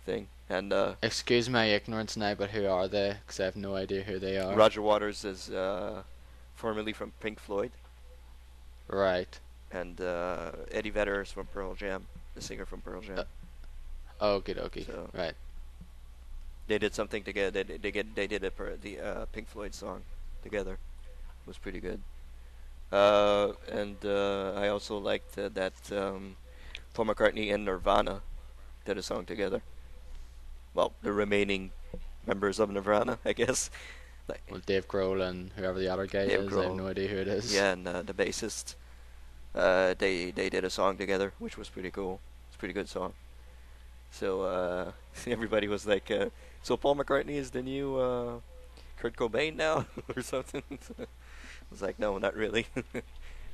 thing. And Excuse my ignorance now, but who are they? Because I have no idea who they are. Roger Waters is formerly from Pink Floyd. Right. And Eddie Vedder is from Pearl Jam, the singer from Pearl Jam. Okay. So- Right. They did something together. They did the Pink Floyd song together. It was pretty good. And I also liked that Paul McCartney and Nirvana did a song together. Well, the remaining members of Nirvana, I guess. Like, Well, Dave Grohl and whoever the other guy Dave is, I have Grohl. no idea who it is. yeah, and the bassist. They did a song together, which was pretty cool. It's a pretty good song. So everybody was like, "So Paul McCartney is the new Kurt Cobain now, or something?" I was like, "No, not really,"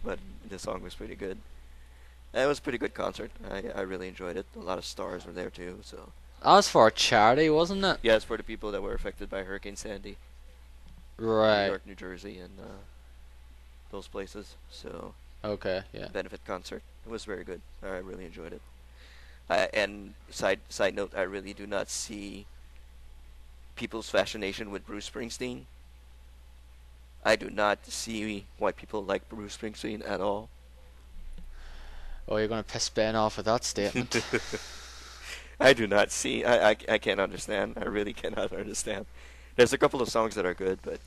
but the song was pretty good. It was a pretty good concert. I really enjoyed it. A lot of stars were there too. So That was for a charity, wasn't it? yeah, it's for the people that were affected by Hurricane Sandy, New Right. York, New Jersey, and those places. So Okay. Yeah. benefit concert. It was very good. I really enjoyed it. And side note, I really do not see people's fascination with Bruce Springsteen. I do not see why people like Bruce Springsteen at all. Oh, you're gonna piss Ben off with that statement. I do not see. I can't understand. I really cannot understand. There's a couple of songs that are good, but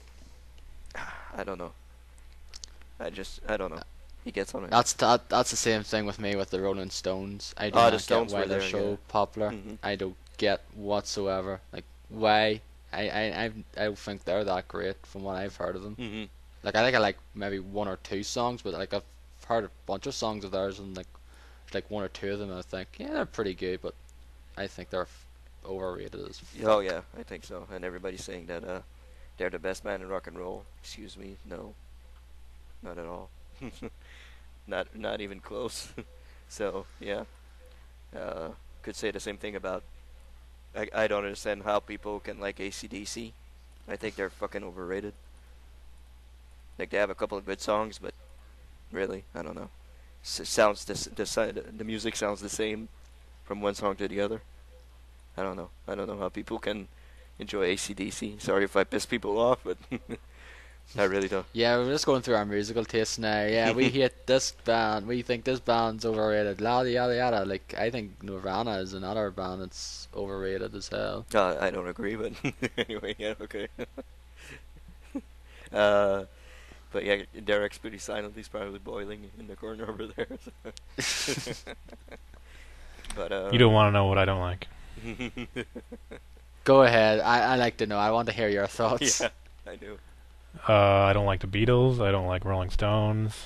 I don't know. I don't know. He gets on it. That's the same thing with me with the Rolling Stones. I do Oh, not the get Stones why were they're there, so yeah. popular. Mhm. I don't get whatsoever. Like why? I don't think they're that great from what I've heard of them. Hmm. Like I think I like maybe one or two songs, but like I've heard a bunch of songs of theirs, and like there's like one or two of them, and I think yeah they're pretty good, but I think they're overrated as fuck. Oh yeah, I think so. And everybody's saying that they're the best band in rock and roll. Excuse me, no, not at all. not even close. So yeah, could say the same thing about. I don't understand how people can like AC/DC. I think they're fucking overrated. Like they have a couple of good songs, but really, I don't know. Sounds the music sounds the same from one song to the other. I don't know. I don't know how people can enjoy AC/DC. Sorry if I piss people off, but I really don't. Yeah, we're just going through our musical tastes now. Yeah, we hate this band. We think this band's overrated. Yada yada yada. Like, I think Nirvana is another band that's overrated as hell. I don't agree, but anyway, yeah, okay. But yeah, Derek's pretty silent. He's probably boiling in the corner over there. So. But You don't want to know what I don't like. Go ahead. I like to know. I want to hear your thoughts. Yeah, I do. I don't like the Beatles. I don't like Rolling Stones.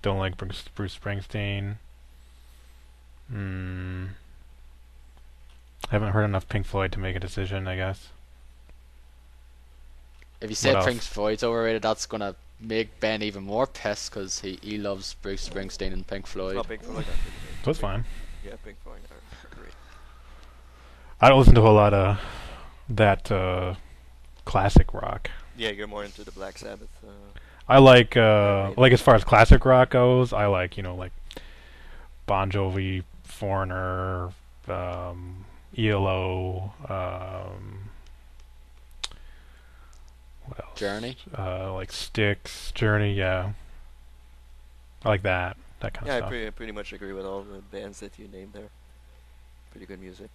Don't like Bruce Springsteen. I haven't heard enough Pink Floyd to make a decision, I guess. If you say What Pink else? Floyd's overrated, that's gonna make Ben even more pissed because he loves Bruce Springsteen and Pink Floyd. Not Pink Floyd. So it's fine. Yeah, Pink Floyd are great. I don't listen to a lot of that classic rock. Yeah, you're more into the Black Sabbath. I like as far as classic rock goes, I like, like Bon Jovi, Foreigner, ELO, what else? Journey? Like Styx, Journey, yeah. I like that kind Yeah, of stuff. I pretty much agree with all the bands that you named there. Pretty good music.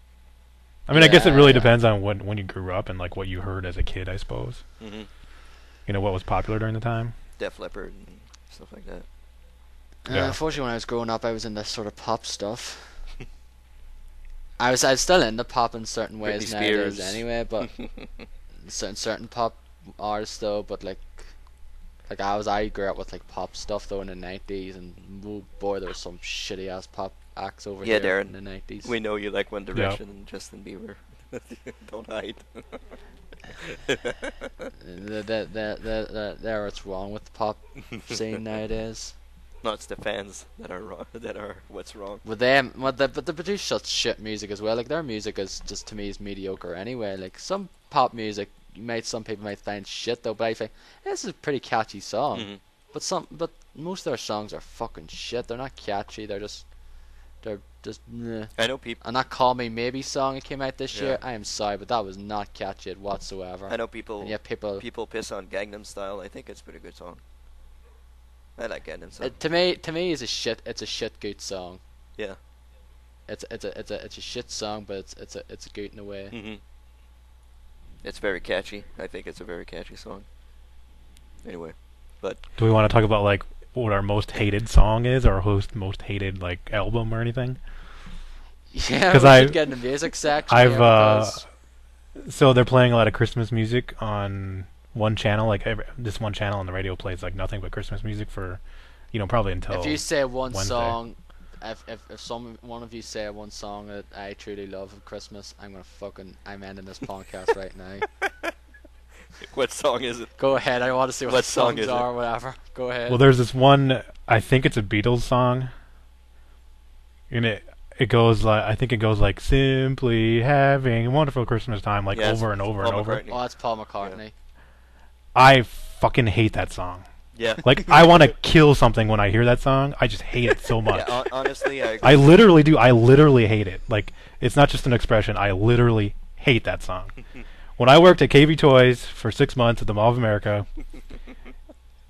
I mean, I guess it really Yeah. depends on when you grew up and like what you heard as a kid, I suppose. Mm-hmm. What was popular during the time. Def Leppard and stuff like that. Yeah. Unfortunately, when I was growing up, I was in this sort of pop stuff. I was still into pop in certain ways Britney nowadays Spears. anyway, but certain pop artists though. But like I grew up with like pop stuff though in the 90s, and oh boy, there was some shitty ass pop acts over Yeah, here Darren. in the 90s. We know you like One Direction and Justin Bieber. Don't hide. There, what's wrong with the pop scene nowadays? No, it's the fans that are wrong. That are what's wrong. With them, but they produce such shit music as well. Like their music is just to me is mediocre anyway. Like some pop music, some people might find shit though, but I think this is a pretty catchy song. Mhm. But most of their songs are fucking shit. They're not catchy. They're just meh. I know people. And that Call Me Maybe song that came out this Yeah. year, I am sorry, but that was not catchy whatsoever. I know people. And yet people piss on Gangnam Style. I think it's a pretty good song. I like Gangnam Style. to me it's a shit good song. Yeah. It's a shit song, but it's a good in a way. Mm-hmm. It's very catchy. I think it's a very catchy song. Anyway, but Do we want to talk about like what our most hated song is, or most hated like album or anything? Yeah, 'Cause we I- should get in the music section. I've here because so they're playing a lot of Christmas music on one channel. Like this one channel on the radio plays like nothing but Christmas music for, probably until. if you say one Wednesday. song, if one of you say one song that I truly love of Christmas, I'm ending this podcast right now. what song is it? Go ahead. I want to see what, What song songs is it? are. Whatever. Go ahead. Well, there's this one. I think it's a Beatles song. And it goes like simply having a wonderful Christmas time, like Yes, over and over and Paul over. McCartney. Oh, that's Paul McCartney. I fucking hate that song. Yeah. Like I want to kill something when I hear that song. I just hate it so much. Yeah, honestly, I agree. I literally do. I literally hate it. Like it's not just an expression. I literally hate that song. When I worked at KB Toys for 6 months at the Mall of America,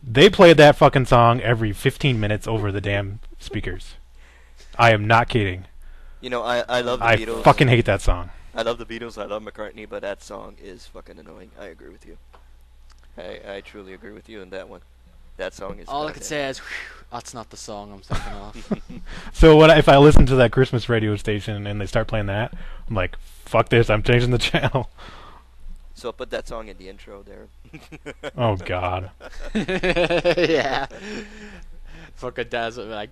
they played that fucking song every 15 minutes over the damn speakers. I am not kidding. I love the I Beatles. fucking hate that song. I love the Beatles. I love McCartney, but that song is fucking annoying. I agree with you. I truly agree with you on that one. That song is. All I goddamn- can say is, whew, that's not the song I'm thinking of. So if I listen to that Christmas radio station and they start playing that, I'm like, fuck this. I'm changing the channel. So put that song in the intro there. Oh God. Yeah. Fucking Daz would be like,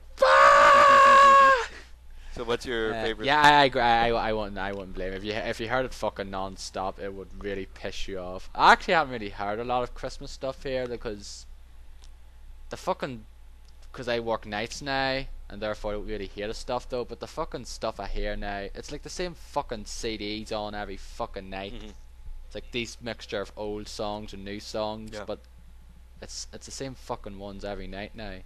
So what's your favorite? Yeah, I agree. I wouldn't blame it. If you heard it fucking non-stop, it would really piss you off. I actually haven't really heard a lot of Christmas stuff here because I work nights now and therefore I don't really hear the stuff though. But the fucking stuff I hear now, it's like the same fucking CDs on every fucking night. Mhm. It's like these mixture of old songs and new songs, Yeah. but it's the same fucking ones every night now.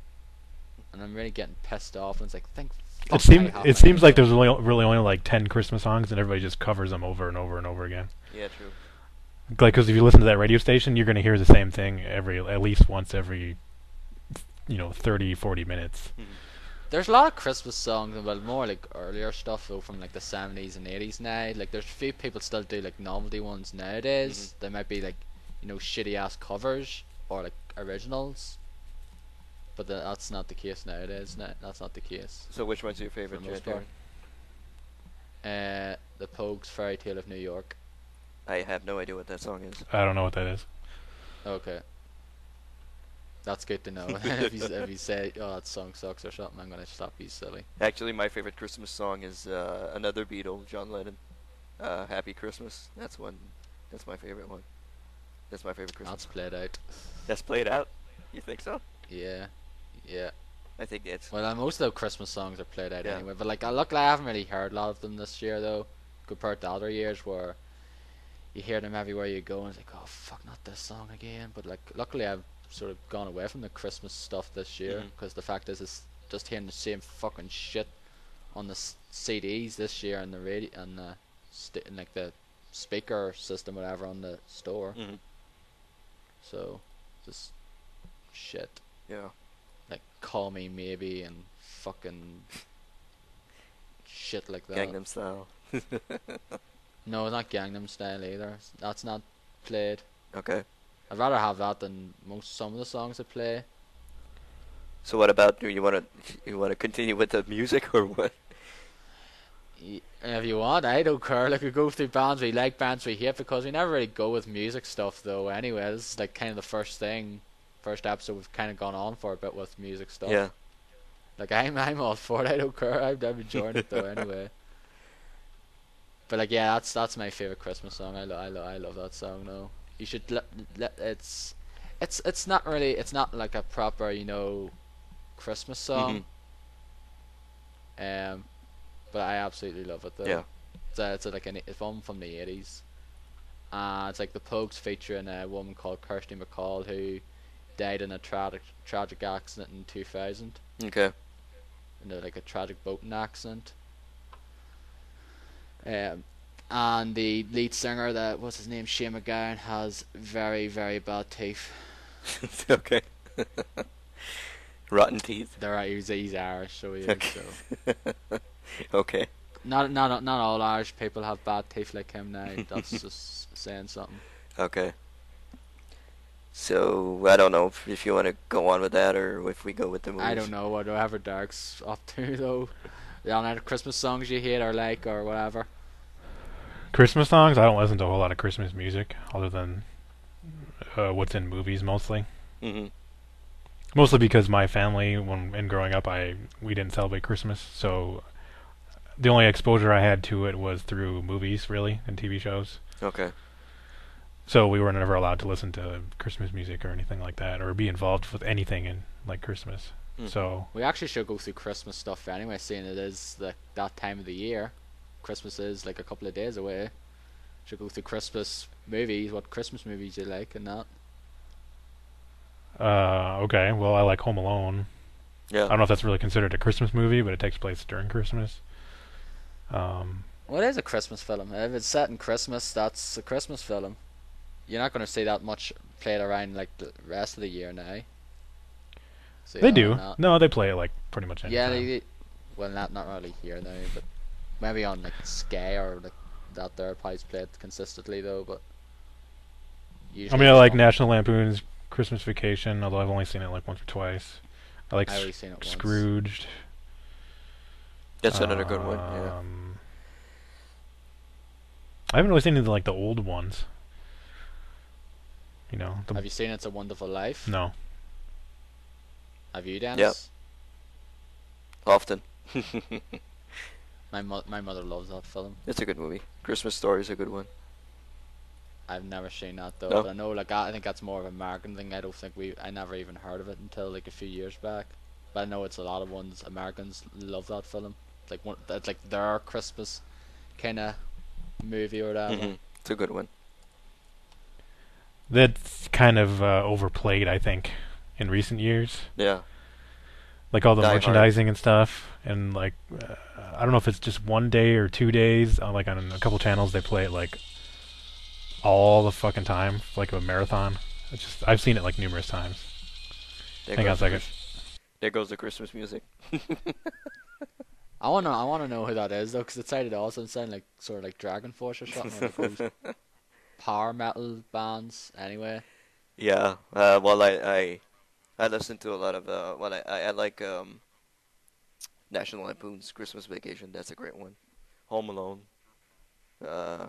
And I'm really getting pissed off. And it's like, It seems like there's really only like 10 Christmas songs and everybody just covers them over and over and over again. Yeah, true. Like, because if you listen to that radio station, you're going to hear the same thing at least once every 30, 40 minutes. There's a lot of Christmas songs, well, more like earlier stuff though, from like the 70s and 80s now. Like, there's a few people still do like novelty ones nowadays. They might be like, shitty ass covers or like originals. But that's not the case nowadays. That's not the case. So which one's your favorite, For the most Darren? part. The Pogues' Fairy Tale of New York. I have no idea what that song is. I don't know what that is. Okay. That's good to know. if you say, oh, that song sucks or something, I'm gonna stop being silly. Actually, my favorite Christmas song is another Beatle, John Lennon. Happy Christmas. That's one. That's my favorite one. That's my favorite Christmas. That's played out. That's played out. You think so? Yeah. I think it's. Well, most of the Christmas songs are played out Yeah. anyway. But like, luckily I haven't really heard a lot of them this year though, compared to other years where you hear them everywhere you go and it's like, oh fuck, not this song again. But like, luckily I've sort of gone away from the Christmas stuff this year because the fact is, it's just hearing the same fucking shit on the CDs this year and the radio and like the speaker system, whatever, on the store. So, just shit. Yeah. Like Call Me Maybe and fucking shit like that. Gangnam Style. No, not Gangnam Style either. That's not played. Okay. I'd rather have that than some of the songs I play. So what about, do you want to continue with the music or what? If you want, I don't care. Like, we go through bands we like, bands we hate, because we never really go with music stuff though anyway. This is like kind of the first episode we've kind of gone on for a bit with music stuff. Yeah. Like, I'm all for it. I don't care. I'm enjoying it though anyway. But like, yeah, that's my favorite Christmas song. I love that song. No, you should it's not really, it's not like a proper Christmas song. But I absolutely love it though. Yeah. It's like it's one from the 80s. It's like the Pogues featuring a woman called Kirsty MacColl who died in a tragic accident in 2000. Okay. Like a tragic boating accident. And the lead singer, what's his name, Shane MacGowan, has very, very bad teeth. Okay. Rotten teeth. They're he's Irish, so he is. Okay. So. Okay. Not all Irish people have bad teeth like him now. That's just saying something. Okay. So I don't know if you want to go on with that or if we go with the movies. I don't know whatever Derek's up to though. On any Christmas songs you hate or like or whatever. Christmas songs? I don't listen to a whole lot of Christmas music other than what's in movies mostly. Mostly because my family, in growing up, we didn't celebrate Christmas, so the only exposure I had to it was through movies, really, and TV shows. Okay. So we were never allowed to listen to Christmas music or anything like that, or be involved with anything in like Christmas. So we actually should go through Christmas stuff anyway, seeing it is that time of the year. Christmas is like a couple of days away. Should go through Christmas movies, what Christmas movies you like and that. Okay, well, I like Home Alone. Yeah. I don't know if that's really considered a Christmas movie, but it takes place during Christmas. Well, it is a Christmas film. If it's set in Christmas, that's a Christmas film. You're not going to see that much played around like the rest of the year now. So, they do. No, they play it like pretty much any time. Yeah, well, not really here now, but maybe on like Sky or like that there probably played consistently though. But I mean, I like National Lampoon's Christmas Vacation, although I've only seen it like once or twice. I like Scrooged. That's another good one. Yeah. I haven't really seen any of the old ones. Have you seen It's a Wonderful Life? No. Have you, Dennis? Yep. Often. My mother loves that film. It's a good movie. Christmas Story is a good one. I've never seen that though. No? But I know I think that's more of an American thing. I never even heard of it until like a few years back. But I know it's a lot of ones. Americans love that film. That's like their Christmas kind of movie or whatever. It's a good one. That's kind of overplayed, I think, in recent years. Yeah. Like all the Die merchandising and stuff, and like I don't know if it's just 1 day or 2 days. Like on a couple channels, they play it like all the fucking time, like a marathon. I've seen it like numerous times. There Hang on a goes the second. There goes the Christmas music. I wanna know who that is though, 'cause it sounded awesome. It sounded like sort of like Dragon Force or something, like those power metal bands. Anyway, Yeah. Well, I listen to a lot of well, I like National Lampoon's Christmas Vacation. That's a great one. Home Alone. Uh,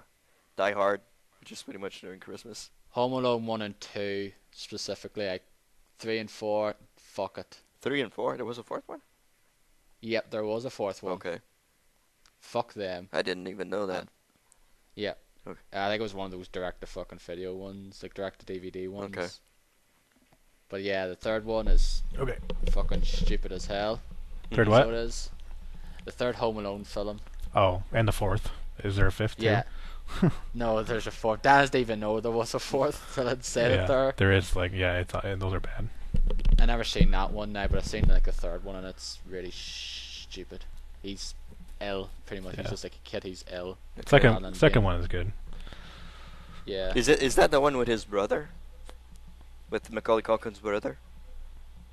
Die Hard, which is pretty much during Christmas. Home Alone 1 and 2 specifically. Like 3 and 4, fuck it. 3 and 4. There was a fourth one. Yep, there was a fourth one. Okay. Fuck them. I didn't even know that. Yep. Okay. I think it was one of those direct to fucking video ones, like direct to DVD ones. Okay. But yeah, the third one is Okay. fucking stupid as hell. Third So what? it is. The third Home Alone film. Oh, and the fourth. Is there a fifth too? Yeah. No, there's a fourth. Dad didn't even know there was a fourth till it said it there. There is like those are bad. I never seen that one now, but I've seen like the third one, and it's really stupid. He's ill, pretty much. Yeah. He's just like a kid. He's ill. Second one is good. Yeah. Is that the one with his brother? With Macaulay Culkin's brother?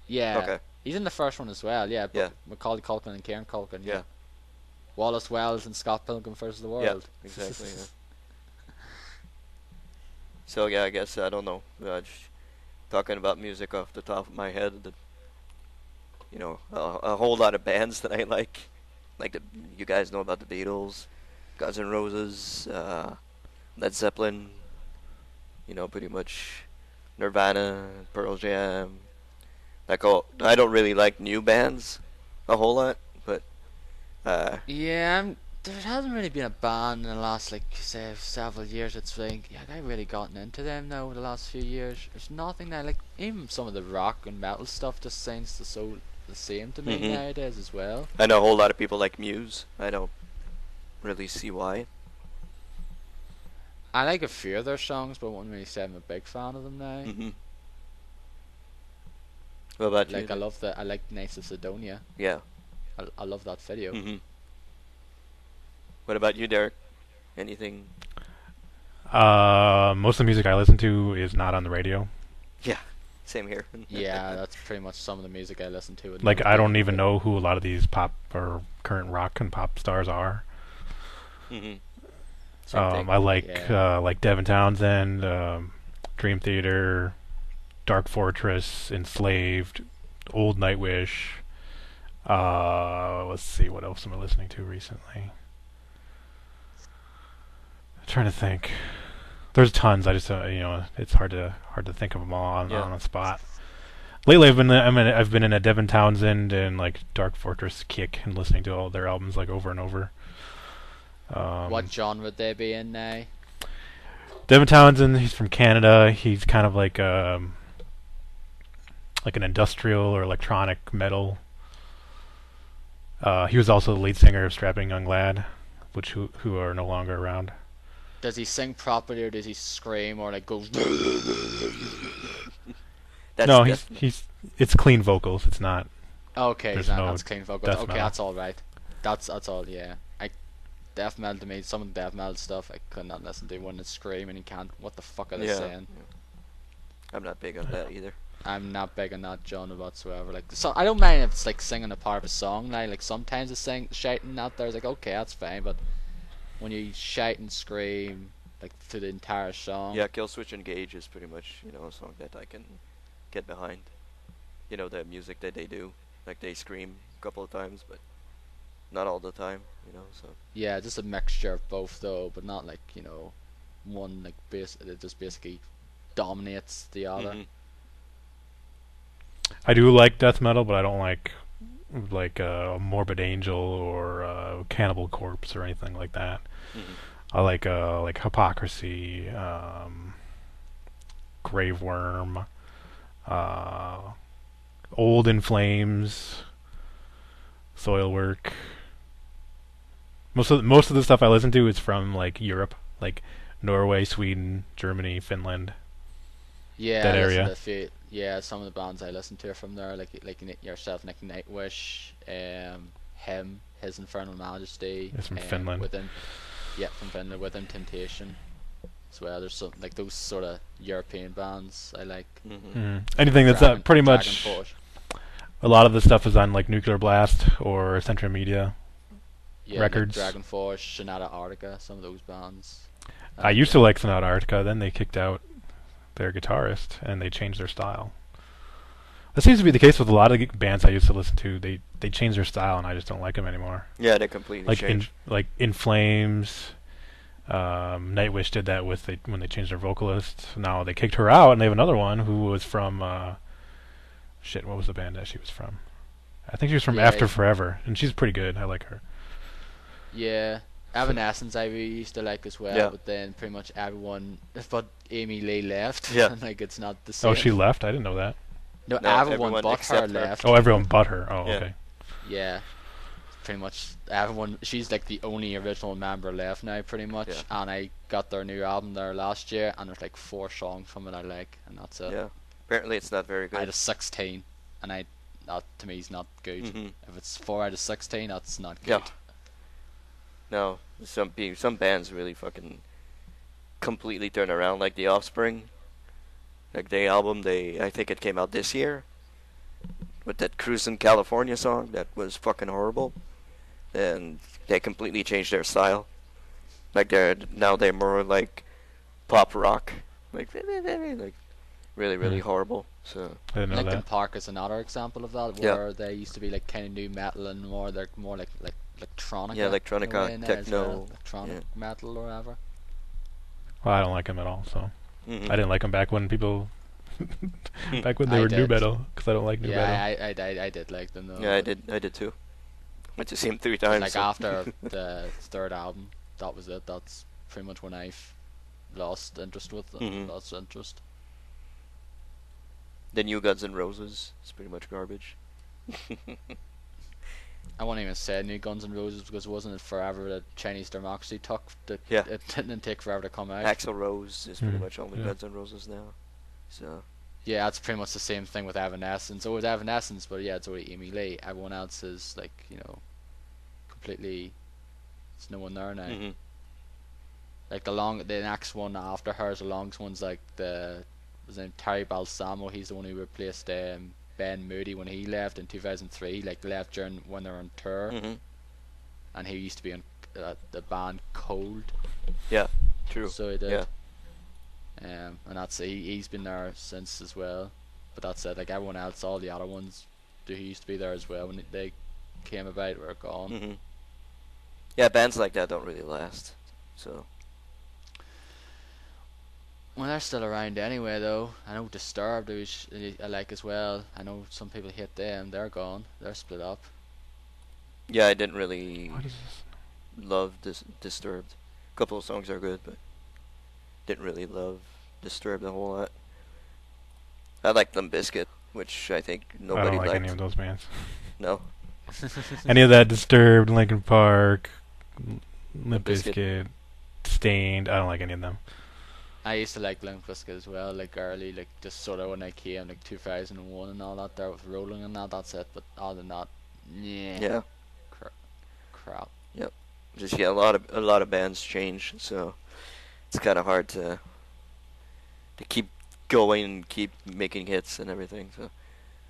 Yeah. Okay. He's in the first one as well. Yeah. But Yeah. Macaulay Culkin and Kieran Culkin. Yeah. Wallace Wells and Scott Pilgrim vs. the World. Yeah. Exactly. Yeah. So yeah, I guess I don't know. Just talking about music off the top of my head, a whole lot of bands that I like. Like you guys know about the Beatles, Guns N' Roses, Led Zeppelin. Pretty much Nirvana, Pearl Jam. I don't really like new bands a whole lot, but Yeah, there hasn't really been a band in the last, like, say, several years that's like, yeah, I've really gotten into them now over the last few years. There's nothing now, like, even some of the rock and metal stuff just seems the same to me Mhm. nowadays as well. I know a whole lot of people like Muse. I don't really see why. I like a few of their songs, but I wouldn't really say I'm a big fan of them now. Hmm. What about you? Like, I like Knights of Sidonia. Yeah. I love that video. Hmm. What about you, Derek? Anything? Most of the music I listen to is not on the radio. Yeah. Same here. Yeah, that's pretty much some of the music I listen to. Like I don't even know who a lot of these pop or current rock and pop stars are. Hmm. I like Yeah. like Devin Townsend, Dream Theater, Dark Fortress, Enslaved, Old Nightwish. Let's see what else am I listening to recently. I'm trying to think. There's tons. I just it's hard to think of them all on the spot. Lately, I've been in a Devin Townsend and like Dark Fortress kick and listening to all their albums like over and over. What genre would they be in now? Devin Townsend, he's from Canada. He's kind of like an industrial or electronic metal. He was also the lead singer of Strapping Young Lad, who are no longer around. Does he sing properly or does he scream or like goes? No, it's clean vocals. It's not. Okay, There's he's not, no that's clean vocals. death Okay, metal. that's all right. That's all. Yeah, death metal to me. Some of the death metal stuff I could not listen to when it's screaming. You can't. What the fuck are they saying? Yeah. I'm not big on that either. I'm not big on that genre whatsoever. Like, so I don't mind if it's like singing a part of a song. Like sometimes it's shouting out there. It's like okay, that's fine. But when you shout and scream like through the entire song, Yeah, Kill Switch Engage is pretty much a song that I can get behind. The music that they do, like they scream a couple of times, but not all the time. So. yeah, just a mixture of both though, but not like one like it just basically dominates the other. Mhm. I do like death metal, but I don't like Morbid Angel or Cannibal Corpse or anything like that. Mhm. I like Hypocrisy, Graveworm, Old in Flames, Soilwork. Most of the stuff I listen to is from like Europe, like Norway, Sweden, Germany, Finland. Yeah, That I listen area. to a few, yeah, some of the bands I listen to are from there, like yourself, Nick Nightwish, him, His Infernal Majesty. It's from Finland. From Finland, Within Temptation. as well. There's some like those sort of European bands I like. Anything that's pretty much. Dragon Force. A lot of the stuff is on like Nuclear Blast or Central Media Records. Like Dragon Force, Sonata Arctica, some of those bands. I used to like Sonata Arctica, then they kicked out their guitarist and they changed their style. That seems to be the case with a lot of bands I used to listen to. They change their style and I just don't like them anymore. Yeah, they completely changed. In Flames, Nightwish did that when they changed their vocalist. Now they kicked her out and they have another one who was from what was the band that she was from? I think she was from After Forever, and she's pretty good. I like her. Yeah. Evanescence I really used to like as well, but then pretty much everyone but Amy Lee left. Yeah. Like it's not the same. Oh, she left? I didn't know that. No, everyone but her her. left. Oh, everyone but her. Oh, Yeah. okay. Yeah. Pretty much everyone. She's like the only original member left now, pretty much. Yeah. And I got their new album there last year, and there's like 4 songs from it I like, and that's it. Yeah. Apparently it's not very I had good. a 16, and that to me is not good. Mhm. If it's 4 out of 16, that's not good. Yeah. No, some bands really fucking completely turn around, like The Offspring. Like their album, I think it came out this year, with that Cruisin' California song that was fucking horrible. And they completely changed their style. Like they're more like pop rock, like really horrible. So I didn't know Linkin that. Park is another example of that, where they used to be like kind of new metal and they're more like electronica. Yeah, electronica, in a way now as techno, well, electronic metal or whatever. Well, I don't like them at all, so. Mhm. I didn't like them back when people... back when they I were new did. metal, because I don't like new metal. I did like them though. Yeah, I did too. Went to see him 3 times. Like so- after the third album, that was it. That's pretty much when I've lost interest with them. Mhm. Lost interest. The new Guns N' Roses is pretty much garbage. I won't even say new Guns N' Roses because wasn't it forever that Chinese Democracy took? Yeah. It didn't take forever to come out. Axl Rose is pretty Mhm. much only Yeah. Guns N' Roses now. So Yeah, that's pretty much the same thing with Evanescence. So with Evanescence, but yeah, it's only Amy Lee. Everyone else is like, completely. There's no one there now. mhm. Like the next one after her is the longest one's like his name Terry Balsamo. He's the one who replaced Ben Moody when he left in 2003. Like left during when they were on tour, Mhm. and he used to be in the band Cold. Yeah, true. So he did. Yeah. And that's he's been there since as well. But that's it. Like everyone else, all the other ones who used to be there as well when they came about were gone. Mhm. Yeah, bands like that don't really last. So Well, they're still around anyway, though. I know Disturbed, which I like as well. I know some people hate them. They're gone. They're split up. yeah, I didn't really What is this? love Disturbed. A couple of songs are good, but didn't really love Disturbed a whole lot. I like Limp Bizkit, which I think I nobody don't like liked. any of those bands. No. Any of that Disturbed, Linkin Park, Limp Bizkit. Bizkit, Stained, I don't like any of them. I used to like Limp Bizkit as well, like early, like just sort of when I came, like 2001 and all that. There with Rolling and that's it. But other than that, Yeah. crap. Just a lot of bands change, so it's kind of hard to keep going and keep making hits and everything. So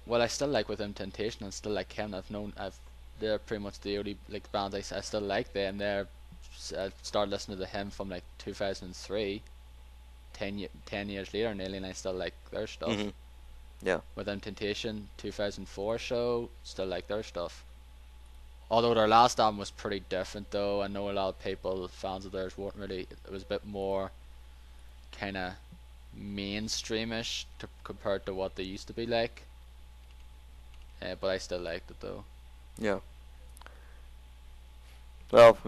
Well, I still like Within Temptation and still like him. They're pretty much the only like bands I still like them. I started listening to him from like 2003. 10 years later nearly, and I still like their stuff. Mhm. Yeah. Within Temptation 2004 show, still like their stuff. Although their last album was pretty different though. I know a lot of people, fans of theirs, weren't really, it was a bit more kind of mainstreamish compared to what they used to be like. But I still liked it though. Yeah. Well,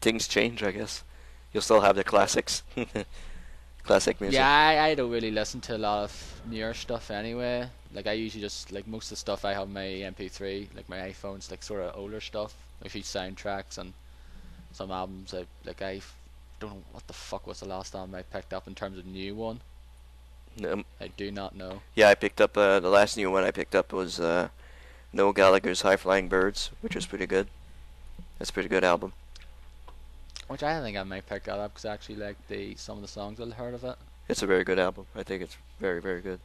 things change, I guess. You'll still have the classics. Classic music. Yeah, I don't really listen to a lot of newer stuff anyway. Like I usually just like most of the stuff I have on my MP3, like my iPhone's like sort of older stuff, like a few soundtracks and some albums. I don't know what the fuck was the last album I picked up in terms of new one. I do not know. Yeah, I picked up the last new one I picked up was Noel Gallagher's High Flying Birds, which is pretty good. That's a pretty good album. Which I think I might pick that up because I actually like some of the songs I've heard of it. It's a very good album. I think it's very, very good.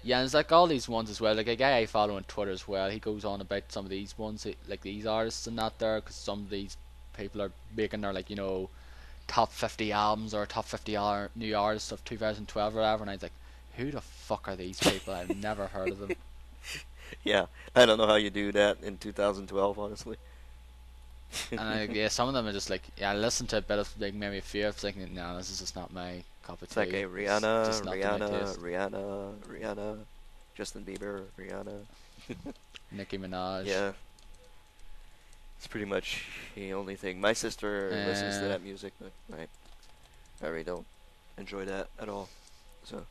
Yeah, and it's like all these ones as well. Like a guy I follow on Twitter as well. He goes on about some of these ones, like these artists and that there, because some of these people are making their top 50 albums or top 50 new artists of 2012 or whatever. And I was like, who the fuck are these people? I've never heard of them. Yeah, I don't know how you do that in 2012, honestly. And yeah, some of them are just like, I listened to a bit of like maybe a few. I was thinking, no, this is just not my cup of It's tea. like a It's just not to my taste. Rihanna, Justin Bieber, Rihanna. Nicki Minaj. Yeah. It's pretty much the only thing. My sister listens to that music, but I really don't enjoy that at all. So,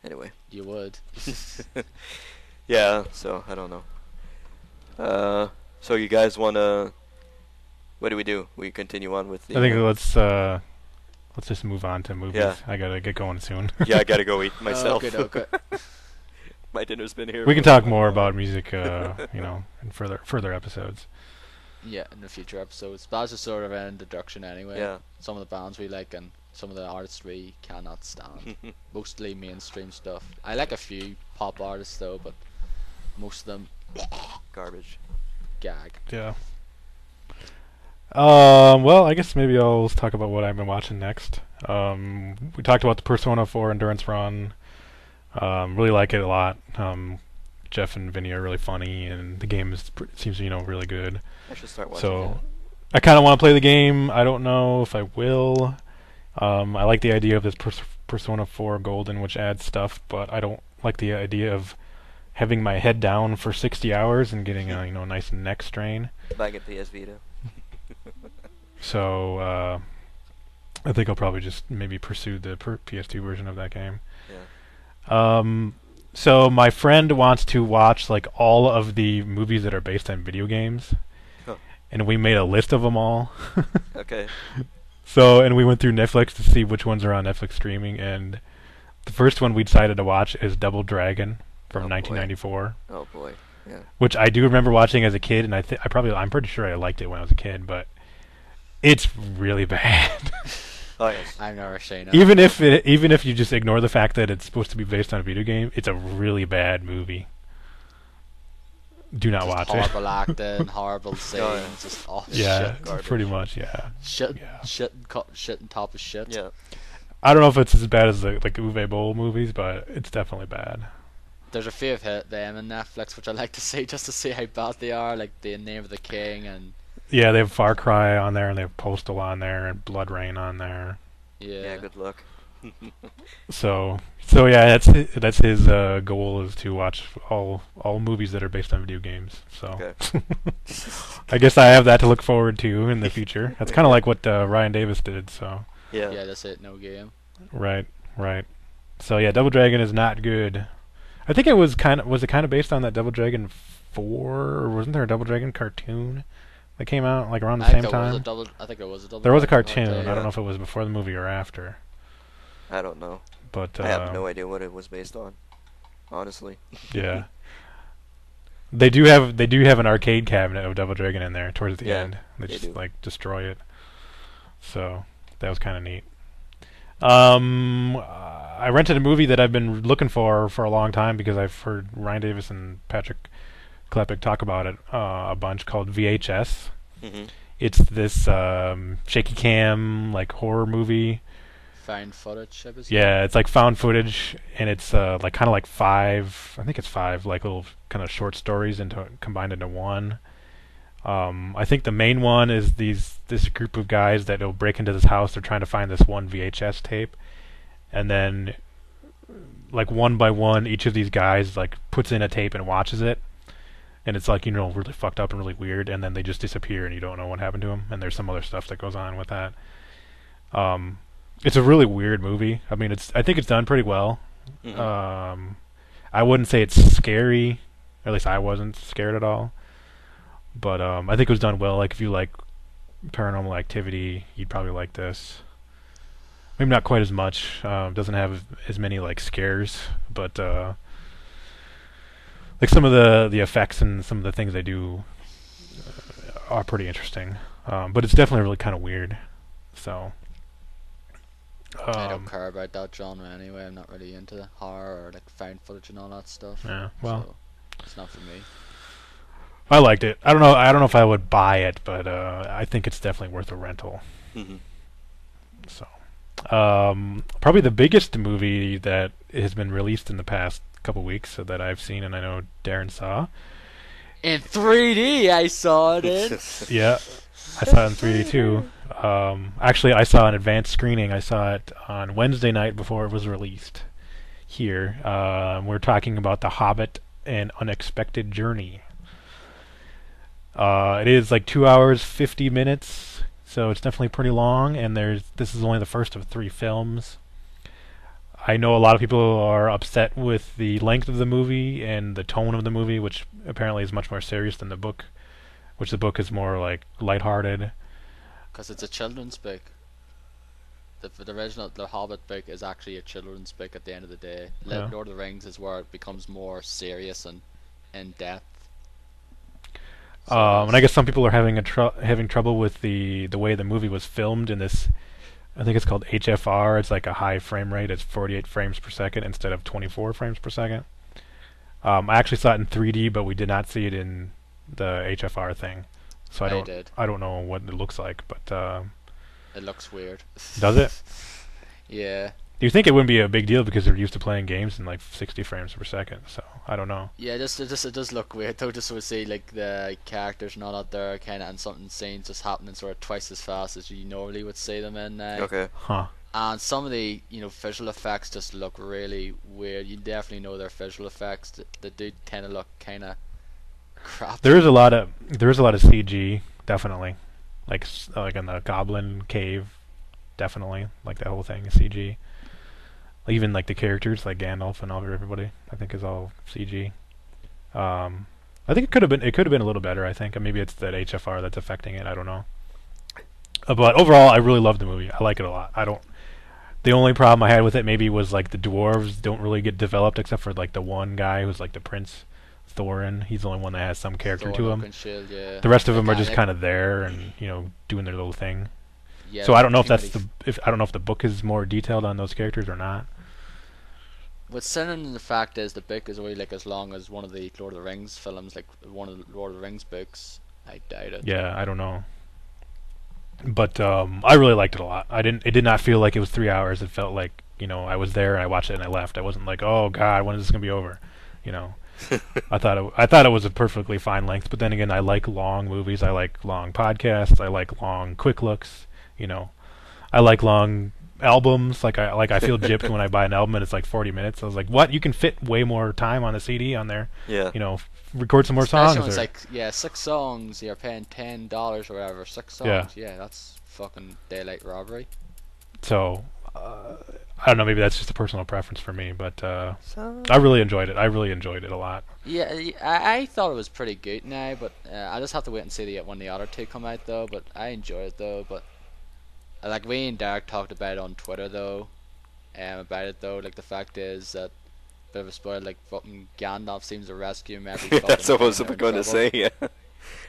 anyway. You would. Yeah, so I don't know. So you guys wanna? What do we do? We continue on with the. I think let's just move on to movies. Yeah. I gotta get going soon. Yeah, I gotta go eat myself. Okay. My dinner's been here. We can talk more about music, in further episodes. Yeah, in the future episodes. But that's just sort of an introduction anyway. Yeah. Some of the bands we like and some of the artists we cannot stand. Mostly mainstream stuff. I like a few pop artists though, but most of them Garbage. gag. Yeah. Well, I guess maybe I'll talk about what I've been watching next. We talked about the Persona 4 Endurance Run. Really like it a lot. Jeff and Vinny are really funny, and the game seems really good. I should start watching So, that. I kind of want to play the game. I don't know if I will. I like the idea of this Persona 4 Golden, which adds stuff, but I don't like the idea of having my head down for 60 hours and getting a nice neck strain. Buying a PS Vita. So I think I'll probably just maybe pursue the PS2 version of that game. Yeah. So my friend wants to watch like all of the movies that are based on video games, and we made a list of them all. Okay. So, and we went through Netflix to see which ones are on Netflix streaming, and the first one we decided to watch is Double Dragon from 1994. Oh boy. Yeah. Which I do remember watching as a kid, and I'm pretty sure I liked it when I was a kid, but it's really bad. Oh yes. I've never seen it. even if you just ignore the fact that it's supposed to be based on a video game, it's a really bad movie. Do not just watch horrible it. acting, horrible scenes, yeah. just awful Yeah, shit. garbage. pretty much. Yeah. Shit, Yeah. shit, shit on top of shit. Yeah. I don't know if it's as bad as the Uwe Boll movies, but it's definitely bad. There's a few of them in Netflix which I like to see just to see how bad they are, like the Name of the King and Yeah, they have Far Cry on there, and they have Postal on there, and Blood Rain on there. Yeah. Good luck. So yeah, that's his goal, is to watch all movies that are based on video games. So Okay. I guess I have that to look forward to in the future. That's kind of like what Ryan Davis did. So Yeah. yeah, that's it. No game. right. So yeah, Double Dragon is not good. I think it was kind of based on that Double Dragon 4, or wasn't there a Double Dragon cartoon that came out like around the same time? I think it was a double. There was a Dragon cartoon. I yeah. don't know if it was before the movie or after. I don't know. But I have no idea what it was based on. Honestly. yeah. They do have an arcade cabinet of Double Dragon in there towards the Yeah, end. They they just do. like destroy it. So that was kind of neat. I rented a movie that I've been looking for a long time because I've heard Ryan Davis and Patrick Klepek talk about it a bunch, called VHS. Mm-hmm. It's this shaky cam like horror movie. Found footage, I was. Yeah, it's like found footage, and it's like kind of like five like little kind of short stories combined into one. I think the main one is this group of guys that will break into this house. They're trying to find this one VHS tape, and then like one by one, each of these guys like puts in a tape and watches it, and it's like really fucked up and really weird, and then they just disappear and you don't know what happened to them. And there's some other stuff that goes on with that. It's a really weird movie. I mean, I think it's done pretty well. Mm-hmm. I wouldn't say it's scary. At least I wasn't scared at all. But I think it was done well. Like if you like Paranormal Activity, you'd probably like this. Maybe not quite as much. Doesn't have as many like scares, but like some of the effects and some of the things they do are pretty interesting. But it's definitely really kind of weird. So. I don't care about that genre anyway. I'm not really into horror or like found footage and all that stuff. Yeah, well, so it's not for me. I liked it. I don't know if I would buy it, but I think it's definitely worth a rental. Mm-hmm. So, probably the biggest movie that has been released in the past couple weeks that I've seen, and I know Darren saw. In 3D, I saw it in. Yeah, I saw it in 3D too. Actually, I saw an advanced screening. I saw it on Wednesday night before it was released here. We're talking about The Hobbit and Unexpected Journey. It is like 2 hours, 50 minutes, so it's definitely pretty long, and this is only the first of 3 films. I know a lot of people are upset with the length of the movie and the tone of the movie, which apparently is much more serious than the book, which the book is more like lighthearted. Because it's a children's book. The original, the Hobbit book, is actually a children's book at the end of the day. Yeah. Lord of the Rings is where it becomes more serious and in depth. And I guess some people are having trouble with the way the movie was filmed in this. I think it's called HFR. It's like a high frame rate. It's 48 frames per second instead of 24 frames per second. I actually saw it in 3D, but we did not see it in the HFR thing. So I don't know what it looks like, but it looks weird. Does it? Yeah. Do you think it wouldn't be a big deal because they're used to playing games in like 60 frames per second? So I don't know. Yeah, it does look weird though. Just to see like the characters not out there, kind of, and something scenes just happening sort of twice as fast as you normally would see them in. Okay. Huh. And some of the visual effects just look really weird. You definitely know they're visual effects. They do tend to look kind of crap. There is a lot of CG, definitely, like in the Goblin Cave, definitely, like that whole thing is CG. Even like the characters, like Gandalf and everybody, I think is all CG. I think it could have been a little better. I think maybe it's that HFR that's affecting it. I don't know. But overall, I really love the movie. I like it a lot. The only problem I had with it maybe was like the dwarves don't really get developed except for like the one guy who's like the Prince Thorin. He's the only one that has some character to him. Shield, yeah. The rest of them are just kind of there and doing their little thing. Yeah, so I don't know if I don't know if the book is more detailed on those characters or not. What's stunning in the fact is the book is only like as long as one of the Lord of the Rings films, like one of the Lord of the Rings books. I doubt it. Yeah, I don't know. But I really liked it a lot. It did not feel like it was 3 hours. It felt like I was there and I watched it and I left. I wasn't like, oh God, when is this gonna be over? I thought it was a perfectly fine length. But then again, I like long movies. I like long podcasts. I like long quick looks. I like long albums. I feel gypped when I buy an album and it's like 40 minutes. I was like, what? You can fit way more time on a CD on there. Yeah. Record some more Especially songs. When it's like 6 songs. You're paying $10 or whatever. 6 songs. Yeah, that's fucking daylight robbery. So I don't know. Maybe that's just a personal preference for me, but I really enjoyed it. I really enjoyed it a lot. Yeah, I thought it was pretty good now, but I just have to wait and see when the other 2 come out though. But I enjoyed it though. But like we and Derek talked about it on Twitter though, about it though. Like the fact is that, bit of a spoiler, like fucking Gandalf seems to rescue him every fucking That's what I was time they're in going to trouble. say. Yeah,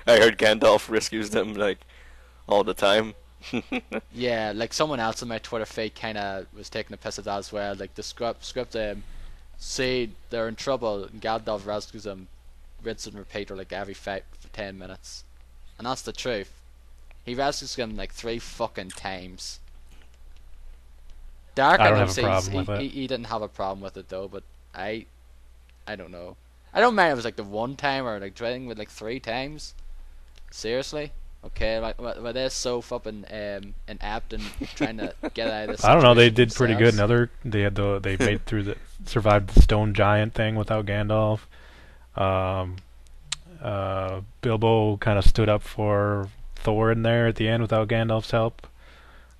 I heard Gandalf rescues them like all the time. Yeah, like someone else on my Twitter feed kind of was taking the piss at that as well. Like the script say they're in trouble and Gandalf rescues them, rinse and repeat, or like every 10 minutes, and that's the truth. He rescues them like 3 fucking times. Dark, I don't know, have a problem with it. he didn't have a problem with it though, but I don't know. I don't mind if it was like the 1 time or like trying with like 3 times. Seriously. Okay, like they're so fucking inept and trying to get out of this. I don't know. They situation did pretty good. themselves. They made survived the stone giant thing without Gandalf. Bilbo kind of stood up for Thor in there at the end without Gandalf's help.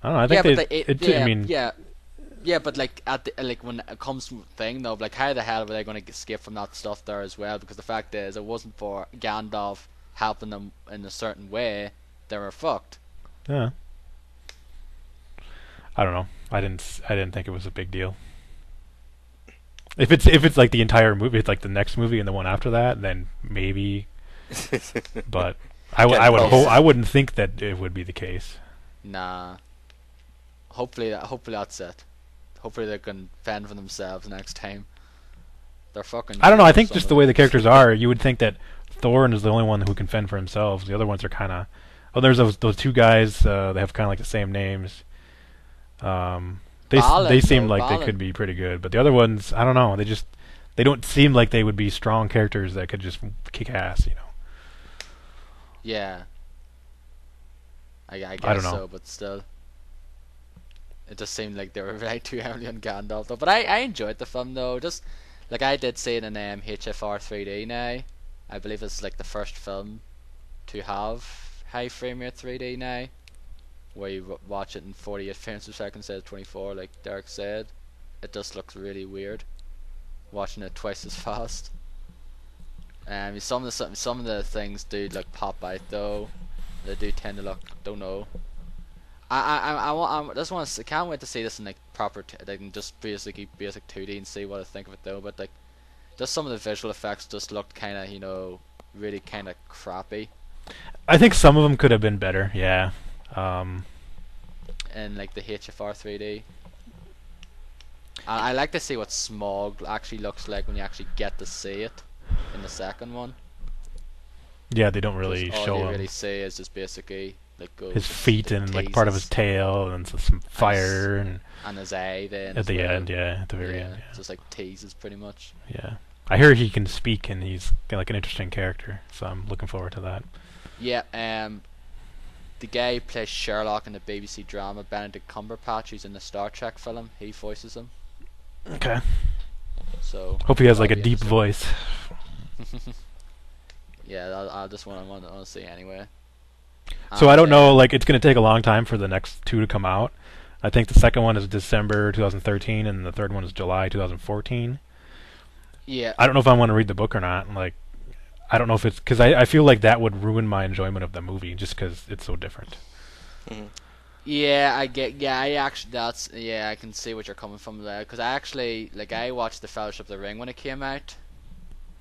I don't know. I think Yeah, but like when it comes to thing though, like how the hell were they going to escape from that stuff there as well? Because the fact is, it wasn't for Gandalf helping them in a certain way, they were fucked. Yeah. I don't know. I didn't think it was a big deal. If it's like the entire movie, it's like the next movie and the one after that, then maybe. But I wouldn't think that it would be the case. Nah. Hopefully that's it. Hopefully they can fend for themselves next time. They're fucking. I don't know. I think just the way the characters are, you would think that Thorin is the only one who can fend for himself. The other ones are kind of. Oh, there's those two guys. They have kind of like the same names. They seem like they could be pretty good, but the other ones, I don't know. They don't seem like they would be strong characters that could just kick ass, you know. Yeah. I guess I don't know. so, but still. It just seemed like they were really too heavily on Gandalf, though. But I enjoyed the film, though. Just like I did see it in HFR 3D now. I believe it's like the first film to have high frame rate 3D now, where you watch it in 48 frames per second instead of 24, like Derek said. It just looks really weird watching it twice as fast. Some of the things do like pop out though. They do tend to look. Don't know. I can't wait to see this in like proper, just basic 2D and see what I think of it though. But like, just some of the visual effects just looked kind of, really kind of crappy. I think some of them could have been better. Yeah. In like the HFR 3D. I like to see what Smog actually looks like when you actually get to see it in the second one. Yeah, they don't really show him. All you really see is just basically like his feet and like part of his tail and some fire and his eye then at the end, at the very end. Yeah. Just like teases pretty much. Yeah, I hear he can speak and he's like an interesting character, so I'm looking forward to that. Yeah, the guy who plays Sherlock in the BBC drama, Benedict Cumberbatch, who's in the Star Trek film, he voices him. Okay. So hope he has like a deep voice. Yeah, I just want to see anyway. So I don't know, like it's going to take a long time for the next two to come out. I think the second one is December 2013 and the third one is July 2014. Yeah. I don't know if I want to read the book or not. Like, I don't know if it's because I feel like that would ruin my enjoyment of the movie just because it's so different. Mm-hmm. Yeah, I can see what you're coming from there, because I watched The Fellowship of the Ring when it came out,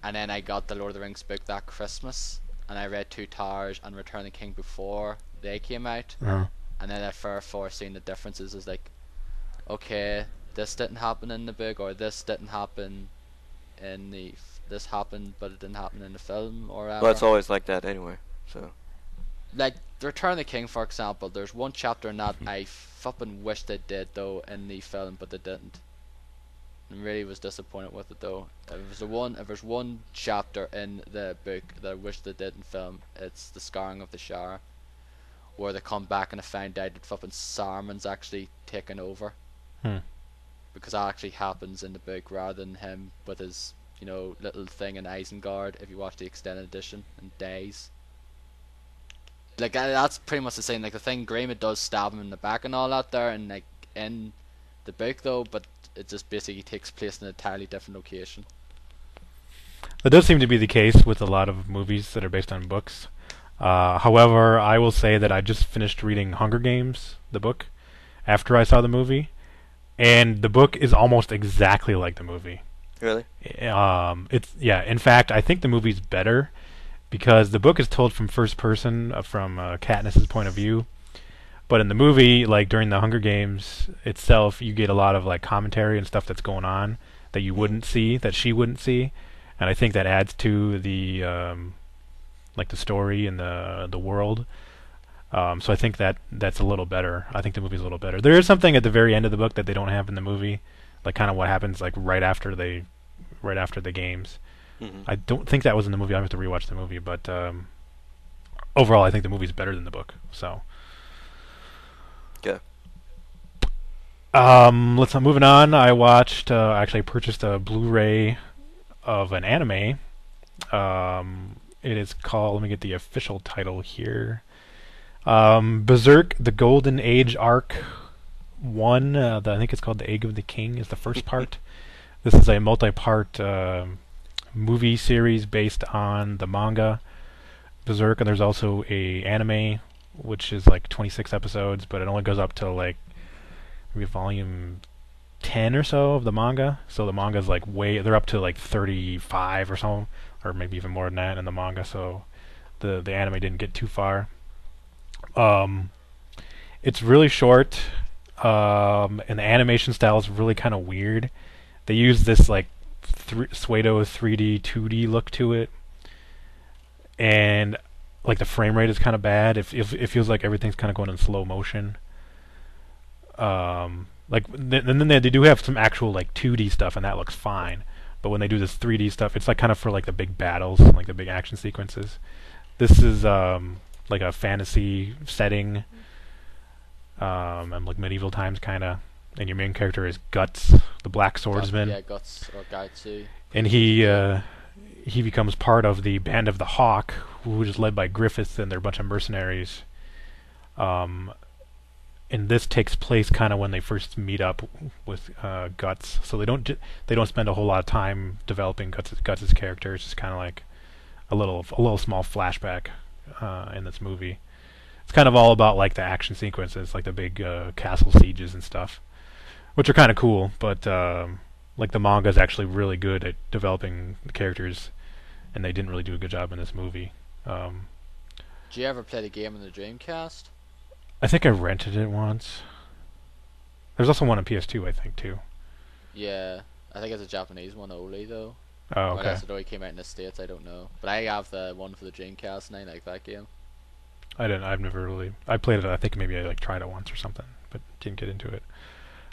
and then I got the Lord of the Rings book that Christmas, and I read Two Towers and Return of the King before they came out, and then at therefore seeing the differences is like, okay, this didn't happen in the book, or this didn't happen in this happened but it didn't happen in the film, or whatever. Well, it's always like that anyway, so. Like Return of the King, for example, there's one chapter in that I fucking wish they did though in the film, but they didn't. And really was disappointed with it though. If there's one chapter in the book that I wish they did in film, it's the Scarring of the Shire, where they come back and they find out that fucking Saruman's actually taken over. Because that actually happens in the book rather than him with his, little thing in Isengard if you watch the extended edition and dies. Like that's pretty much the same. Like the thing, Grima does stab him in the back and all that there, and like in the book though, but it just basically takes place in an entirely different location. That does seem to be the case with a lot of movies that are based on books. However, I will say that I just finished reading Hunger Games, the book, after I saw the movie, and the book is almost exactly like the movie. Really? In fact, I think the movie's better, because the book is told from first person, from Katniss's point of view. But in the movie, like during the Hunger Games itself, you get a lot of like commentary and stuff that's going on that you wouldn't see, that she wouldn't see, and I think that adds to the like the story and the world. So I think that's a little better. I think the movie's a little better. There is something at the very end of the book that they don't have in the movie, like kind of what happens like right after the games. Mm-hmm. I don't think that was in the movie. I have to rewatch the movie, but overall, I think the movie's better than the book. So, okay. Moving on. I watched. Actually, purchased a Blu-ray of an anime. It is called. Let me get the official title here. Berserk: The Golden Age Arc 1. I think it's called The Egg of the King. Is the first part. This is a multi-part movie series based on the manga Berserk, and there's also a anime which is like 26 episodes, but it only goes up to like maybe volume 10 or so of the manga. So the manga's like they're up to like 35 or so, or maybe even more than that in the manga. So the anime didn't get too far. It's really short, and the animation style is really kind of weird. They use this like pseudo 3D, 2D look to it, and like the frame rate is kind of bad. It feels like everything's kind of going in slow motion. Like and then they do have some actual like 2D stuff, and that looks fine. But when they do this 3D stuff, it's like kind of for like the big battles, like the big action sequences. This is like a fantasy setting, and like medieval times kind of. And your main character is Guts, the Black Swordsman. Yeah, Guts or Gaitsu. And he becomes part of the Band of the Hawk, who is led by Griffith, and they're a bunch of mercenaries. And this takes place kind of when they first meet up with Guts, so they don't spend a whole lot of time developing Guts' character. It's just kind of like a little small flashback in this movie. It's kind of all about like the action sequences, like the big castle sieges and stuff, which are kind of cool. But like the manga is actually really good at developing the characters, and they didn't really do a good job in this movie. Did you ever play the game on the Dreamcast? I think I rented it once. There's also one on PS2, I think, too. Yeah, I think it's a Japanese one only though. Oh, okay. Unless it already came out in the States, I don't know. But I have the one for the Dreamcast, and I like that game. I've never really. I played it. I think maybe I like tried it once or something, but didn't get into it.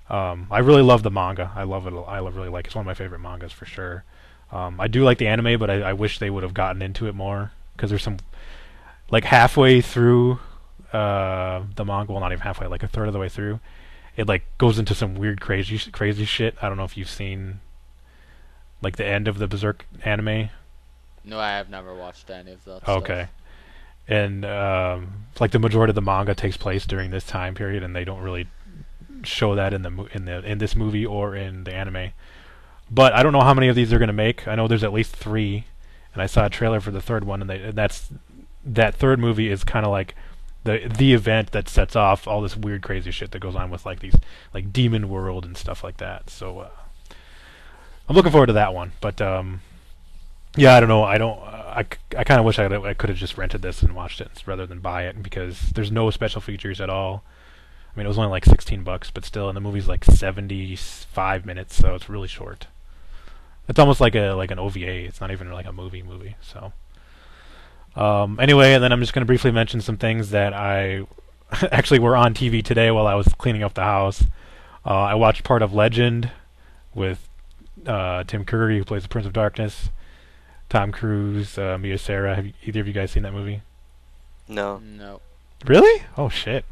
I really love the manga. I love it. Really like it. It's one of my favorite mangas for sure. I do like the anime, but I wish they would have gotten into it more, because there's some like halfway through the manga. Well, not even halfway. Like a third of the way through, it like goes into some weird crazy shit. I don't know if you've seen like the end of the Berserk anime. No, I have never watched any of that. Okay. And like the majority of the manga takes place during this time period, and they don't really show that in this movie or in the anime. But I don't know how many of these they're going to make. I know there's at least 3, and I saw a trailer for the third one, and that third movie is kind of like the event that sets off all this weird crazy shit that goes on with like these like demon world and stuff like that. So I'm looking forward to that one. But yeah, I don't know. I kind of wish I could have just rented this and watched it rather than buy it, because there's no special features at all. I mean, it was only like $16, but still, and the movie's like 75 minutes, so it's really short. It's almost like an OVA. It's not even like a movie. So anyway, and then I'm just going to briefly mention some things that I actually were on TV today while I was cleaning up the house. I watched part of Legend with Tim Curry, who plays the Prince of Darkness. Tom Cruise, Mia Sara. Have either of you guys seen that movie? No. No. Really? Oh shit!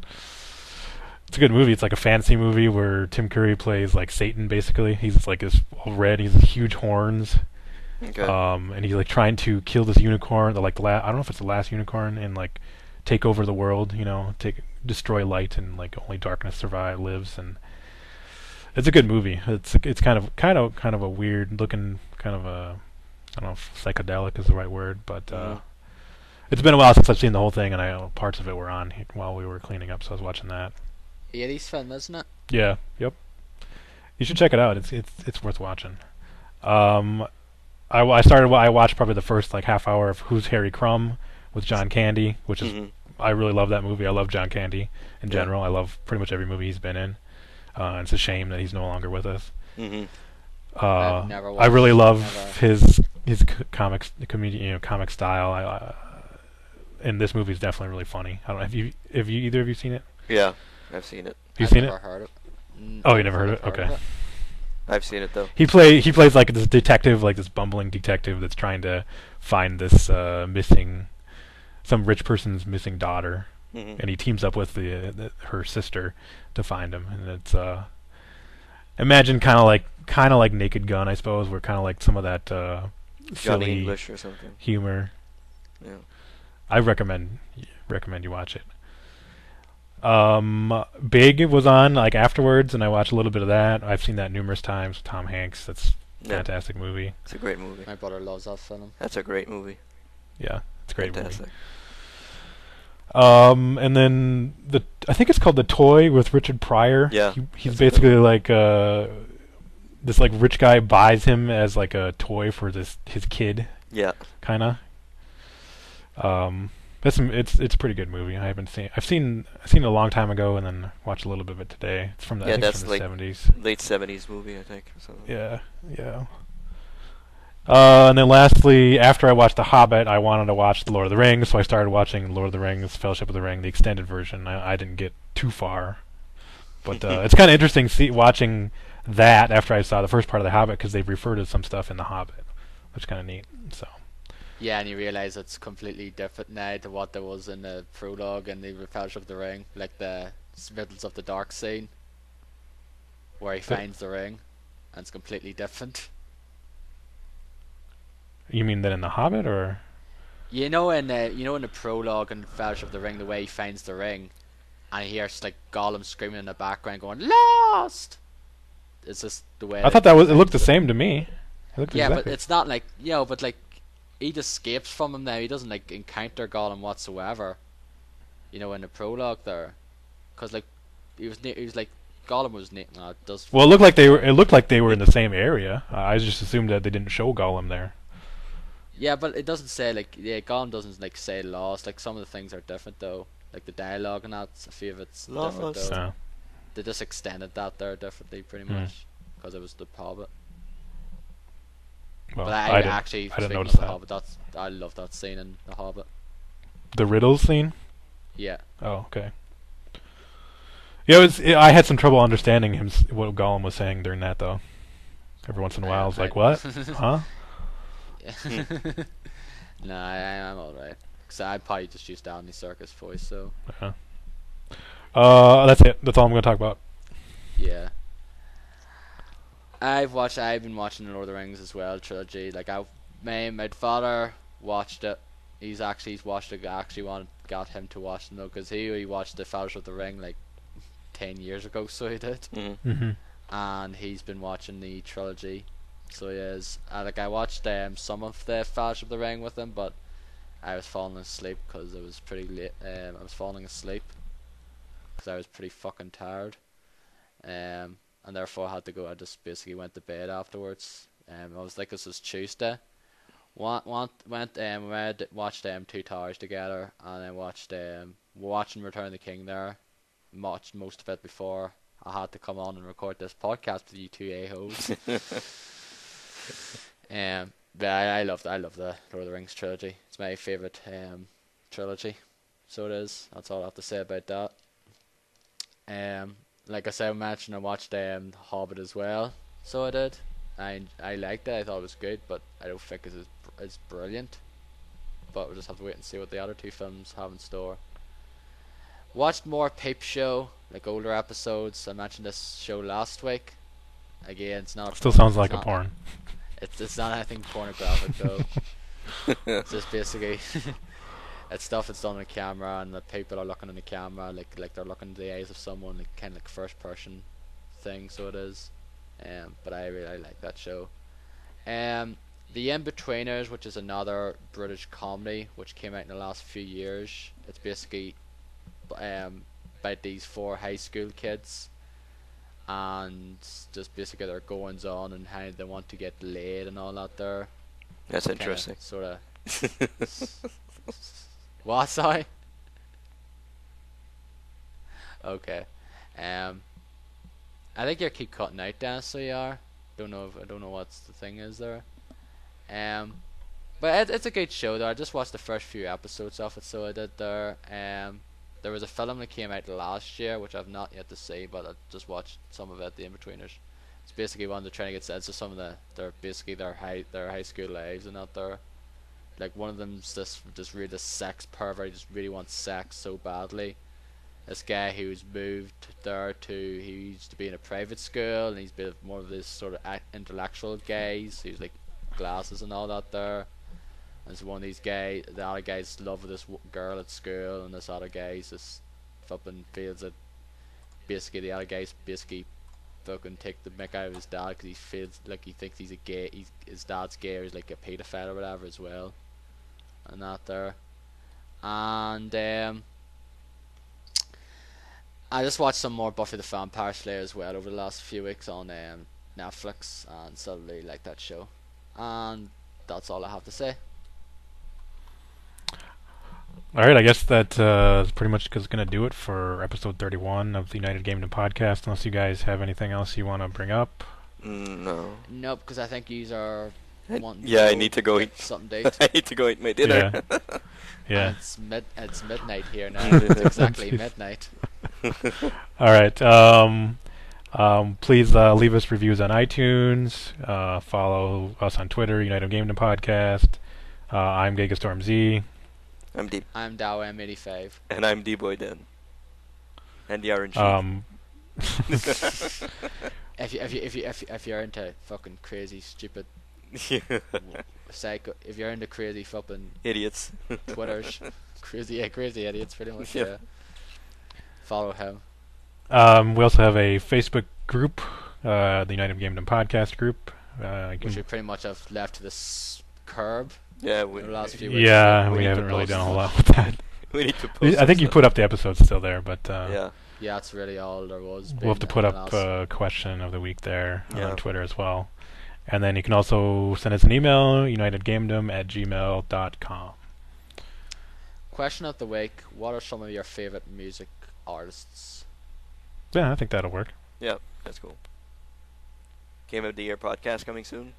It's a good movie. It's like a fantasy movie where Tim Curry plays like Satan. Basically, he's like this all red. He's huge horns. Okay. And he's like trying to kill this unicorn. I don't know if it's the last unicorn, and like take over the world. You know, destroy light, and like only darkness lives. And it's a good movie. It's kind of a weird looking kind of a. I don't know if psychedelic is the right word, but it's been a while since I've seen the whole thing, and parts of it were on while we were cleaning up, so I was watching that. 80s film, isn't it? Yeah, yep. You should check it out. It's worth watching. I watched probably the first like half hour of Who's Harry Crumb with John Candy, which is I really love that movie. I love John Candy in general. I love pretty much every movie he's been in. It's a shame that he's no longer with us. I really love his comic style. And this movie is definitely really funny. I don't know have you either of you seen it? Yeah, I've seen it. Have you seen it? Never heard it. Oh, you never heard it? Okay. I've seen it though. He plays like this detective, like this bumbling detective that's trying to find this some rich person's missing daughter, and he teams up with her sister to find him. And it's imagine kind of like Naked Gun, I suppose, where kind of like some of that Johnny silly English or something. humor. Yeah. I recommend you watch it. Big was on like afterwards, and I watched a little bit of that. I've seen that numerous times with Tom Hanks. That's a fantastic movie. It's a great movie. My brother loves that film. That's a great movie. Yeah, it's a great Fantastic. movie. And then I think it's called The Toy with Richard Pryor. Yeah, he's basically like this like rich guy buys him as like a toy for his kid. Yeah. Kinda. It's a pretty good movie. I've seen it a long time ago and then watched a little bit of it today. It's from the I Yeah, think it's that's from the like 70s. late 70s movie, I think, or something. Yeah, yeah. And then lastly, after I watched The Hobbit, I wanted to watch The Lord of the Rings, so I started watching Lord of the Rings, Fellowship of the Ring, the extended version. I didn't get too far, but it's kind of interesting watching that after I saw the first part of The Hobbit because they've referred to some stuff in The Hobbit, which is kind of neat. So. Yeah, and you realise it's completely different now to what there was in the prologue and the Fellowship of the Ring, like the Riddles of the Dark scene, where he finds the ring, and it's completely different. You mean that in The Hobbit, or? In the prologue and Fellowship of the Ring, the way he finds the ring, and he hears like Gollum screaming in the background, going "Lost." It's just the way. I thought it looked the same to me. Yeah, but it's not like but like he just escapes from him now. He doesn't like encounter Gollum whatsoever. In the prologue there, because like he was like Gollum was it does. Well, it looked like they were in the same area. I just assumed that they didn't show Gollum there. Yeah, but it doesn't say Gollum doesn't like say lost. Like some of the things are different though. Like the dialogue and that, a few of it's different though. No. They just extended that there differently pretty much because it was the Hobbit. Well, But I didn't notice the that. Hobbit, I love that scene in the Hobbit. The riddles scene? Yeah. Oh, okay. Yeah, I had some trouble understanding what Gollum was saying during that though. Every once in a while, I was like, "What? Huh?" No, I'm alright. Cause I probably just used Andy Serkis voice, so. Yeah. That's it. That's all I'm going to talk about. Yeah. I've been watching the Lord of the Rings as well, trilogy. Like my father watched it. He's watched it. I actually got him to watch it though, cause he watched the Fellowship of the Ring like 10 years ago, so he did. Mm-hmm. And he's been watching the trilogy. So he is. I watched some of the Fellowship of the Ring with him, but I was falling asleep because it was pretty late. I was falling asleep because I was pretty fucking tired. And therefore I had to go. I just basically went to bed afterwards. I was like, this was Tuesday. We watched Two Towers together, and I watched watching Return of the King there. Watched most of it before I had to come on and record this podcast with you two a-holes. But I love the Lord of the Rings trilogy. It's my favourite trilogy. So it is. That's all I have to say about that. Like I said, I watched Hobbit as well. So I did. I liked it. I thought it was good, but I don't think it's brilliant. But we'll just have to wait and see what the other two films have in store. Watched more Peep Show, like older episodes. I mentioned this show last week. Again, it's not. Still sounds like a porn. It's not anything pornographic though. It's just basically it's stuff that's done on camera, and the people are looking in the camera like they're looking into the eyes of someone, like kind of like first person thing. So it is. But I really like that show. The In-Betweeners, which is another British comedy which came out in the last few years. It's basically about these 4 high school kids, and just basically their goings on and how they want to get laid and all that there. That's interesting. Sort of. What? Sorry. Okay. I think you keep cutting out, Dan. So you are. I don't know what the thing is there. But it's a good show though. I just watched the first few episodes of it, so I did there. There was a film that came out last year, which I've not yet to see, but I just watched some of it. The In-Betweeners. It's basically one they're trying to get sense of some of their high school lives and out there. Like one of them's just really a sex pervert. He just really wants sex so badly. This guy who's moved there he used to be in a private school, and he's been more of this sort of intellectual guys. He's like glasses and all that there. And it's one of these guys. The other guy's in love with this girl at school, and this other guy's just fucking feels that basically the other guy's basically fucking take the mick out of his dad because he feels like he thinks he's a gay. His dad's gay, or he's like a paedophile or whatever as well. And that there. And I just watched some more Buffy the Vampire Slayer as well over the last few weeks on Netflix, and suddenly like that show. And that's all I have to say. All right, I guess that is pretty much going to do it for episode 31 of the United Gamedom podcast. Unless you guys have anything else you want to bring up. No. Nope, because I think yous are wanting Yeah, I to need to go get eat. something to eat. I need to go eat my dinner. Yeah. Yeah. And it's midnight here now. It's exactly midnight. All right. Please leave us reviews on iTunes. Follow us on Twitter, United Gamedom Podcast. I'm GigaStormZ. I'm Deep. I'm Dow M85. And I'm D-Boy Den. And the orange If you're into fucking crazy, stupid, psycho, if you're into crazy fucking idiots. Twitters, crazy idiots, pretty much. Yeah. Yeah. Follow him. We also have a Facebook group, the United Gamedom Podcast group. Which we pretty much have left to this curb. Yeah, in the last few weeks. Yeah, We we need to haven't really post done a whole stuff. lot with that. we need to post I think you stuff. put up the episodes still there, but Yeah. Yeah, that's really all there was. we'll have to put up a a question of the week there Yeah. on Twitter as well. And then you can also send us an email, unitedgamedom@gmail.com. question of the week. What are some of your favorite music artists? Yeah, I think that'll work. Yeah, that's cool. Game of the Year podcast coming soon.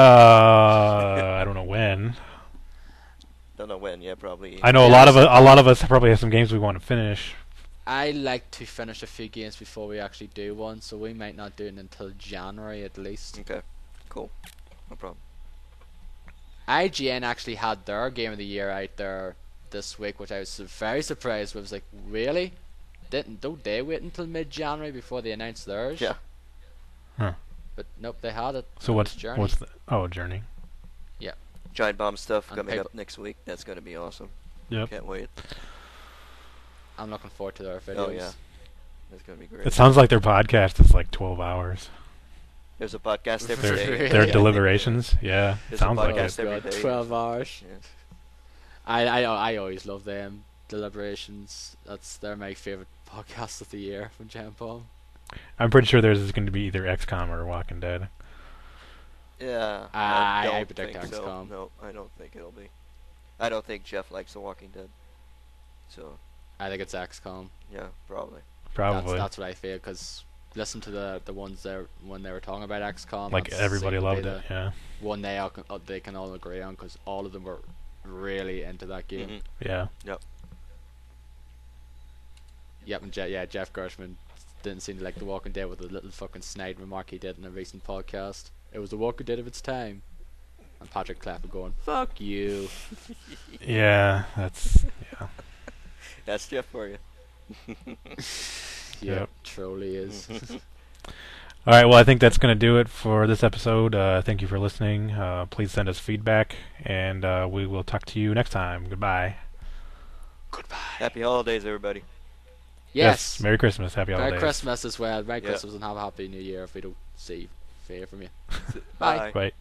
I don't know when. Don't know when. Yeah, probably. I know a lot of us probably have some games we want to finish. I like to finish a few games before we actually do one, so we might not do it until January at least. Okay, cool. No problem. IGN actually had their Game of the Year out there this week, which I was very surprised with. I was like, really? Don't they wait until mid-January before they announce theirs? Yeah. Huh. But nope, they had it. So It what's was Journey. Journey? Giant Bomb stuff And coming paper- up next week. That's gonna be awesome. Yep. Can't wait. I'm looking forward to their videos. Oh yeah, that's gonna be great. It sounds like their podcast is like 12 hours. There's a podcast every Their, day. their Yeah. deliberations. Yeah, There's a sounds like podcast it. every God, day. 12 hours. Yes. I always love them deliberations. They're my favorite podcast of the year from Giant Bomb. I'm pretty sure theirs is going to be either XCOM or Walking Dead. Yeah. I don't predict think so. XCOM. No, I don't think it'll be. I don't think Jeff likes The Walking Dead. So I think it's XCOM. yeah, probably. Probably. That's what I feel, because listen to the ones there when they were talking about XCOM. Like that's everybody seemed to be loved it. the Yeah. One they can all agree on, because all of them were really into that game. Mhm. Yeah. Yep, and Jeff Gershman didn't seem to like The Walking Dead with the little fucking snide remark he did in a recent podcast. It was The Walking Dead of its time. And Patrick Clapper going, fuck you. Yeah. That's. Yeah. That's Jeff for you. Yeah, Yep. truly is. All right. Well, I think that's going to do it for this episode. Thank you for listening. Please send us feedback, and we will talk to you next time. Goodbye. Goodbye. Happy holidays, everybody. Yes. Merry Christmas. Happy Merry holidays. Christmas as well. Merry Yeah. Christmas and have a happy New Year if we don't hear from you. Bye. Bye.